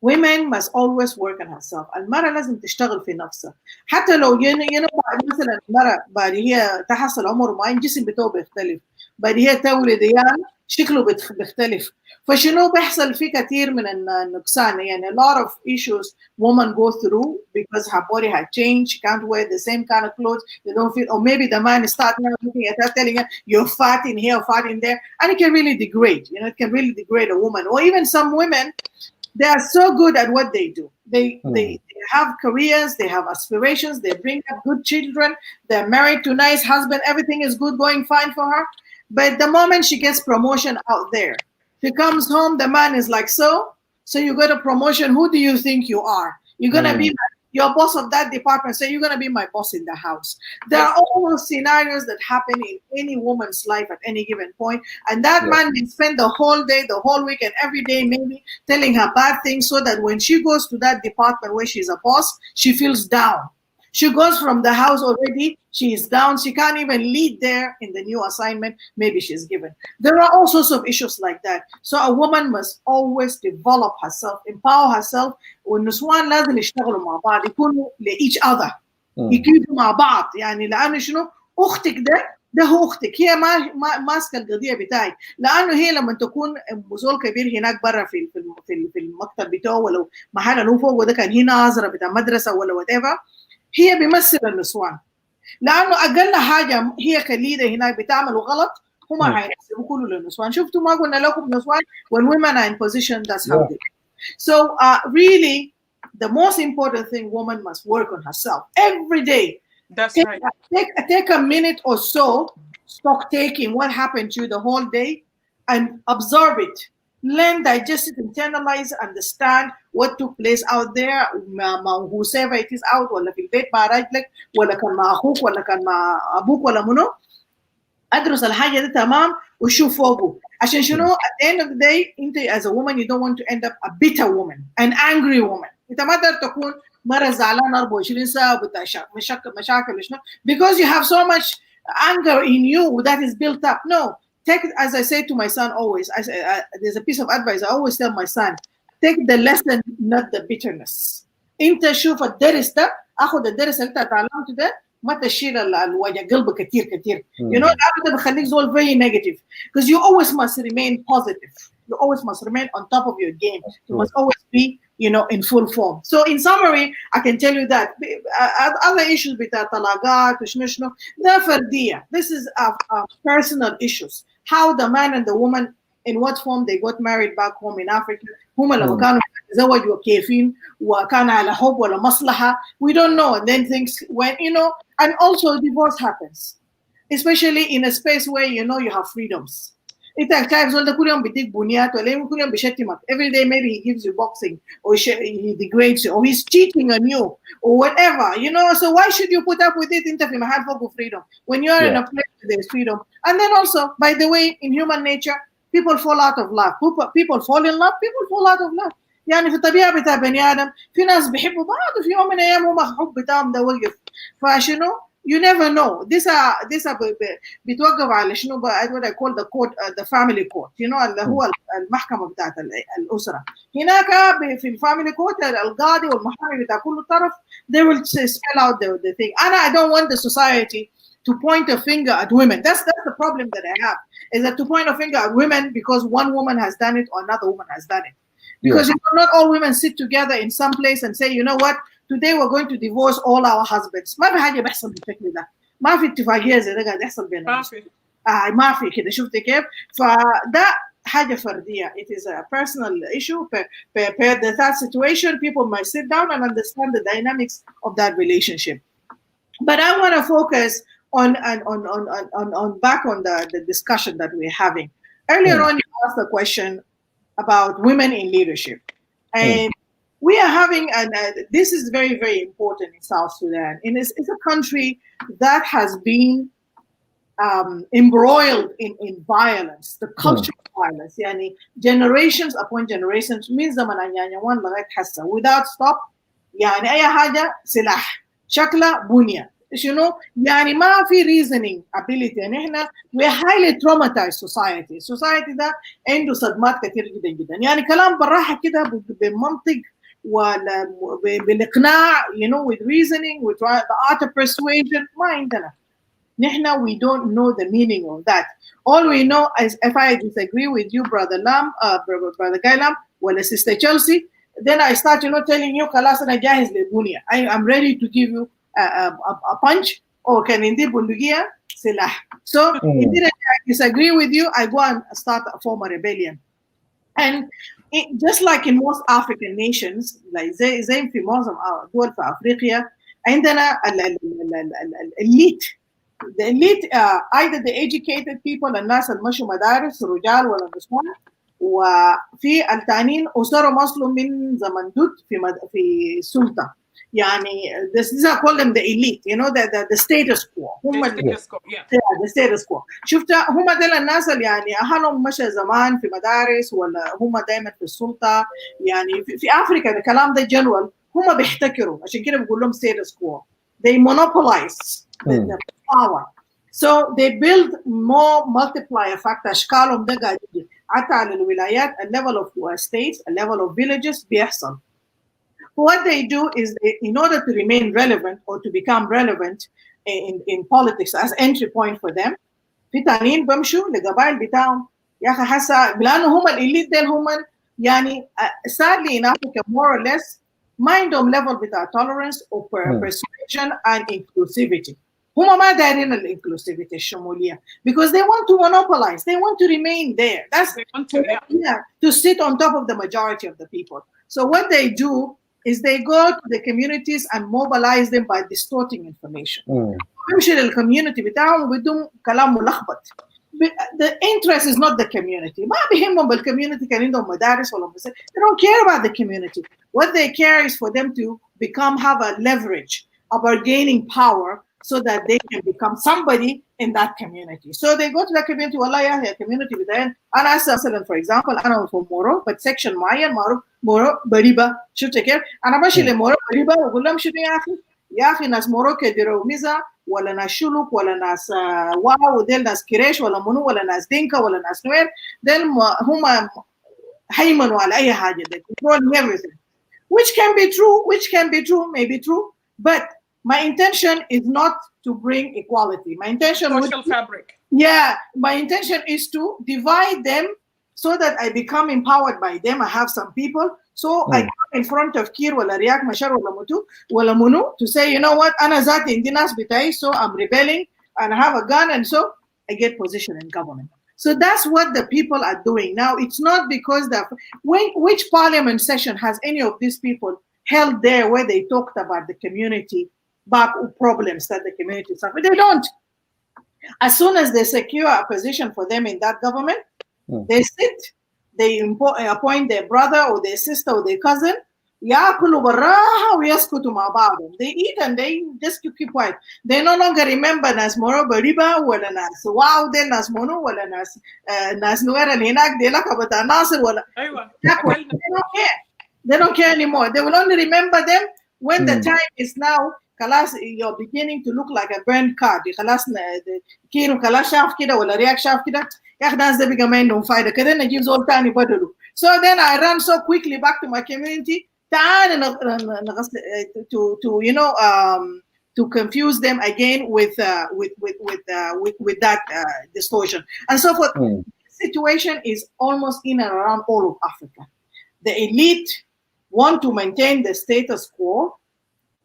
[SPEAKER 4] Women must always work on herself. المرأة لازم تشتغل في نفسها. حتى لو مثلا المرأة بعد هي تحصل عمر معين، الجسم بتاعه بيختلف. بعد هي تولد عيال شكله بيختلف. فشنو بيحصل في كثير من النقصان، يعني a lot of issues women go through because her body had changed. She can't wear the same kind of clothes. They don't feel, or maybe the man is starting looking at her, telling her you're fat in here, fat in there, and it can really degrade. You know, it can really degrade a woman. Or even some women, they are so good at what they do. They have careers, they have aspirations, they bring up good children, they're married to a nice husband, everything is good, going fine for her. But the moment she gets promotion out there, she comes home, the man is like, so you got a promotion, who do you think you are? You're going to be your boss of that department, so you're going to be my boss in the house. There are all those scenarios that happen in any woman's life at any given point. And that man may spend the whole day, the whole week, and every day maybe telling her bad things, so that when she goes to that department where she's a boss, she feels down. She goes from the house already, she is down, she can't even lead there in the new assignment maybe she's given. There are all sorts of issues like that. So a woman must always develop herself, empower herself. والنسوان لازم يشتغلوا مع بعض، يكونوا لإيش other، يكونوا مع بعض. يعني لأنه شنو، أختك ده هو أختك، هي ما ماسكة القضية بتاعك، لأنه هي لما تكون مزول كبير هناك برا في المكتب بتاعه، ولو محل اللي هو فوق ده كان هنا ناظرة بتاع مدرسة ولا whatever، هي بيمثل النسوان. لانه اقل حاجه هي كليده هناك بتعملوا غلط، هم هيحسبوا كله للنسوان. شفتوا ما قلنا لكم نسوان when women are in position, that's how they do. So really the most important thing, woman must work on herself every day.
[SPEAKER 3] That's right.
[SPEAKER 4] Take a minute or so, stock taking what happened to you the whole day and absorb it. Learn, digest it, internalize, understand what took place out there. whoever it is out, ولا في البيت مع راجلك، ولا كان مع أخوك، ولا كان مع أبوك، ولا منو. أدرس الحاجة دي تمام وشوف فوقه. عشان شنو؟ At the end of the day, أنت as a woman, you don't want to end up a bitter woman, an angry woman. أنت ما تقدر تكون مرة زعلانة 24 ساعة وبتاع مشاكل وشنو. Because you have so much anger in you that is built up. No. Take, as I say to my son always, there's a piece of advice I always tell my son: take the lesson, not the bitterness. انت شوف الدرس ده، اخذ الدرس اللي انت اتعلمته ده، ما تشيل الوجع قلبك كتير. You know, ده بيخليك زول very negative, because you always must remain positive. You always must remain on top of your game. You must always be, you know, in full form. So in summary, I can tell you that other issues بتاع طلاقات وشنو ده فردية. This is personal issues. How the man and the woman, in what form they got married back home in Africa. هم لما كانوا يتزوجوا كيفين وكان على حب ولا مصلحة. We don't know. And then things went, you know, and also divorce happens, especially in a space where, you know, you have freedoms. انت شايف زول ده كل يوم بيديك بنيات ولا يوم كل يوم بيشتمك. Every day maybe he gives you boxing or he degrades you or he's cheating on you or whatever, you know. So why should you put up with it? انت في محل فوق freedom when you are in a place where there is freedom. And then also, by the way, in human nature, people fall out of love. People fall in love, people fall out of love. يعني في الطبيعة بتاع بني آدم في ناس بيحبوا بعض وفي يوم من الأيام هم الحب بتاعهم ده وقف. فشنو you never know. This بيتوقف على شنو بقى what I call the court, the family court, you know, اللي هو المحكمة بتاعت الأسرة. هناك في الفاميلي court القاضي والمحامي بتاع كل طرف they will spell out the thing. And I don't want the society to point a finger at women. That's the problem that I have, is that to point a finger at women because one woman has done it or another woman has done it. Because not all women sit together in some place and say, you know what, today we're going to divorce all our husbands. ما في حاجة بيحصل بالشكل ده. ما في اتفاقية زي ده قاعد يحصل بيننا. ما في كده. شفت كيف؟ فده حاجة فردية. It is a personal issue. Per that situation, people might sit down and understand the dynamics of that relationship. But I want to focus on back on the discussion that we're having. Earlier on, you asked the question about women in leadership. And we are having, and this is very, very important in South Sudan. And it's a country that has been embroiled in violence, the culture of violence. Yani generations upon generations, من زمن اليانيوان لغاية حسا, without stop. يعني أي حاجة سلاح, شكلها بنية. You know, يعني ما في reasoning ability. يعني إحنا we're highly traumatized society. Society ده عنده صدمات كثير جدا جدا. يعني كلام بالراحة كده بمنطق ولا بالإقناع, you know, with reasoning, with the art of persuasion. ما عندنا. نحن we don't know the meaning of that. All we know is if I disagree with you, brother Lam, brother Guy Lam, ولا sister Chelsea, then I start, you know, telling you خلاص أنا جاهز للبنية. I'm ready to give you a punch, or can indeed bundugia silah. So indeed I disagree with you, I go and start a form of rebellion. And just like in most African nations, like زي في معظم دول في أفريقيا, عندنا elite. The elite either the educated people, الناس المشوا مدارس رجال ولا نسوان, وفي التانيين أسروا مصلوا من زمن دود في السلطة. يعني this is I call them the elite, you know, the status quo. هم the status quo. شفت هم دول الناس اللي يعني أهلهم مشى زمان في مدارس ولا هم دائما في السلطة. يعني في أفريقيا الكلام ده جنرال, هم بيحتكروا, عشان كده بقول لهم status quo. They monopolize the power. So they build more multiplier factor. أشكالهم ده قاعد يجي حتى على الولايات, a level of states, a level of villages بيحصل. What they do is in order to remain relevant or to become relevant in politics as entry point for them, في تانيين بمشوا لقبائل بتاعهم. يا أخي حاسة لأنه هم الإليت ديل هم يعني sadly in Africa more or less ما عندهم level بتاع tolerance or persuasion and inclusivity. هم ما دايرين الانكلوسيفيتي الشمولية because they want to monopolize, they want to remain there. That's to sit on top of the majority of the people. So what they do is they go to the communities and mobilize them by distorting information. بيمشي للcommunity بتاعهم وبدهم كلام ملخبط. The interest is not the community. ما بيهمهم بالcommunity كان عندهم مدارس ولا بس. They don't care about the community. What they care is for them to have a leverage about gaining power so that they can become somebody in that community. So they go to the community. والله يا هي community بدين. أنا مثلا for example أنا في مورو but section معين معروف مورو بريبة. شفت كيف؟ أنا ماشي لمورو بريبة وأقول لهم شنو يا أخي ناس مورو كديروا ميزة ولا ناس شلوك ولا ناس واو وديل ناس كريش ولا منو ولا ناس دينكا ولا ناس نوير. ديل هم هيمنوا على أي حاجة. They control everything. Which can be true, may be true, but my intention is not to bring equality. My intention
[SPEAKER 3] social fabric.
[SPEAKER 4] Yeah, my intention is to divide them so that I become empowered by them. I have some people, so I come in front of Kir wala Riek Machar wala Mutu wala Munu to say, you know what, أنا ذاتي عندي ناس بتاعي, so I'm rebelling and I have a gun, and so I get position in government. So that's what the people are doing now. It's not because which parliament session has any of these people held there where they talked about the community back problems that the community suffer. They don't. As soon as they secure a position for them in that government, They sit, they appoint their brother or their sister or their cousin. ياكلوا براها ويسكتوا مع بعضهم. They eat and they just keep quiet. They no longer remember ناس مرو بريبا ولا ناس واو دي ناس منو ولا ناس نوير اللي هناك دي لك بتاع ناصر ولا. They don't care anymore. They will only remember them when the time is now. خلاص you're beginning to look like a burnt card. خلاص كيلو خلاص شاف كده ولا رياك شاف كده يا أخي الناس ده بقى ما عندهم فايدة كده نجيب زول تاني بدله. So then I ran so quickly back to my community to confuse them again with that distortion and so forth. The situation is almost in and around all of Africa. The elite want to maintain the status quo,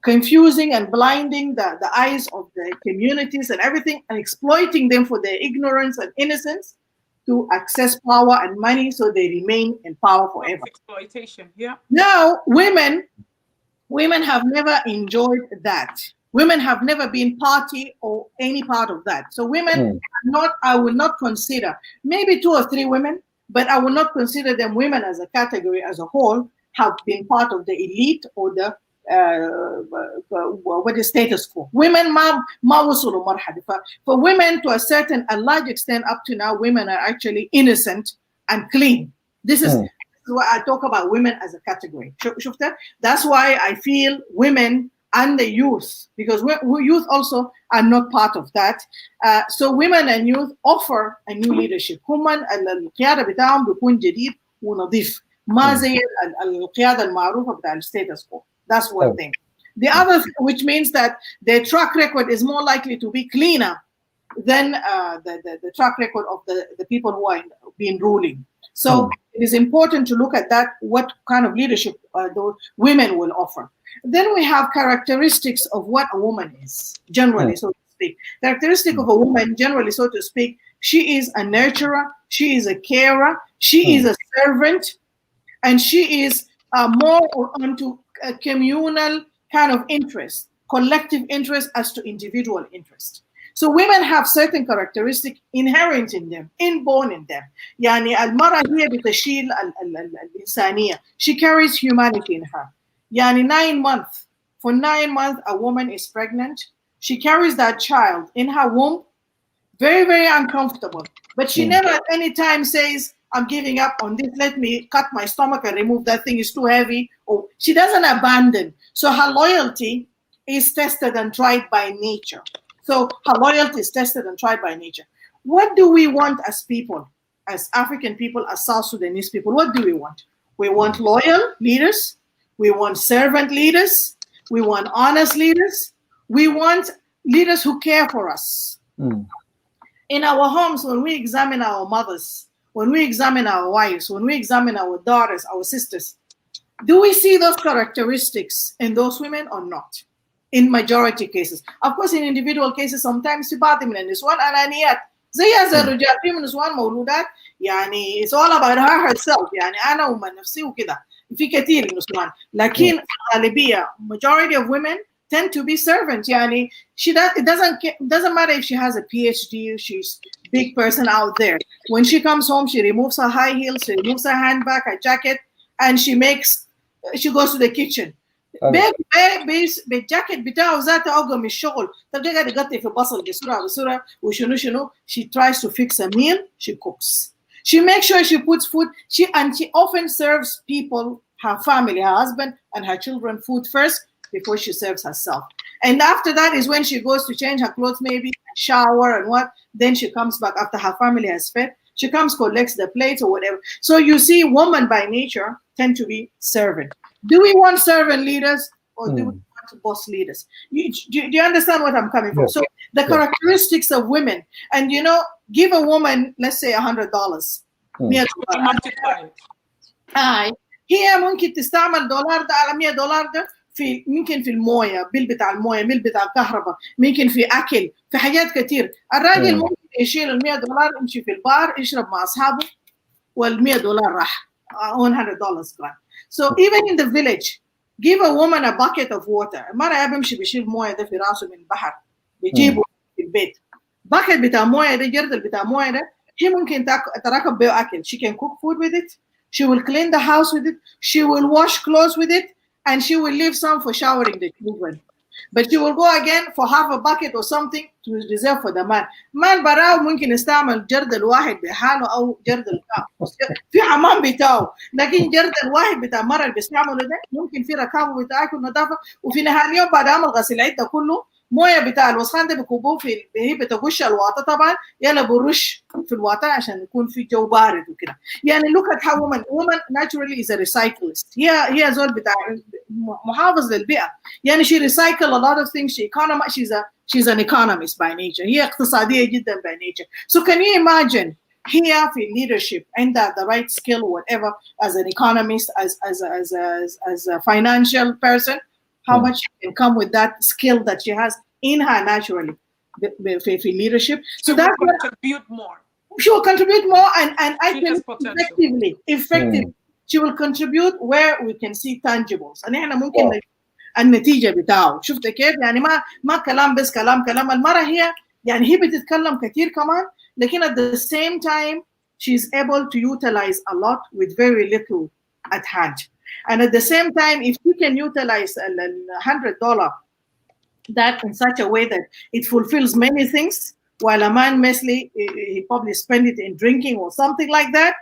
[SPEAKER 4] confusing and blinding the eyes of the communities and everything, and exploiting them for their ignorance and innocence to access power and money so they remain in power forever.
[SPEAKER 3] Exploitation, yeah.
[SPEAKER 4] Now, women have never enjoyed that. Women have never been party or any part of that. So women I will not consider, maybe 2 or 3 women, but I will not consider them women as a category as a whole have been part of the elite or the what is status quo. Women ما وصلوا مرحلة. For women to a large extent up to now, women are actually innocent and clean. This is why I talk about women as a category. That's why I feel women and the youth, because youth also are not part of that. So women and youth offer a new leadership. هم القيادة بتاعهم بيكون جديد ونظيف. ما زي القيادة المعروفة بتاع الستاتس quo. That's one thing. The other, which means that their track record is more likely to be cleaner than the track record of the people who are being ruling. So it is important to look at that, what kind of leadership those women will offer. Then we have characteristics of what a woman is, generally, so to speak. Characteristic of a woman, generally, so to speak, she is a nurturer, she is a carer, she is a servant, and she is more onto a communal kind of interest, collective interest as to individual interest. So women have certain characteristics inherent in them, inborn in them. يعني المرأة هي بتشيل الإنسانية. She carries humanity in her. يعني 9 months. For 9 months, a woman is pregnant. She carries that child in her womb, very, very uncomfortable. But she never at any time says, I'm giving up on this. Let me cut my stomach and remove that thing. It's too heavy. Or she doesn't abandon. So her loyalty is tested and tried by nature. So her loyalty is tested and tried by nature. What do we want as people, as African people, as South Sudanese people? What do we want? We want loyal leaders. We want servant leaders. We want honest leaders. We want leaders who care for us. In our homes, when we examine our mothers, when we examine our wives, when we examine our daughters, our sisters, do we see those characteristics in those women or not? In majority cases. Of course, in individual cases, sometimes في بعض من النسوان أنانيات زي الرجال في نسوان مولودات يعني it's all about her herself يعني أنا ومن نفسي وكده في كثير نسوان لكن غالبية majority of women tend to be servants يعني it doesn't matter if she has a PhD, she's a big person out there. When she comes home, she removes her high heels, she removes her handbag, her jacket, and she goes to the kitchen. بالجاكيت بتاعه ذاته أوقع من الشغل تلقى قاعد يقطع في بصل بسرعة وشنو she tries to fix a meal, she cooks. She makes sure she puts food, she often serves people, her family, her husband and her children food first before she serves herself. And after that is when she goes to change her clothes, maybe shower and what, then she comes back after her family has fed. She comes, collects the plates or whatever. So you see, women by nature tend to be servant. Do we want servant leaders or do we want boss leaders? Do you understand what I'm coming from? Yes. So the characteristics of women, and give a woman, let's say $100. هي ممكن تستعمل دولار ده على $100 ده ممكن في المويه، بيل بتاع المويه، بيل بتاع الكهرباء، ممكن في اكل، في حاجات كتير. الراجل ممكن يشيل $100 يمشي في البار يشرب مع اصحابه وال$100 راح $100 gone. So even in the village, give a woman a bucket of water. المرأة بيمشي بيشيل مويه ده في راسه من البحر بيجيبه في البيت. bucket بتاع مويه ده، جردل بتاع مويه ده هي ممكن تراكب بيه أكل. She can cook food with it. She will clean the house with it. She will wash clothes with it. And she will leave some for showering the children. But she will go again for half a bucket or something to reserve for the man. Man براو ممكن يستعمل جرد الواحد بحاله أو جرد في حمام بتاعه، لكن جرد الواحد بتاع المرة اللي بيستعمله ده ممكن في ركابه بتاعك ونظافة، وفي نهاية اليوم بعد عمل غسيل العدة كله مويه بتاع الوسخان ده بيكبوه في هي بتغش الواطه طبعا، يلا برش في الواطه عشان يكون في جو بارد وكده. يعني look at how woman naturally is a recyclist. هي زول بتاع محافظ للبيئه، يعني she recycle a lot of things. She's an economist by nature. هي اقتصاديه جدا by nature. So can you imagine here في leadership and the right skill whatever as an economist, as a financial person, how much she can come with that skill that she has in her naturally for leadership. So
[SPEAKER 3] she
[SPEAKER 4] that
[SPEAKER 3] will contribute more.
[SPEAKER 4] She will contribute more, and I think effectively she will contribute where we can see tangibles. and احنا ممكن النتيجة بتاعه. شفت كيف؟ يعني ما كلام بس كلام المرة هي يعني هي بتتكلم كتير كمان، لكن at the same time she's able to utilize a lot with very little at hand. And at the same time, if you can utilize $100 that in such a way that it fulfills many things, while a man mostly he probably spend it in drinking or something like that,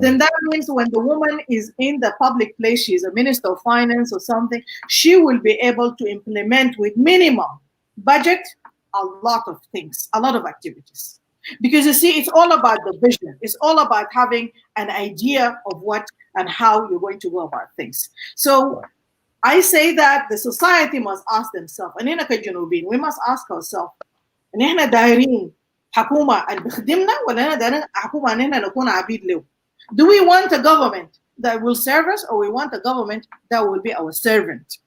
[SPEAKER 4] then that means when the woman is in the public place, she's a minister of finance or something, she will be able to implement with minimum budget a lot of things, a lot of activities. Because you see, it's all about the vision. It's all about having an idea of what and how you're going to go about things. So I say that the society must ask themselves, and إحنا كجنوبيين we must ask ourselves, إن إحنا دايرين حكومة اللي بخدمنا ولا إحنا دايرين حكومة إن إحنا نكون عبيد له? Do we want a government that will serve us, or we want a government that will be our servant?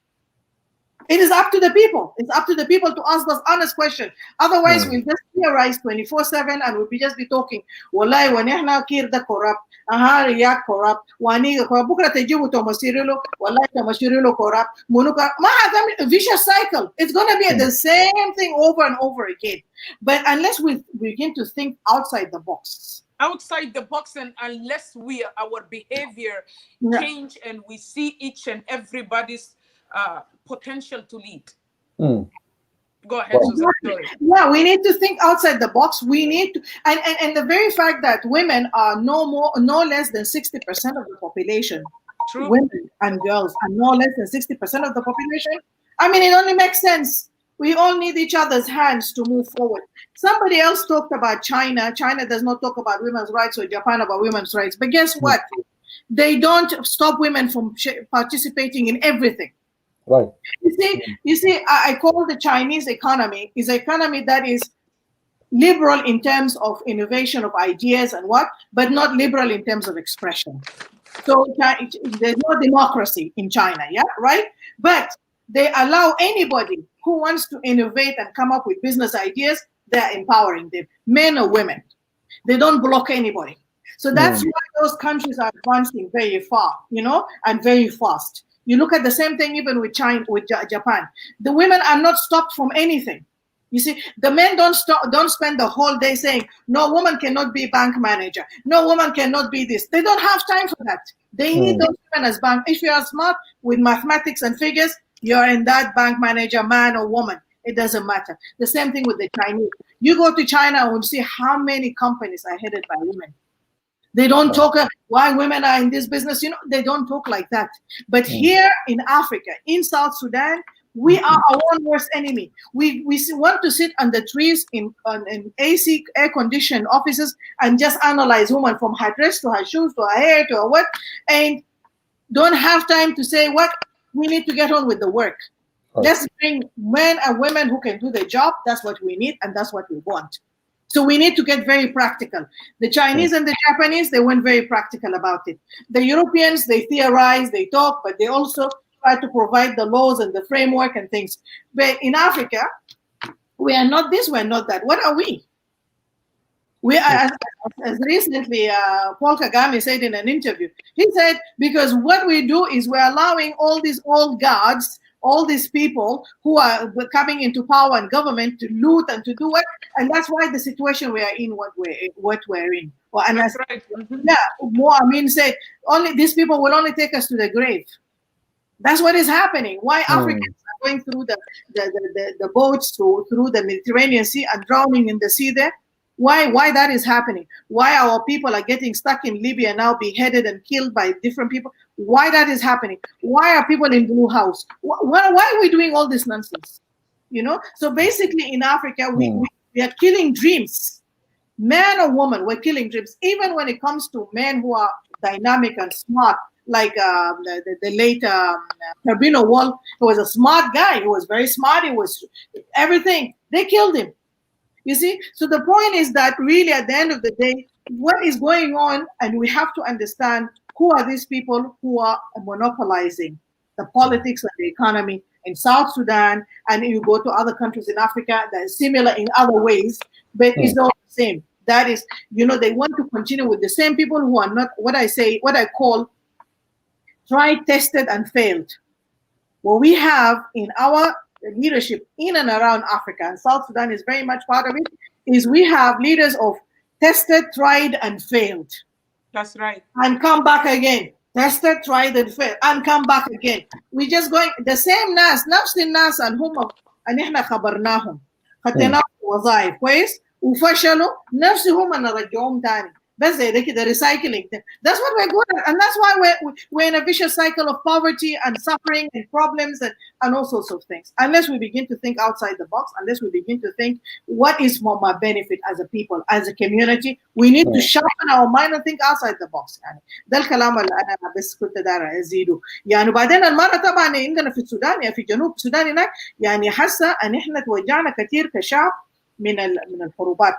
[SPEAKER 4] It is up to the people. It's up to the people to ask us honest question. Otherwise, we'll just theorize 24/7 and we'll just be talking. Wallahi, when إحنا كير ده corrupt, رياض corrupt, واني corrupt. بكرة تجيبوا توماسيريلو، والله توماسيريلو corrupt. منوكا ما هذا vicious cycle. It's gonna be the same thing over and over again. But unless we begin to think outside the box.
[SPEAKER 3] Outside the box, and unless our behavior change and we see each and everybody's potential to lead. Go ahead, Susan.
[SPEAKER 4] Yeah, we need to think outside the box. We need to, and the very fact that women are no less than 60% of the population.
[SPEAKER 3] True.
[SPEAKER 4] Women and girls are no less than 60% of the population. I mean, it only makes sense. We all need each other's hands to move forward. Somebody else talked about China. China does not talk about women's rights, or Japan about women's rights. But guess what? They don't stop women from participating in everything.
[SPEAKER 2] Right.
[SPEAKER 4] You see, I call the Chinese economy is an economy that is liberal in terms of innovation of ideas and but not liberal in terms of expression. So there's no democracy in China, yeah, right? But they allow anybody who wants to innovate and come up with business ideas, they're empowering them, men or women. They don't block anybody. So that's why those countries are advancing very far, and very fast. You look at the same thing even with China, with Japan. The women are not stopped from anything. You see, the men don't spend the whole day saying, no woman cannot be bank manager. No woman cannot be this. They don't have time for that. They need those women as bank. If you are smart with mathematics and figures, you're in that bank manager, man or woman. It doesn't matter. The same thing with the Chinese. You go to China and see how many companies are headed by women. They don't talk why women are in this business. They don't talk like that. But here in Africa, in South Sudan, we are our own worst enemy. We want to sit under trees in AC air-conditioned offices and just analyze women from her dress to her shoes to her hair to her what, and don't have time to say what we need to get on with the work. Let's bring men and women who can do the job. That's what we need, and that's what we want. So we need to get very practical. The Chinese and the Japanese, they went very practical about it. The Europeans, they theorize, they talk, but they also try to provide the laws and the framework and things. But in Africa, we are not this, we're not that. What are we? As recently, Paul Kagame said in an interview, he said, because what we do is we're allowing all these old guards, all these people who are coming into power and government to loot and to do what, and that's why the situation we are in, what we're in. Well, and
[SPEAKER 3] That's right.
[SPEAKER 4] yeah, Amin said, only these people will only take us to the grave. That's what is happening. Why Africans are going through the boats through the Mediterranean Sea and drowning in the sea there? Why that is happening? Why our people are getting stuck in Libya now, beheaded and killed by different people? Why that is happening? Why are people in Blue House? Why are we doing all this nonsense? You know. So basically, in Africa, we are killing dreams. Man or woman, we're killing dreams. Even when it comes to men who are dynamic and smart, like the late Turbino Wall, who was a smart guy. He was very smart. He was everything. They killed him. You see? So the point is that really at the end of the day, what is going on, and we have to understand who are these people who are monopolizing the politics and the economy in South Sudan, and you go to other countries in Africa that is similar in other ways, but it's not the same. That is, you know, they want to continue with the same people who are not what I call tried, tested, and failed. What we have in our leadership in and around Africa, and South Sudan is very much part of it, is we have leaders of tested, tried, and failed.
[SPEAKER 3] That's right.
[SPEAKER 4] And come back again. Tested, tried, and failed. And come back again. We just going the same ناس نفس الناس اللي هم اللي احنا خبرناهم خدناهم وظائف كويس وفشلوا نفسهم نرجعهم تاني. بس زي ده كده recycling. That's what we're going at. And that's why we're in a vicious cycle of poverty and suffering and problems and all sorts of things. Unless we begin to think outside the box, unless we begin to think what is for my benefit as a people, as a community, we need to sharpen our mind and think outside the box. يعني ده الكلام اللي انا بس كنت داير ازيده. يعني وبعدين المرة طبعا عندنا في السودان يعني في جنوب السودان هناك يعني حاسة ان احنا توجعنا كثير كشعب من الحروبات.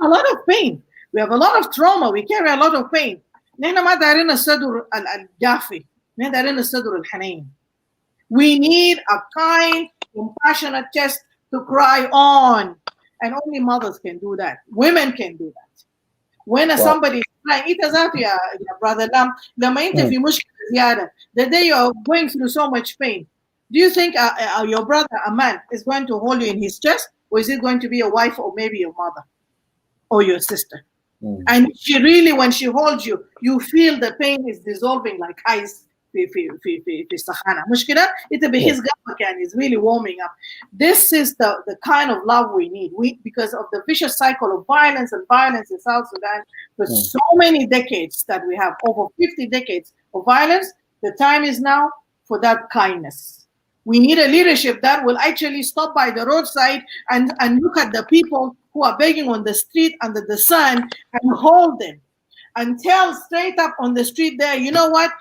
[SPEAKER 4] A lot of pain. We have a lot of trauma. We carry a lot of pain. نحن ما دايرين الصدر الجافي. نحن دايرين الصدر الحنين. We need a kind, compassionate chest to cry on. And only mothers can do that. Women can do that. When somebody is crying, it is out your brother Lam. لما انت في مشكلة زيادة, the day you're going through so much pain, do you think your brother, a man, is going to hold you in his chest? Or is it going to be your wife or maybe your mother or your sister? And she really, when she holds you, you feel the pain is dissolving like ice. في السخانة مش كده انت بحس قلبك يعني is really warming up. This is the kind of love we need. Because of the vicious cycle of violence in South Sudan for so many decades that we have, over 50 decades of violence, the time is now for that kindness. We need a leadership that will actually stop by the roadside and look at the people who are begging on the street under the sun and hold them and tell straight up on the street there, you know what?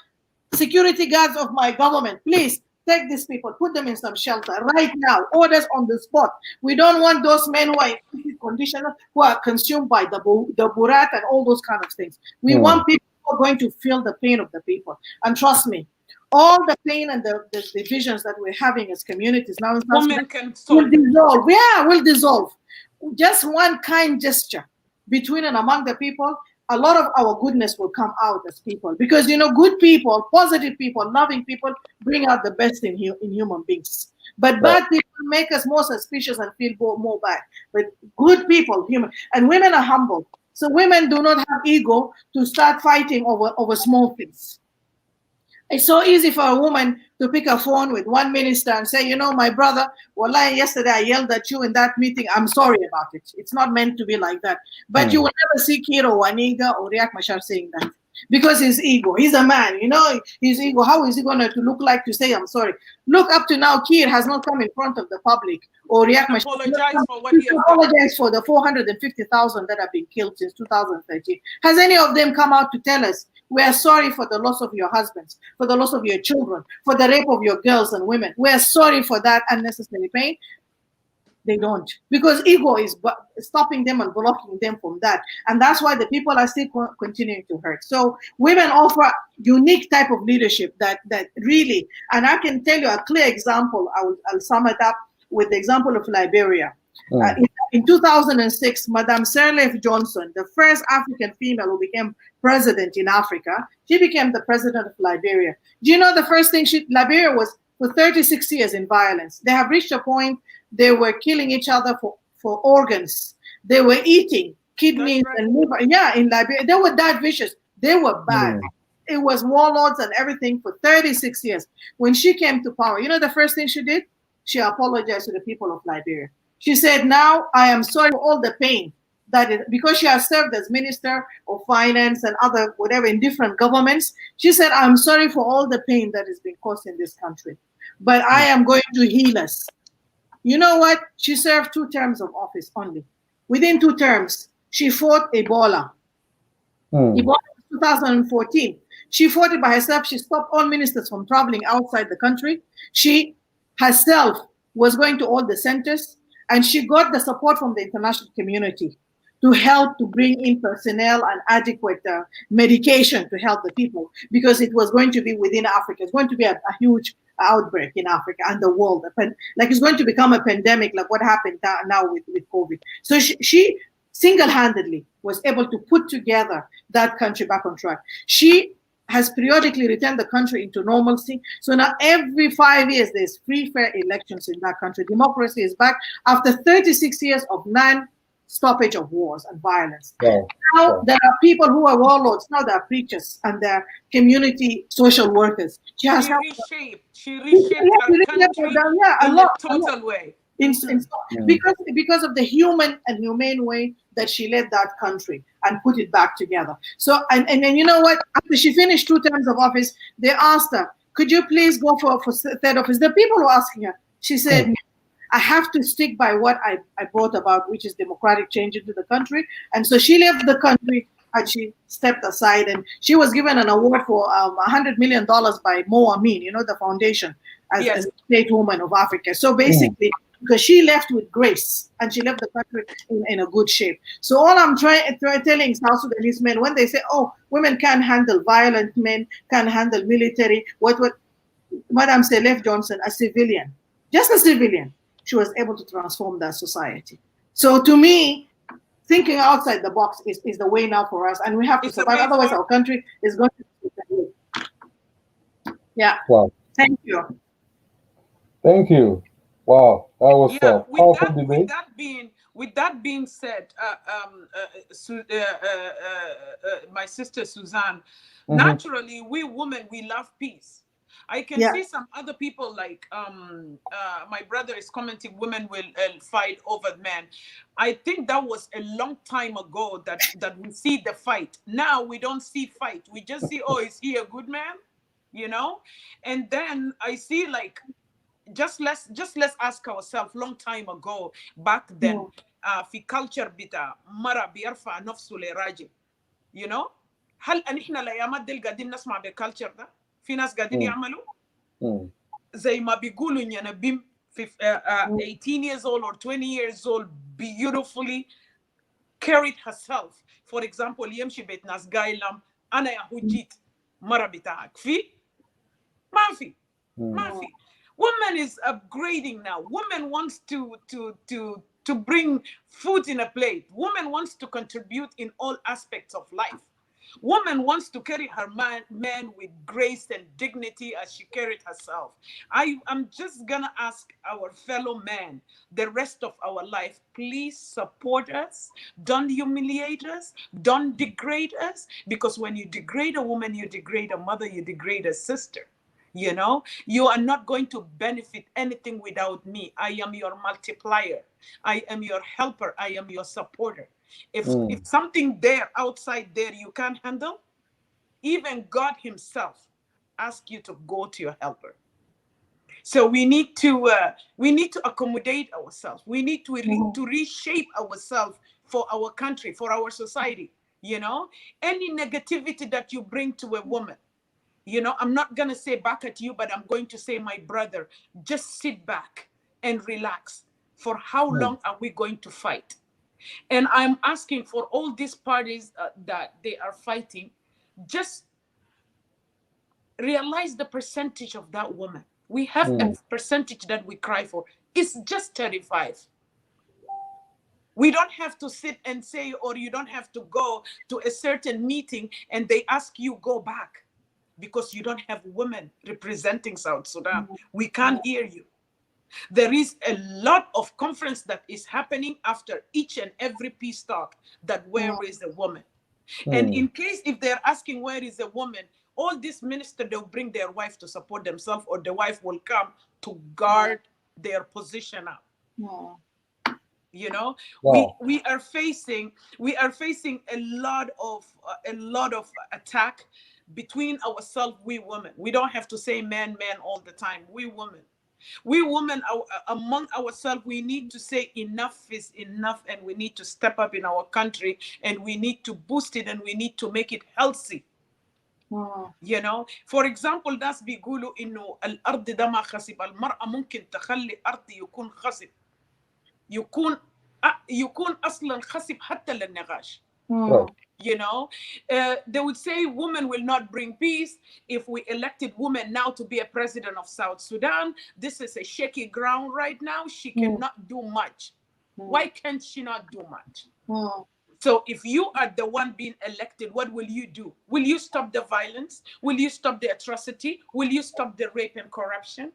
[SPEAKER 4] Security guards of my government, please take these people, put them in some shelter right now, orders on the spot. We don't want those men who are in condition, who are consumed by the burat and all those kind of things. We want people who are going to feel the pain of the people. And trust me, all the pain and the divisions that we're having as communities now will dissolve. Yeah, will dissolve. Just one kind gesture between and among the people, a lot of our goodness will come out as people. Because, you know, good people, positive people, loving people bring out the best in human beings. But bad people make us more suspicious and feel more bad. But good people, human, and women are humble. So women do not have ego to start fighting over small things. It's so easy for a woman to pick a phone with one minister and say, you know, my brother, wallahi, yesterday I yelled at you in that meeting. I'm sorry about it. It's not meant to be like that. But you will never see Kir or Waniga or Riek Machar saying that. Because his ego. He's a man, you know, his ego. How is he going to look like to say, I'm sorry? Look, up to now, Kir has not come in front of the public or Riek Machar.
[SPEAKER 3] Apologize for what he has done.
[SPEAKER 4] Apologize for the 450,000 that have been killed since 2013. Has any of them come out to tell us, we are sorry for the loss of your husbands, for the loss of your children, for the rape of your girls and women. We are sorry for that unnecessary pain. They don't, because ego is stopping them and blocking them from that. And that's why the people are still continuing to hurt. So women offer unique type of leadership that really, and I can tell you a clear example. I'll sum it up with the example of Liberia. In 2006, Madame Sirleaf Johnson, the first African female who became president in Africa, she became the president of Liberia. Do you know the first thing Liberia was for 36 years in violence? They have reached a point they were killing each other for organs. They were eating kidneys and liver. Yeah, in Liberia, they were that vicious. They were bad. It was warlords and everything for 36 years. When she came to power, you know the first thing she did? She apologized to the people of Liberia. She said, now I am sorry for all the pain that is, because she has served as Minister of Finance and other whatever in different governments. She said, I'm sorry for all the pain that has been caused in this country, but I am going to heal us. You know what? She served 2 terms of office only. Within 2 terms, she fought Ebola. Ebola was 2014. She fought it by herself. She stopped all ministers from traveling outside the country. She herself was going to all the centers, and she got the support from the international community to help to bring in personnel and adequate medication to help the people, because it was going to be within Africa. It's going to be a huge outbreak in Africa and the world. Like it's going to become a pandemic, like what happened now with COVID. So she single-handedly was able to put together that country back on track. She has periodically returned the country into normalcy. So now every 5 years, there's free, fair elections in that country. Democracy is back after 36 years of non-stoppage of wars and violence. Now there are people who are warlords. Now there are preachers and there are community social workers. She reshaped her country in a total way. Because of the human and humane way that she led that country and put it back together. So, and then you know what? After she finished 2 terms of office, they asked her, could you please go for 3rd office? The people were asking her. She said, I have to stick by what I brought about, which is democratic change into the country. And so she left the country and she stepped aside, and she was given an award for $100 million by Mo Amin, you know, the foundation, as a state woman of Africa. So basically, because she left with grace and she left the country in a good shape. So all I'm telling South Sudanese men, when they say, oh, women can't handle violent men, can't handle military, what Madame Sirleaf Johnson, a civilian, just a civilian, she was able to transform that society. So to me, thinking outside the box is the way now for us, and we have to survive. Otherwise, our country is going to. Yeah.
[SPEAKER 2] Wow.
[SPEAKER 4] Thank you.
[SPEAKER 2] Thank you. Wow, that was a powerful debate.
[SPEAKER 3] With that being said, my sister Suzanne, naturally, we women, we love peace. I can see some other people like my brother is commenting, women will fight over men. I think that was a long time ago that we see the fight. Now we don't see fight. We just see, oh, is he a good man? You know? And then I see like, just let's ask ourselves, long time ago, back then, في culture بتاع مرة بيرفع نفسه لراجل, you know, هل نحن الأيامات دي قاعدين نسمع بالculture ده؟ في ناس قاعدين يعملوا زي ما بيقولوا إن بيم 18 years old or 20 years old beautifully carried herself. For example, يمشي بيت ناس قايلة أنا يا هجيت مرة بتاعك ما في. Women is upgrading now. Women wants to bring food in a plate. Woman wants to contribute in all aspects of life. Woman wants to carry her man with grace and dignity as she carried herself. I'm just gonna ask our fellow men, the rest of our life, please support us. Don't humiliate us. Don't degrade us. Because when you degrade a woman, you degrade a mother, you degrade a sister. You know, you are not going to benefit anything without me. I am your multiplier. I am your helper. I am your supporter. If something there outside there you can't handle, even God himself asks you to go to your helper. So we need to accommodate ourselves. We need to reshape ourselves for our country, for our society. You know, any negativity that you bring to a woman, you know, I'm not going to say back at you, but I'm going to say, my brother, just sit back and relax. For how long are we going to fight? And I'm asking for all these parties that they are fighting, just realize the percentage of that woman. We have a percentage that we cry for. It's just 35. We don't have to sit and say, or you don't have to go to a certain meeting and they ask you go back because you don't have women representing South Sudan. We can't hear you. There is a lot of conference that is happening after each and every peace talk that where is the woman? And in case if they're asking where is the woman, all these ministers, they'll bring their wife to support themselves, or the wife will come to guard their position up. You know,
[SPEAKER 2] Wow.
[SPEAKER 3] we are facing a lot of attack between ourselves, we women. We don't have to say man all the time. We women among ourselves, we need to say enough is enough, and we need to step up in our country, and we need to boost it, and we need to make it healthy. You know, for example, ناس بيقولوا إنه الأرض ده ما خصب، المرأة ممكن تخلي أرض يكون خصب، يكون أصلا خصب حتى للنقاش.
[SPEAKER 2] Right.
[SPEAKER 3] You know, they would say women will not bring peace if we elected women now to be a president of South Sudan. This is a shaky ground right now. She cannot do much. Why can't she not do much? So if you are the one being elected, what will you do? Will you stop the violence? Will you stop the atrocity? Will you stop the rape and corruption?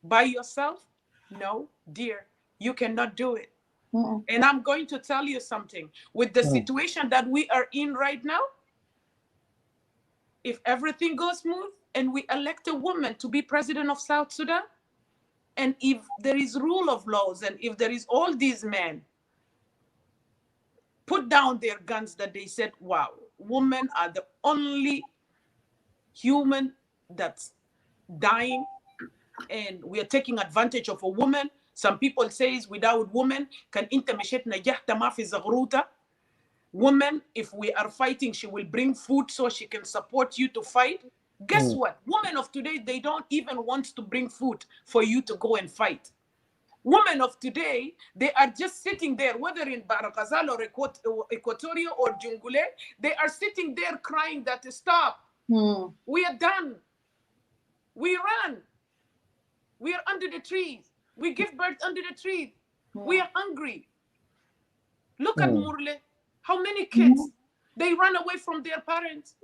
[SPEAKER 3] By yourself? No, dear, you cannot do it. And I'm going to tell you something. With the situation that we are in right now, if everything goes smooth and we elect a woman to be president of South Sudan, and if there is rule of laws, and if there is all these men put down their guns, that they said, wow, women are the only human that's dying, and we are taking advantage of a woman. Some people say without women, can inta مشيت نجحت ما في زغروطة. Women, if we are fighting, she will bring food so she can support you to fight. Guess what? Women of today, they don't even want to bring food for you to go and fight. Women of today, they are just sitting there, whether in Barakazal or Equatoria or Jungule, they are sitting there crying that stop. We are done. We run. We are under the trees. We give birth under the trees. We are hungry. Look at Murle. How many kids? They run away from their parents.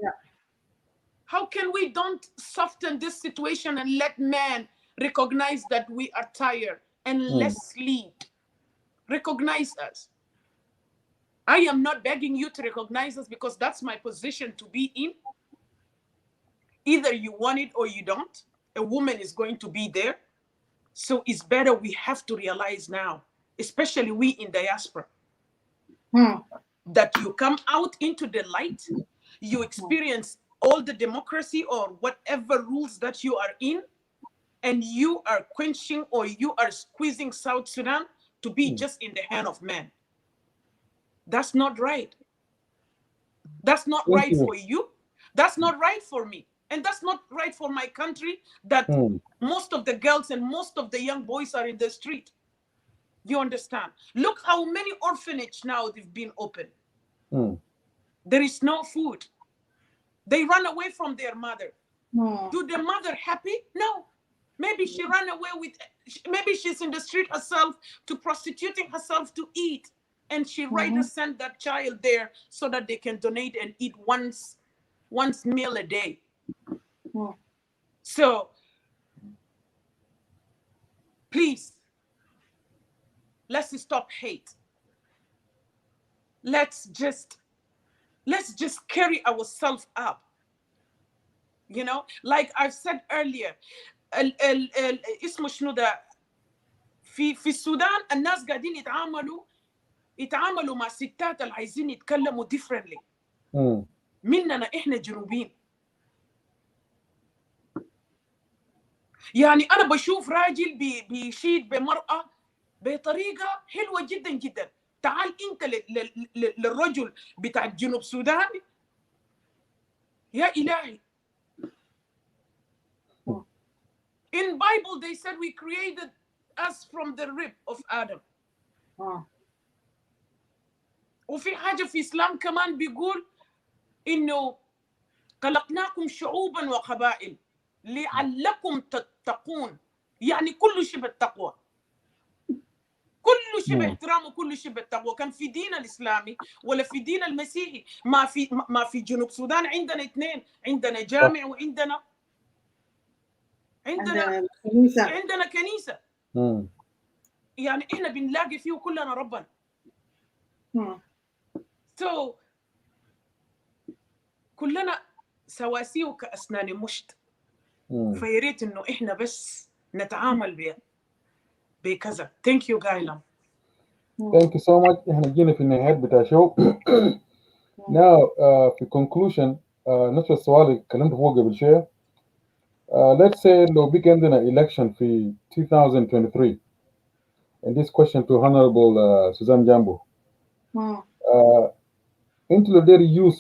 [SPEAKER 3] How can we don't soften this situation and let men recognize that we are tired and let's lead? Recognize us. I am not begging you to recognize us because that's my position to be in. Either you want it or you don't. A woman is going to be there. So it's better we have to realize now, especially we in diaspora, that you come out into the light, you experience all the democracy or whatever rules that you are in, and you are quenching or you are squeezing South Sudan to be just in the hand of men. That's not right. That's not right for you. That's not right for me. And that's not right for my country, that most of the girls and most of the young boys are in the street. You understand? Look how many orphanages now they've been opened. There is no food. They run away from their mother. Do the mother happy? No. Maybe she ran away with, maybe she's in the street herself to prostituting herself to eat. And she rather send that child there so that they can donate and eat once meal a day. So please, let's stop hate. Let's just carry ourselves up. You know, like I've said earlier, اسمه شنو ده في السودان الناس قاعدين يتعاملوا مع ستات اللي عايزين يتكلموا differently مننا احنا جنوبيين. يعني أنا بشوف راجل بيشيد بمرأة بطريقة حلوة جدا جدا. تعال أنت للرجل بتاع جنوب السودان، يا إلهي. In Bible they said we created us from the rib of Adam. وفي حاجة في إسلام كمان بيقول إنه خلقناكم شعوبا وقبائل لعلكم تتقون. يعني كل شيء بالتقوى. كله شبه احترام وكله شبه تقوى. كان في دين الاسلامي ولا في دين المسيحي؟ ما في جنوب السودان عندنا اثنين، عندنا جامع وعندنا عندنا كنيسه. يعني احنا بنلاقي فيه كلنا ربنا. so كلنا سواسية كأسنان مشط. فياريت انه احنا بس نتعامل بكذا. thank you غايلم.
[SPEAKER 2] Thank you so much. احنا جينا في النهاية بتاع show. Now في conclusion نفس السؤال اللي اتكلمت فوق قبل شوية. Let's say لو بيجي عندنا election في 2023 and this question to Honorable Suzanne Jambo. Until the day you use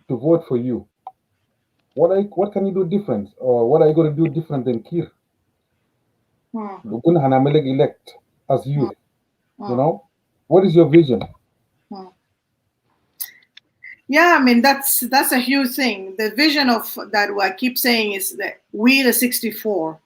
[SPEAKER 2] to vote for you, what can you do different, or what are you going to do different than Kir? We're going to elect as you. You know, what is your vision?
[SPEAKER 4] Yeah, I mean that's a huge thing. The vision of that I keep saying is that we the 64.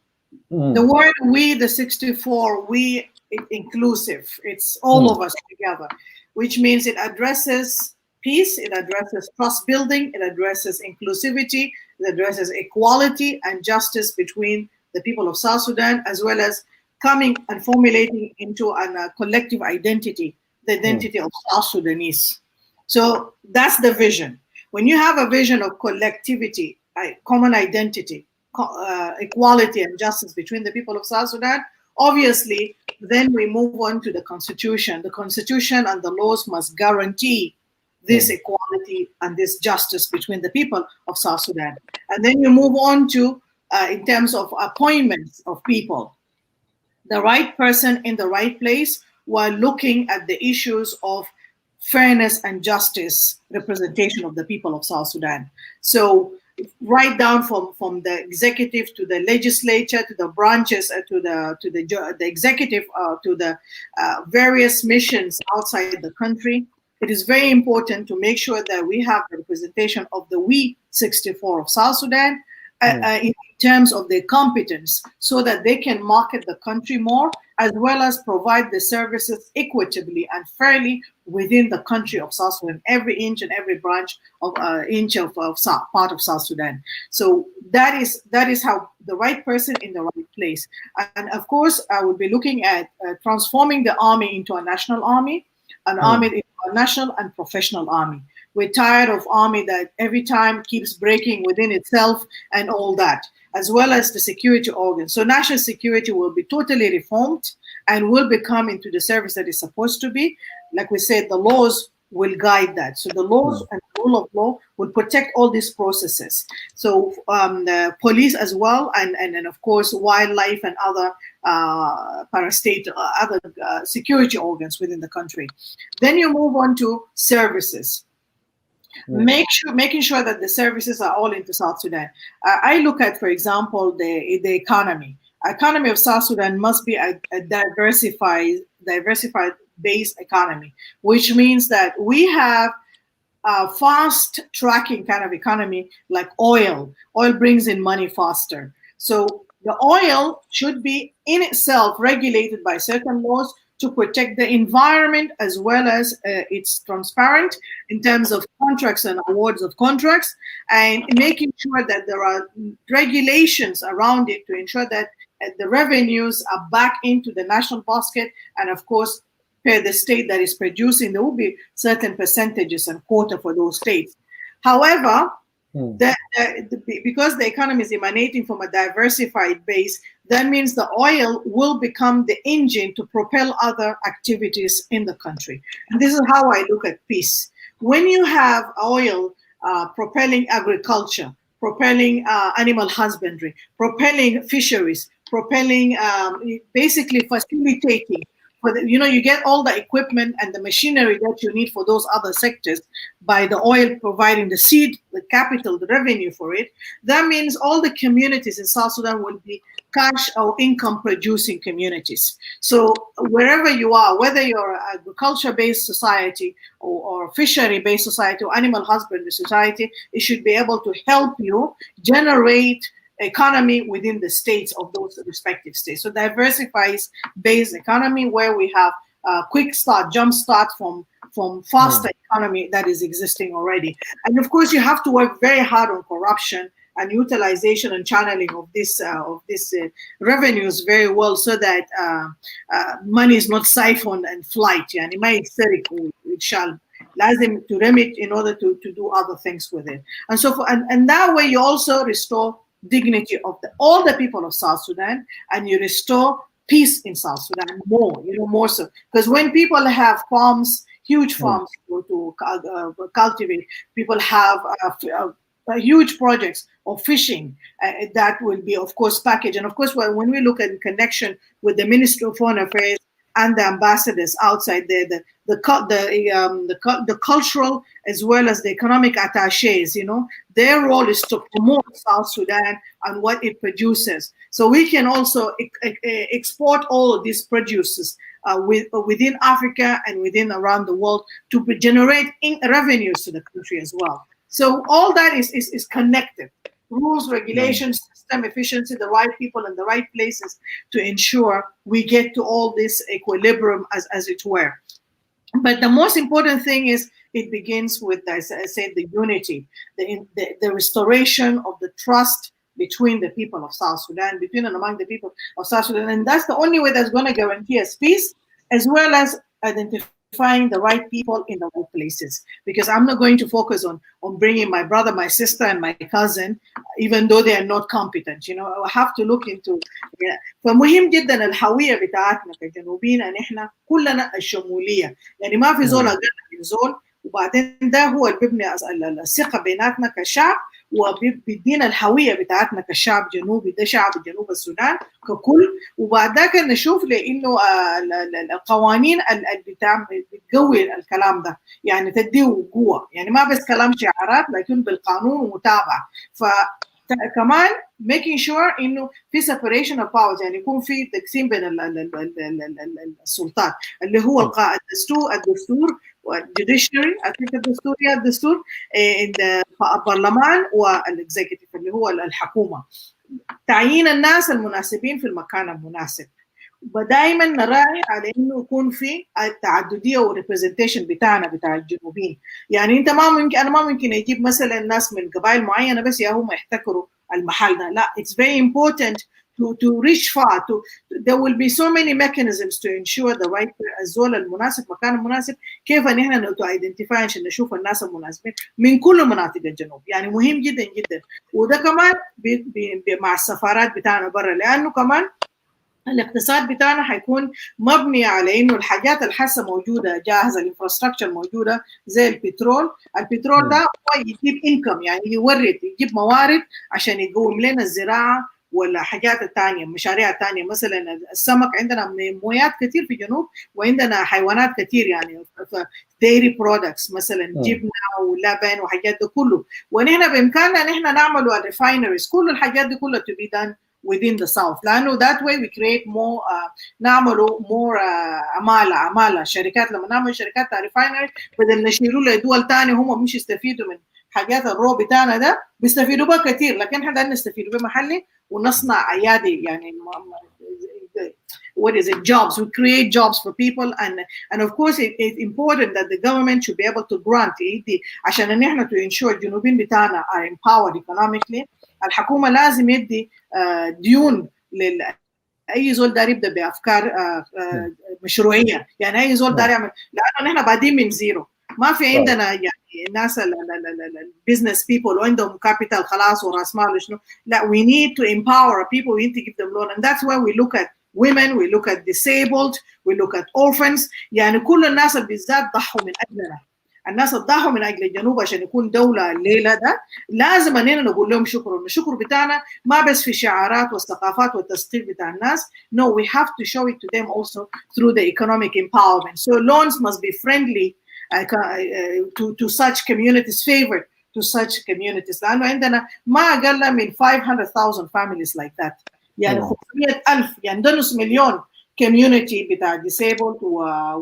[SPEAKER 4] The word we the 64, we inclusive. It's all of us together, which means it addresses peace, it addresses trust building, it addresses inclusivity, it addresses equality and justice between the people of South Sudan, as well as coming and formulating into a collective identity, the identity of South Sudanese. So that's the vision. When you have a vision of collectivity, common identity, equality and justice between the people of South Sudan, obviously, then we move on to the constitution. The constitution and the laws must guarantee this equality and this justice between the people of South Sudan. And then you move on to, in terms of appointments of people, the right person in the right place while looking at the issues of fairness and justice representation of the people of South Sudan. So right down from the executive to the legislature to the branches to the executive to the various missions outside the country, it is very important to make sure that we have the representation of the we 64 of South Sudan in terms of their competence, so that they can market the country more, as well as provide the services equitably and fairly within the country of South Sudan, every inch and every branch of part of South Sudan. So that is how the right person in the right place. And of course, I will be looking at transforming the army into a national army, an army into a national and professional army. We're tired of army that every time keeps breaking within itself and all that, as well as the security organs. So national security will be totally reformed and will become into the service that is supposed to be. Like we said, the laws will guide that. So the laws and the rule of law will protect all these processes. So the police as well, and of course, wildlife and other parastate, other security organs within the country. Then you move on to services. Making sure that the services are all into South Sudan. I look at, for example, the economy. Economy of South Sudan must be a diversified based economy, which means that we have a fast tracking kind of economy like oil. Oil brings in money faster. So the oil should be in itself regulated by certain laws to protect the environment, as well as it's transparent in terms of contracts and awards of contracts, and making sure that there are regulations around it to ensure that the revenues are back into the national basket, and of course, per the state that is producing, there will be certain percentages and quota for those states. However, because the economy is emanating from a diversified base, that means the oil will become the engine to propel other activities in the country. And this is how I look at peace. When you have oil propelling agriculture, propelling animal husbandry, propelling fisheries, propelling, basically facilitating, you get all the equipment and the machinery that you need for those other sectors by the oil providing the seed, the capital, the revenue for it. That means all the communities in South Sudan will be cash or income producing communities. So wherever you are, whether you're an agriculture-based society or fishery-based society or animal husbandry society, it should be able to help you generate economy within the states of those respective states. So diversifies based economy where we have quick start, jump start from faster economy that is existing already. And of course, you have to work very hard on corruption and utilization and channeling of this revenues very well, so that money is not siphoned and flight. يعني ما يتسرق ويتشال. لازم to remit in order to do other things with it. And so and that way you also restore dignity of all the people of South Sudan, and you restore peace in South Sudan more so. Because when people have farms, huge farms to cultivate, people have huge projects of fishing that will be, of course, packaged. And of course, when we look at connection with the Ministry of Foreign Affairs and the ambassadors outside there, the cultural as well as the economic attaches, their role is to promote South Sudan and what it produces. So we can also export all of these produces within Africa and within around the world to generate revenues to the country as well. So all that is connected. Rules, regulations, system efficiency, the right people in the right places to ensure we get to all this equilibrium as it were. But the most important thing is it begins with, as I said, the unity, the restoration of the trust between the people of South Sudan, between and among the people of South Sudan. And that's the only way that's going to guarantee us peace, as well as identifying the right people in the right places. Because I'm not going to focus on bringing my brother, my sister, and my cousin, even though they are not competent. I have to look into. فمهم جدا الهوية بتاعتنا كجنوبيين ان احنا كلنا الشمولية، يعني ما في زول اقل من زول، وبعدين ده هو اللي بيبني الثقة بيناتنا كشعب، وبيدينا الهوية بتاعتنا كشعب جنوبي، ده شعب جنوب السودان ككل. وبعد ذاك نشوف لانه القوانين بتقوي الكلام ده، يعني تديه قوة، يعني ما بس كلام شعارات لكن بالقانون ومتابعة. كمان making sure انه في separation of powers، يعني يكون في تقسيم بين السلطات، اللي هو الدستور والجوديشري، الدستور البرلمان والاكزيكتيف اللي هو الحكومه، تعيين الناس المناسبين في المكان المناسب. ودائما نراعي على انه يكون في التعدديه والريبرزنتيشن بتاع الجنوبيين. يعني انت انا ما ممكن اجيب مثلا ناس من قبائل معينه بس يا هم يحتكروا المحل ده، لا. It's very important to reach far. There will be so many mechanisms to ensure the right الزول المناسب، مكان المناسب، كيف ان احنا identify عشان نشوف الناس المناسبين من كل مناطق الجنوب. يعني مهم جدا جدا. وده كمان مع السفارات بتاعنا برا، لانه كمان الاقتصاد بتاعنا حيكون مبني على انه الحاجات الحاسه موجوده جاهزه، الانفراستراكشر موجوده زي البترول ده هو يجيب انكم، يعني يجيب موارد عشان يقوم لنا الزراعه ولا حاجات الثانيه، مشاريع ثانيه. مثلا السمك عندنا مويات كثير في الجنوب، وعندنا حيوانات كثير، يعني dairy products مثلا جبنه ولبن وحاجات ده كله، ونحن بامكاننا ان احنا نعمل الريفاينريز، كل الحاجات دي كلها to be done within the south. لانه that way we create more نعملوا more عماله شركات. لما نعمل شركات ريفاينري بدل نشيلوا لدول ثانيه هم مش يستفيدوا من حاجات الرو بتاعنا ده، بيستفيدوا بها كثير، لكن احنا بدنا نستفيدوا بها محلي ونصنع ايادي. يعني what is it, jobs. We create jobs for people, and of course it's important that the government should be able to grant عشان ان احنا to ensure الجنوبيين بتاعنا are empowered economically. الحكومه لازم يدي ديون اي زول داير يبدا بافكار مشروعيه، يعني اي زول داير يعمل، لانه نحن بادين من زيرو، ما في عندنا يعني الناس البيزنس بيبل وعندهم كابيتال خلاص وراس مال شنو، لا. We need to empower people, we need to give them loan, and that's why we look at women, we look at disabled, we look at orphans. يعني كل الناس اللي بالذات ضحوا من اجلنا، الناس ضحوا من اجل الجنوب عشان يكون دوله الليله ده، لازم اننا نقول لهم شكرا. الشكر بتاعنا ما بس في شعارات والثقافات والتثقيف بتاع الناس. No, we have to show it to them also through the economic empowerment. So loans must be friendly to such communities, favored to such communities. لانه عندنا ما اقل من 500,000 families like that. يعني 500,000، يعني ده نص مليون community بتاع disabled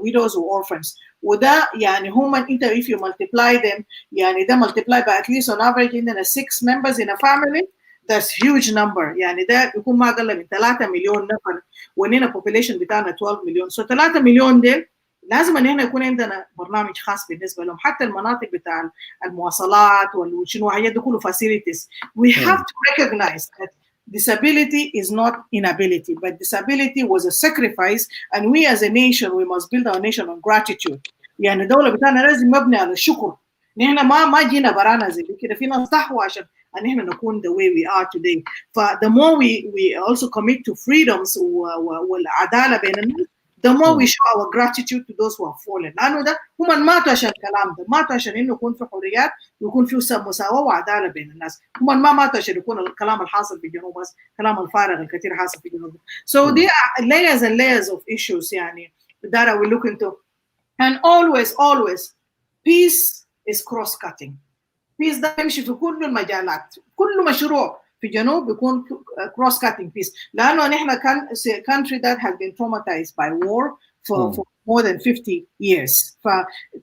[SPEAKER 4] widows و orphans. وده يعني هم انت if you multiply them، يعني ده multiply by at least on average عندنا 6 members in a family. That's huge number. يعني ده يكون ما أقل من 3 مليون نفر وإننا population بتاعنا 12 مليون. So 3 مليون ديل لازم ان احنا يكون عندنا برنامج خاص بالنسبه لهم. حتى المناطق بتاع المواصلات وشنو حاجات دي كله facilities. We have to recognize that disability is not inability, but disability was a sacrifice, and we as a nation we must build our nation on gratitude. يعني الدوله بتاعنا لازم مبني على الشكر. نحن ما جينا برانا زي كده، فينا نصحوا عشان ان احنا نكون the way we are today. The more we also commit to freedoms والعداله بين الناس, the more we show our gratitude to those who have fallen. لانه ده هم ماتوا عشان الكلام ده، ماتوا عشان انه يكون في حريات ويكون في مساواه وعداله بين الناس. هم ما ماتوا عشان يكون الكلام الحاصل في الجنوب بس، الكلام الفارغ الكثير حاصل في الجنوب. So there are layers and layers of issues يعني that I will look into. And always peace is cross cutting. peace ده يمشي في كل المجالات. كل مشروع في الجنوب بيكون cross cutting peace. لأنه نحن كان country that has been traumatized by war for more than 50 years.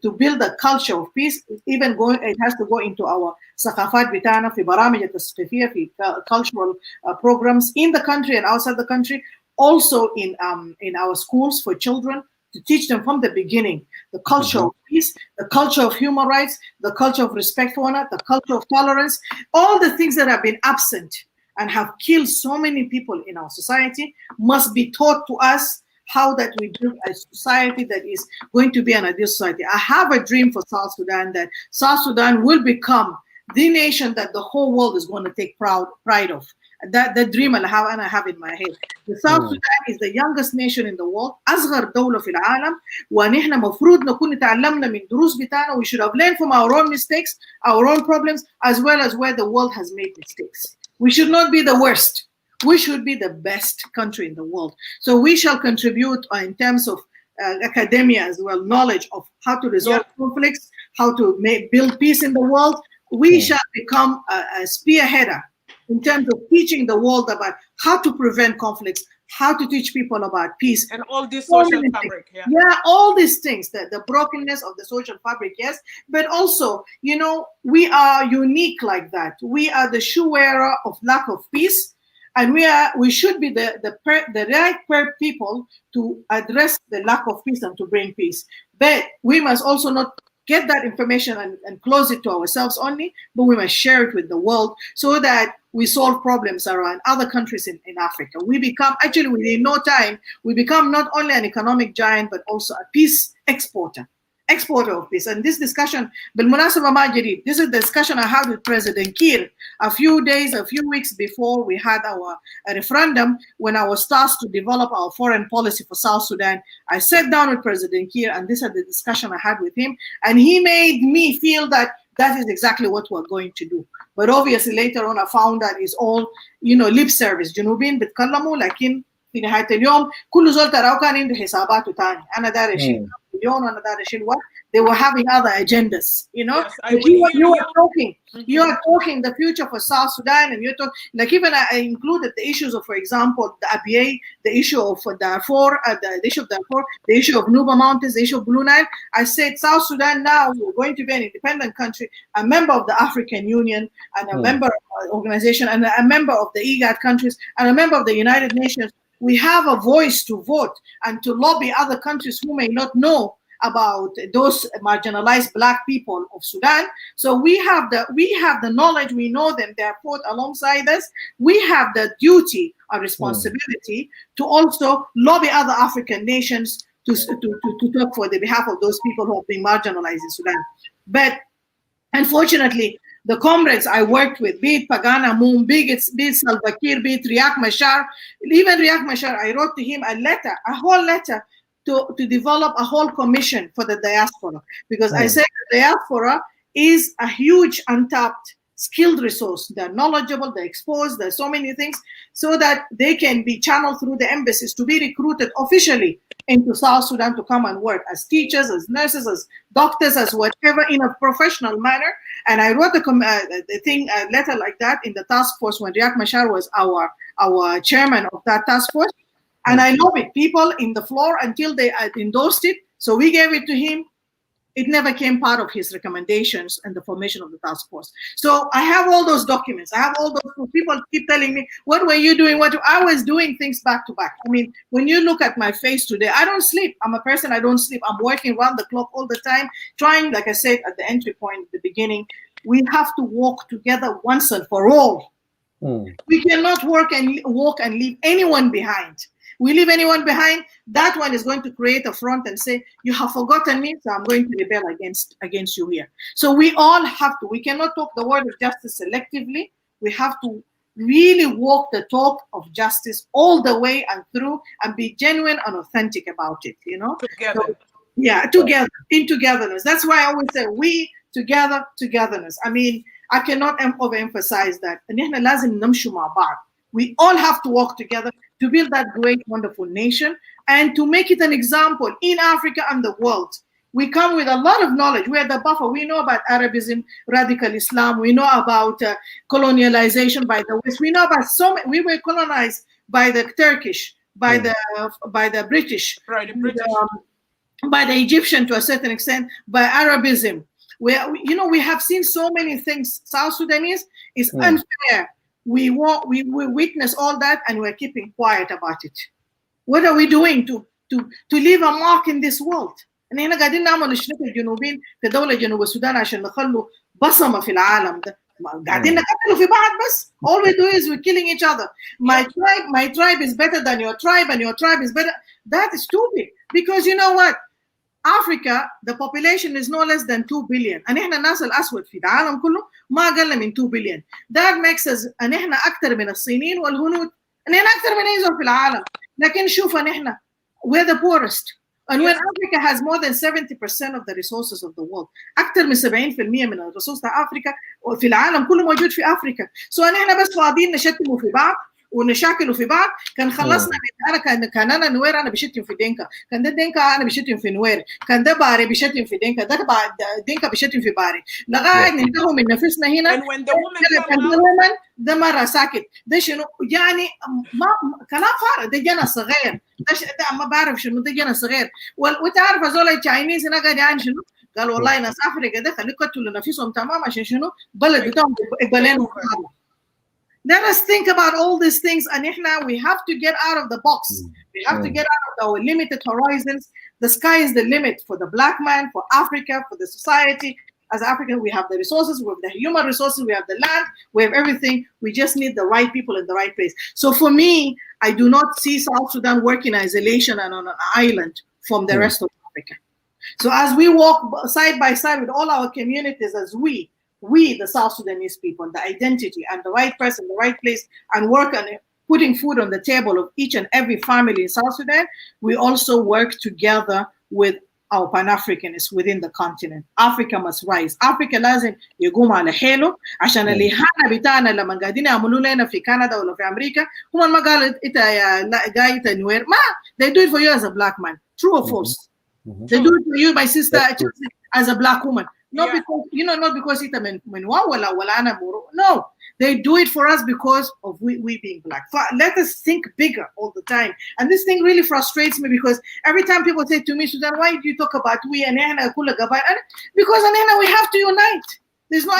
[SPEAKER 4] To build a culture of peace, it has to go into our ثقافات بتاعنا في برامج التثقيفية في cultural programs in the country and outside the country. Also in our schools for children, to teach them from the beginning the culture of peace, the culture of human rights, the culture of respect for one another, the culture of tolerance, all the things that have been absent and have killed so many people in our society must be taught to us, how that we build a society that is going to be an ideal society. I have a dream for South Sudan, that South Sudan will become the nation that the whole world is going to take pride of. That dream I have in my head. The South Sudan is the youngest nation in the world, أصغر دولة في العالم، ونحن مفروض نكون تعلمنا من دروس بتاعنا. We should have learned from our own mistakes, our own problems, as well as where the world has made mistakes. We should not be the worst. We should be the best country in the world. So we shall contribute in terms of academia as well, knowledge of how to resolve conflicts, how to build peace in the world. We shall become a spearheader in terms of teaching the world about how to prevent conflicts, how to teach people about peace.
[SPEAKER 3] And all this social fabric,
[SPEAKER 4] yeah, all these things, the brokenness of the social fabric, yes. But also, you know, we are unique like that. We are the shoe wearer of lack of peace. And we should be the right people to address the lack of peace and to bring peace. But we must also not get that information and close it to ourselves only, but we must share it with the world so that we solve problems around other countries in Africa. We become, actually within no time, we become not only an economic giant, but also a peace exporter of peace. And this discussion, بالمناسبة ما جديد, this is the discussion I had with President Kiir a few weeks before we had our referendum, when I was tasked to develop our foreign policy for South Sudan. I sat down with President Kiir, and this is the discussion I had with him, and he made me feel that is exactly what we're going to do. But obviously later on I found that it's all, you know, lip service. جنوبين بيتكلموا لكن في نهاية اليوم كل زول تراو كان عنده حساباته تاني. أنا داري أشيل مليون وأنا داري أشيل what? They were having other agendas, you know.
[SPEAKER 3] Yes,
[SPEAKER 4] you are talking the future for South Sudan, and you're talking, like, even I included the issues of, for example, the ABA, the issue of Darfur, the issue of Darfur, the issue of Nuba Mountains, the issue of Blue Nile. I said South Sudan now we're going to be an independent country, a member of the African Union, and a member of the organization, and a member of the IGAD countries, and a member of the United Nations. We have a voice to vote and to lobby other countries who may not know about those marginalized Black people of Sudan. So we have the knowledge, we know them, they are fought alongside us. We have the duty and responsibility to also lobby other African nations to talk for the behalf of those people who have been marginalized in Sudan. But unfortunately, the comrades I worked with, be it Pagana Moon, be it Salva Kiir, be it Riek Machar, even Riek Machar, I wrote to him a whole letter to develop a whole commission for the diaspora, because I said the diaspora is a huge untapped skilled resource. They're knowledgeable, they're exposed, there's so many things, so that they can be channeled through the embassies to be recruited officially into South Sudan to come and work as teachers, as nurses, as doctors, as whatever, in a professional manner. And I wrote a letter like that in the task force when Riek Machar was our chairman of that task force. And I lobbied people in the floor until they endorsed it. So we gave it to him. It never came part of his recommendations and the formation of the task force. So I have all those documents. I have all those people keep telling me, what were you doing? I was doing things back to back. I mean, when you look at my face today, I don't sleep. I'm a person, I don't sleep. I'm working around the clock all the time, trying, like I said at the entry point at the beginning, we have to walk together once and for all. We cannot walk and leave anyone behind. We leave anyone behind, that one is going to create a front and say, you have forgotten me, so I'm going to rebel against you here. So we all have to, we cannot talk the word of justice selectively. We have to really walk the talk of justice all the way and through and be genuine and authentic about it, you know?
[SPEAKER 3] Together.
[SPEAKER 4] So, yeah, together, in togetherness. That's why I always say, we together, togetherness. I mean, I cannot overemphasize that. We all have to work together to build that great, wonderful nation and to make it an example in Africa and the world. We come with a lot of knowledge. We're the buffer. We know about Arabism, radical Islam. We know about colonialization by the West. We know about we were colonized by the Turkish, by the British,
[SPEAKER 3] right, the British.
[SPEAKER 4] By the Egyptian to a certain extent, by Arabism. We have seen so many things. South Sudanese is unfair. We witness all that and we're keeping quiet about it. What are we doing to leave a mark in this world? And هنا قاعدين نعمل شنو في الجنوبين في دولة جنوب السودان عشان نخلوا بصمة في العالم ده. قاعدين نقتلوا في بعض بس. All we do is we're killing each other. My tribe is better than your tribe and your tribe is better. That is stupid. Because you know what? Africa, the population is no less than 2 billion. and احنا الناس الأسود في العالم كله ما أقل من 2 billion. That makes us ان احنا أكثر من الصينيين والهنود. ان احنا أكثر من أي زول في العالم. لكن شوف ان احنا we're the poorest. And when Africa has more than 70% of the resources of the world, أكثر من 70% من الريسورس بتاع أفريقيا في العالم كله موجود في أفريقيا. So ان احنا بس فاضيين نشتموا في بعض ونشاكلوا في بعض. كان خلصنا انا كان انا نوير انا بشتم في دينكا، كان ده دينكا انا بشتم في نوير، كان ده باري بشتم في دينكا، ده دينكا بشتم في باري، لغايه ننتهوا من نفسنا هنا. ده مره ساكت، ده شنو يعني ما كلام فارغ، ده جنا صغير، ده ما بعرف شنو ده جنا صغير. وتعرف هذول التشاينيز هنا قاعد يعني شنو؟ قال والله ناس افريقيا ده خليك يقتلوا نفسهم تمام عشان شنو؟ بلد بتاعهم يقبلين. Let us think about all these things, and we have to get out of the box. We have to get out of our limited horizons. The sky is the limit for the black man, for Africa, for the society. As Africans, we have the resources, we have the human resources, we have the land, we have everything. We just need the right people in the right place. So for me, I do not see South Sudan work in isolation and on an island from the rest of Africa. So as we walk side by side with all our communities, as we, the South Sudanese people, the identity and the right person, the right place, and work on it, putting food on the table of each and every family in South Sudan, we also work together with our Pan-Africanists within the continent. Africa must rise. Africa لازم يقوم على حيله عشان الإهانة بتاعنا لما قاعدين يعملوا لنا في كندا ولا في أمريكا هم ما قالوا إنت يا جاي تنوير ما they do it for you as a black man. True or false? They do it for you, my sister, as a black woman. Not because not because it's no, they do it for us because of we being black. So let us think bigger all the time. And this thing really frustrates me because every time people say to me, Sudan, why do you talk about we and because we have to unite. There's no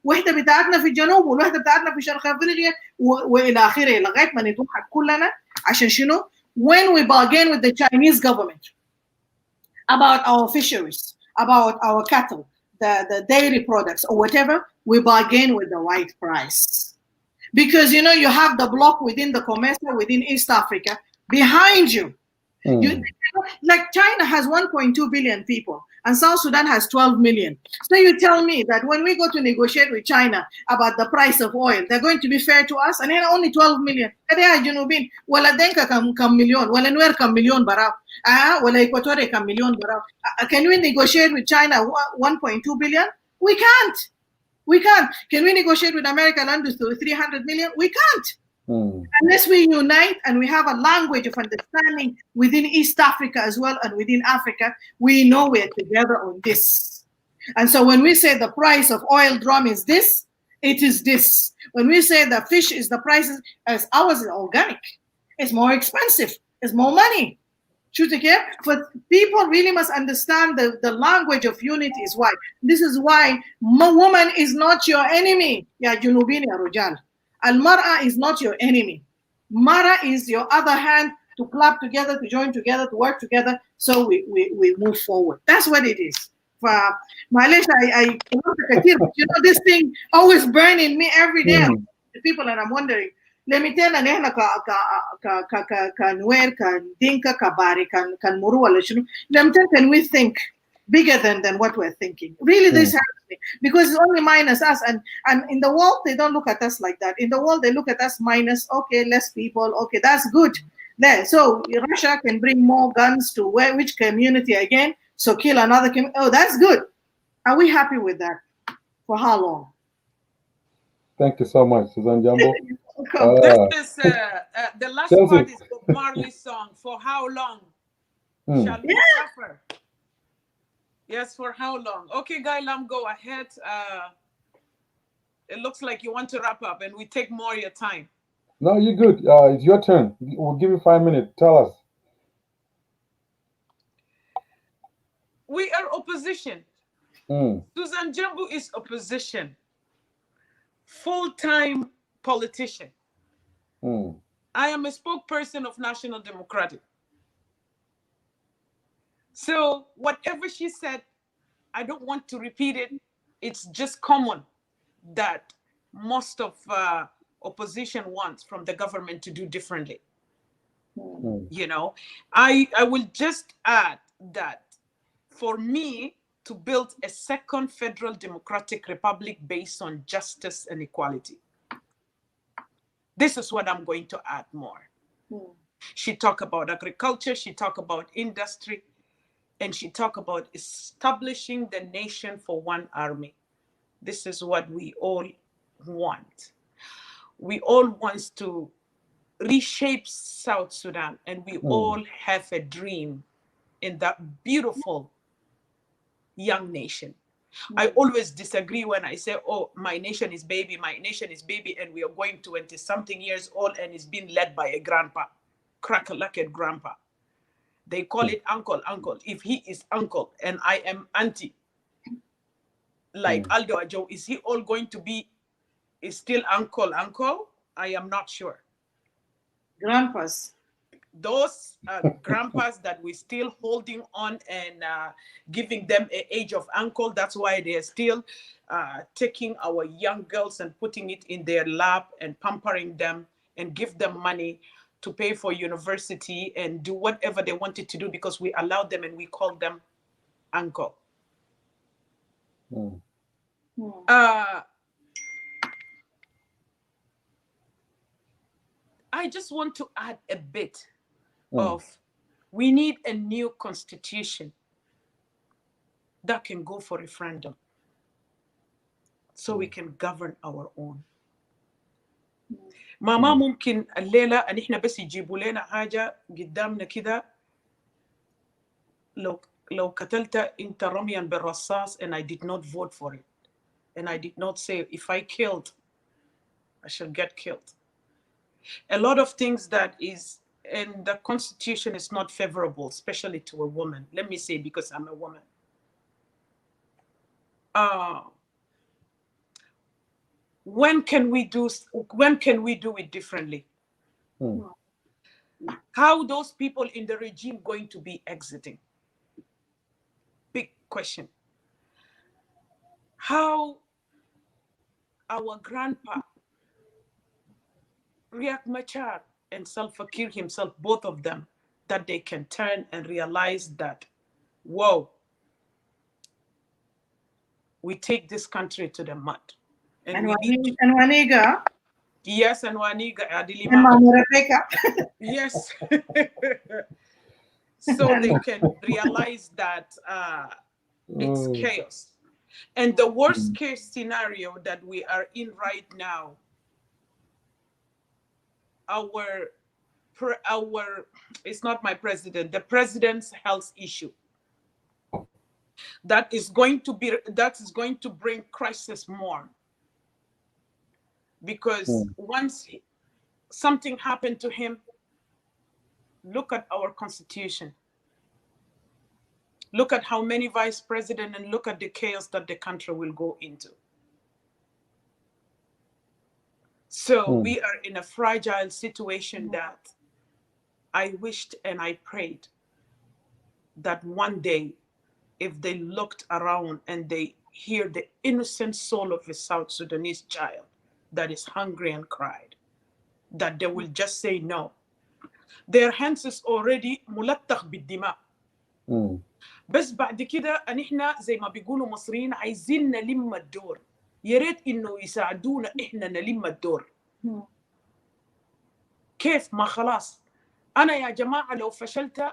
[SPEAKER 4] وحدة بتاعتنا في الجنوب والوحدة بتاعتنا في شرق افريقيا والى اخره لغايه ما نتوحد كلنا عشان شنو؟ When we bargain with the Chinese government about our fisheries, about our cattle, the dairy products or whatever, we bargain with the right price. Because you have the bloc within the COMESA, within East Africa, behind you. Like China has 1.2 billion people and South Sudan has 12 million. So you tell me that when we go to negotiate with China about the price of oil, they're going to be fair to us? And then only 12 million. Wala denka kam million, wala nwer kam million barao. Wala Equatorial kam million barao. Can we negotiate with China 1.2 billion? We can't. We can't. Can we negotiate with America land to 300 million? We can't. Unless we unite and we have a language of understanding within East Africa as well and within Africa, we know we're together on this. And so when we say the price of oil drum is this, it is this. When we say the fish is the prices, as ours is organic, it's more expensive, it's more money. But people really must understand the language of unity is why. This is why woman is not your enemy. Ya Junubin ya Rujal. Al-Mar'a is not your enemy. Mara is your other hand to clap together, to join together, to work together, so we move forward. That's what it is. Malaysia, you know, this thing always burning me every day. The people, and I'm wondering, let me tell you, Nuer, Dinka, Bari, Muru, let me tell you, can we think bigger than what we're thinking? Really, this hurts me because it's only minus us, and in the world they don't look at us like that. In the world they look at us minus, okay, less people, okay, that's good. There, so Russia can bring more guns to which community again? So kill another community. Oh, that's good. Are we happy with that? For how long?
[SPEAKER 2] Thank you so much, Susan Jambo.
[SPEAKER 3] This is the last
[SPEAKER 2] Chelsea.
[SPEAKER 3] part is Bob Marley's song. For how long shall we suffer? Yes, for how long? Okay, Guy Lam, go ahead. It looks like you want to wrap up, and we take more of your time.
[SPEAKER 2] No, you're good. It's your turn. We'll give you 5 minutes. Tell us.
[SPEAKER 3] We are opposition. Susan Jambu is opposition. Full-time politician. I am a spokesperson of National Democratic. So whatever she said, I don't want to repeat it. It's just common that most of opposition wants from the government to do differently. You know, I will just add that for me to build a second federal democratic republic based on justice and equality, this is what I'm going to add more. She talked about agriculture, she talked about industry, and she talked about establishing the nation for one army. This is what we all want. We all want to reshape South Sudan, and we all have a dream in that beautiful young nation. I always disagree when I say, oh, my nation is baby, and we are going 20-something years old and it's being led by a grandpa, crack-a-lacking grandpa. They call it uncle. If he is uncle and I am auntie, like Aldo Ajo, is he all going to be still uncle? I am not sure.
[SPEAKER 4] Grandpas.
[SPEAKER 3] Those grandpas that we're still holding on and giving them an age of uncle, that's why they're still taking our young girls and putting it in their lap and pampering them and give them money to pay for university and do whatever they wanted to do because we allowed them and we called them uncle. I just want to add a bit of, we need a new constitution that can go for referendum so we can govern our own. ما ممكن الليلة ان احنا بس يجيبوا لنا حاجة قدامنا كده لو قتلت انت رميا بالرصاص and I did not vote for it and I did not say if I killed I shall get killed. A lot of things that is in the constitution is not favorable, especially to a woman. Let me say, because I'm a woman. When can we do it differently? How those people in the regime going to be exiting? Big question. How our grandpa Riek Machar and Salva Kiir himself, both of them, that they can turn and realize that, whoa, we take this country to the mud.
[SPEAKER 4] And Waniga.
[SPEAKER 3] Yes, and Waniga.
[SPEAKER 4] And Mama Rebecca.
[SPEAKER 3] Yes. So they can realize that it's chaos. And the worst case scenario that we are in right now, it's not my president, the president's health issue. That is going to bring crisis more. Because once something happened to him, look at our constitution. Look at how many vice presidents, and look at the chaos that the country will go into. So we are in a fragile situation that I wished and I prayed that one day, if they looked around and they hear the innocent soul of a South Sudanese child that is hungry and cried, that they will just say no. Their hands is already ملطخ بالدماء. بس بعد كده ان احنا زي ما بيقولوا مصريين عايزين نلم الدور. يا ريت انه يساعدونا احنا نلم الدور. كيف؟ ما خلاص انا يا جماعه لو فشلت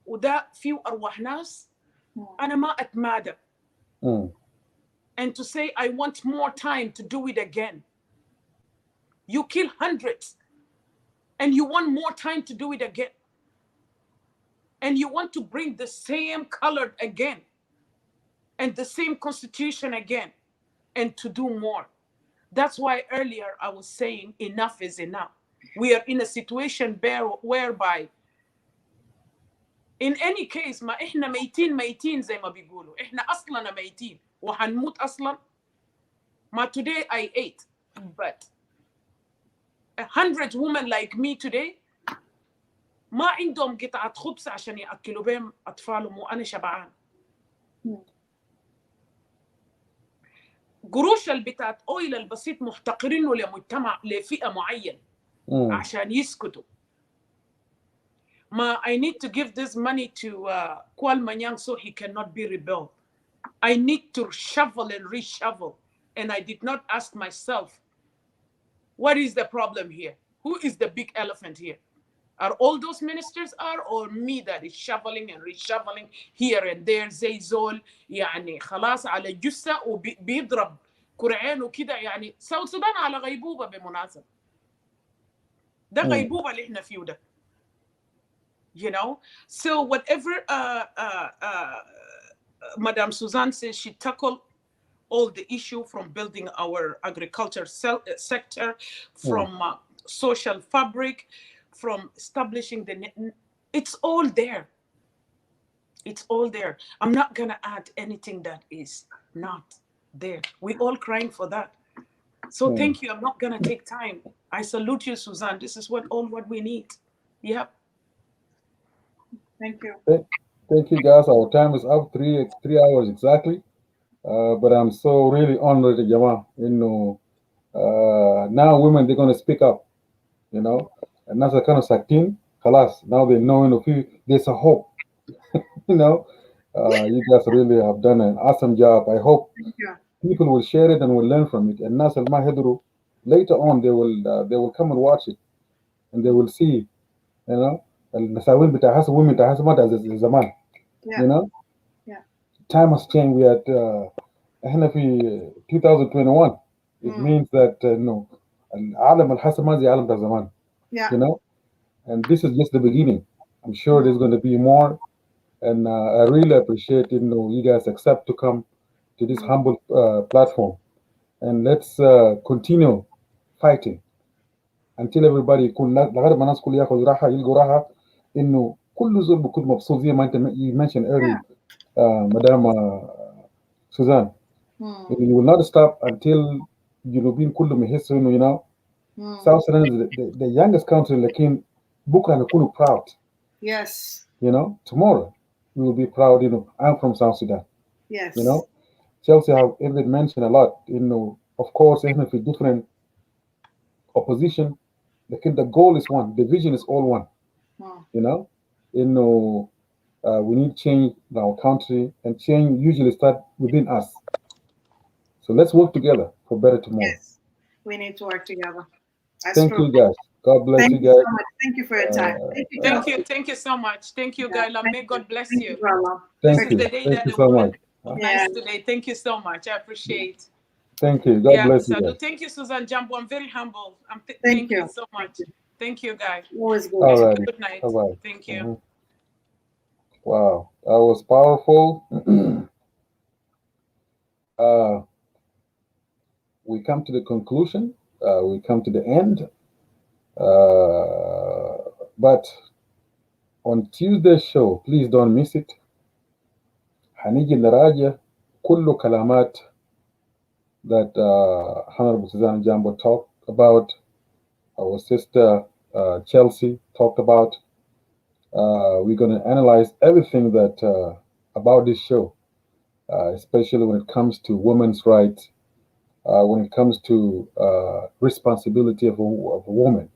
[SPEAKER 3] وده فيه ارواح ناس انا ما اتمادى. And to say I want more time to do it again. You kill hundreds and you want more time to do it again. And you want to bring the same color again and the same constitution again and to do more. That's why earlier I was saying enough is enough. We are in a situation whereby in any case ما إحنا ميتين زي ما بيقولوا. إحنا أصلاً ميتين وحنموت أصلاً. ما today I ate, but 100 women like me today ما عندهم قطعة خبز عشان يأكلوا بهم أطفالهم وأنا شبعان. قروش البتاعت أويل البسيط محتقرينه لمجتمع لفئة معين عشان يسكتوا. Ma, I need to give this money to Kwal Manyang so he cannot be rebuilt. I need to shovel and reshovel. And I did not ask myself, what is the problem here? Who is the big elephant here? Are all those ministers or me that is shoveling and reshoveling here and there زي زول يعني خلاص على جثة وبيضرب كرعين وكده يعني ساوث السودان على غيبوبة بالمناسبة. ده غيبوبة اللي احنا فيه ده. You know, so whatever Madame Suzanne says, she tackled all the issue from building our agriculture sector, from social fabric, from establishing it's all there. It's all there. I'm not gonna add anything that is not there. We all crying for that. So thank you. I'm not gonna take time. I salute you, Suzanne. This is what we need. Yep.
[SPEAKER 4] Thank you.
[SPEAKER 2] Thank you, guys. Our time is up, 3 hours exactly. But I'm so really honored, Jama. You know, now women, they're going to speak up, you know. And that's a kind of saktin. Khalas, now they know, you know, there's a hope. You know, you guys really have done an awesome job. I hope people will share it and will learn from it. And Nas al-Mahidru, later on, they will come and watch it. And they will see, you know, المساوين بتاع هسه women بتاع هسه ما زي زمان. You know?
[SPEAKER 4] Yeah.
[SPEAKER 2] Time has changed. We are احنا في 2021. It means that no, العالم الحسن ما زي العالم بتاع زمان.
[SPEAKER 4] Yeah.
[SPEAKER 2] You know? And this is just the beginning. I'm sure there's going to be more. And I really appreciate, you know, you guys accept to come to this humble platform. And let's continue fighting until everybody يكون لغاية ما الناس كلها ياخذ راحة يلقوا راحة إنه كل زول بيكون مبسوط زي ما أنت you mentioned earlier, Madam Suzanne. You will not stop until Junubin كلهم يحسوا إنه, you know, South Sudan is the youngest country, لكن بكرة نكون proud.
[SPEAKER 4] Yes.
[SPEAKER 2] You know, tomorrow we will be proud. You know, I'm from South Sudan.
[SPEAKER 4] Yes.
[SPEAKER 2] You know, Chelsea have even mentioned a lot. You know, of course, even if different opposition, the goal is one. The vision is all one. You know, we need change in our country, and change usually starts within us. So let's work together for better tomorrow.
[SPEAKER 4] Yes, we need to work together. That's
[SPEAKER 2] Thank
[SPEAKER 4] true.
[SPEAKER 2] you, guys. God bless
[SPEAKER 4] Thank
[SPEAKER 2] you guys.
[SPEAKER 4] So much. Thank you for your time.
[SPEAKER 3] Thank you so much. Thank you, Gaila. May God bless you.
[SPEAKER 2] Thank you.
[SPEAKER 3] The day
[SPEAKER 2] Thank
[SPEAKER 3] that
[SPEAKER 2] you
[SPEAKER 3] the
[SPEAKER 2] so
[SPEAKER 3] woman
[SPEAKER 2] much.
[SPEAKER 3] nice today. Thank you so much. I appreciate.
[SPEAKER 2] Thank you. God bless you
[SPEAKER 3] Salud.
[SPEAKER 2] guys.
[SPEAKER 3] Thank you, Susan Jambo. I'm very humble.
[SPEAKER 4] Thank
[SPEAKER 3] you so much. Thank you, guys.
[SPEAKER 4] Always good.
[SPEAKER 2] All right.
[SPEAKER 3] Good night.
[SPEAKER 2] Bye-bye.
[SPEAKER 3] Thank you.
[SPEAKER 2] Wow, that was powerful. We come to the conclusion. We come to the end. But on Tuesday's show, please don't miss it. هنيجي نراجع كل كلامات that Honorable Susanna Jambo talked about, our sister Chelsea talked about. We're going to analyze everything that about this show, especially when it comes to women's rights, when it comes to responsibility of a woman.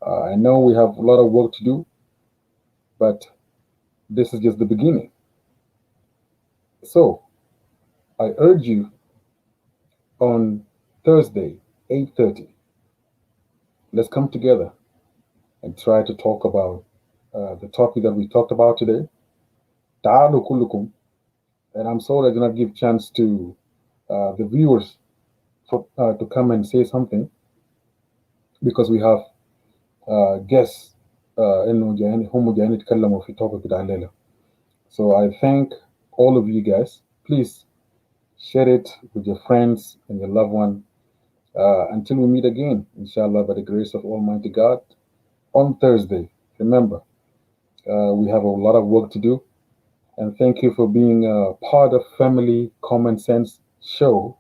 [SPEAKER 2] I know we have a lot of work to do, but this is just the beginning. So I urge you on Thursday, 8:30, let's come together and try to talk about the topic that we talked about today. Ta'alu kullukum. And I'm sorry I did not give chance to the viewers to come and say something because we have guests إنه جايين هم جايين يتكلموا في topic بتاع الليلة. So I thank all of you guys. Please share it with your friends and your loved one until we meet again, inshallah, by the grace of Almighty God on Thursday. Remember, we have a lot of work to do. And thank you for being a part of Family Common Sense show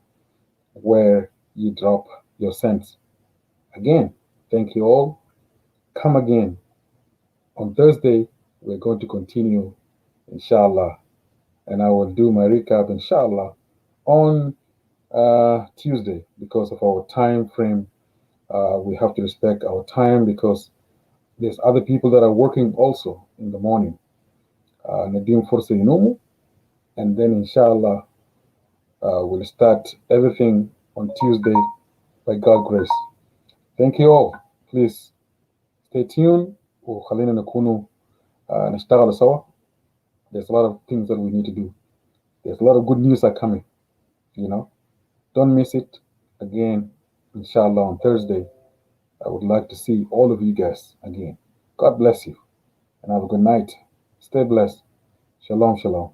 [SPEAKER 2] where you drop your sense. Again, thank you all. Come again. On Thursday, we're going to continue, inshallah. And I will do my recap, inshallah, on Tuesday because of our time frame. We have to respect our time because there's other people that are working also in the morning. Nadim Forse Inumu, and then inshallah we'll start everything on Tuesday by God's grace. Thank you all. Please stay tuned. وخلينا نكونوا نشتغل سوا. There's a lot of things that we need to do. There's a lot of good news are coming. Don't miss it. Again, inshallah, on Thursday, I would like to see all of you guys again. God bless you and have a good night. Stay blessed. Shalom, shalom.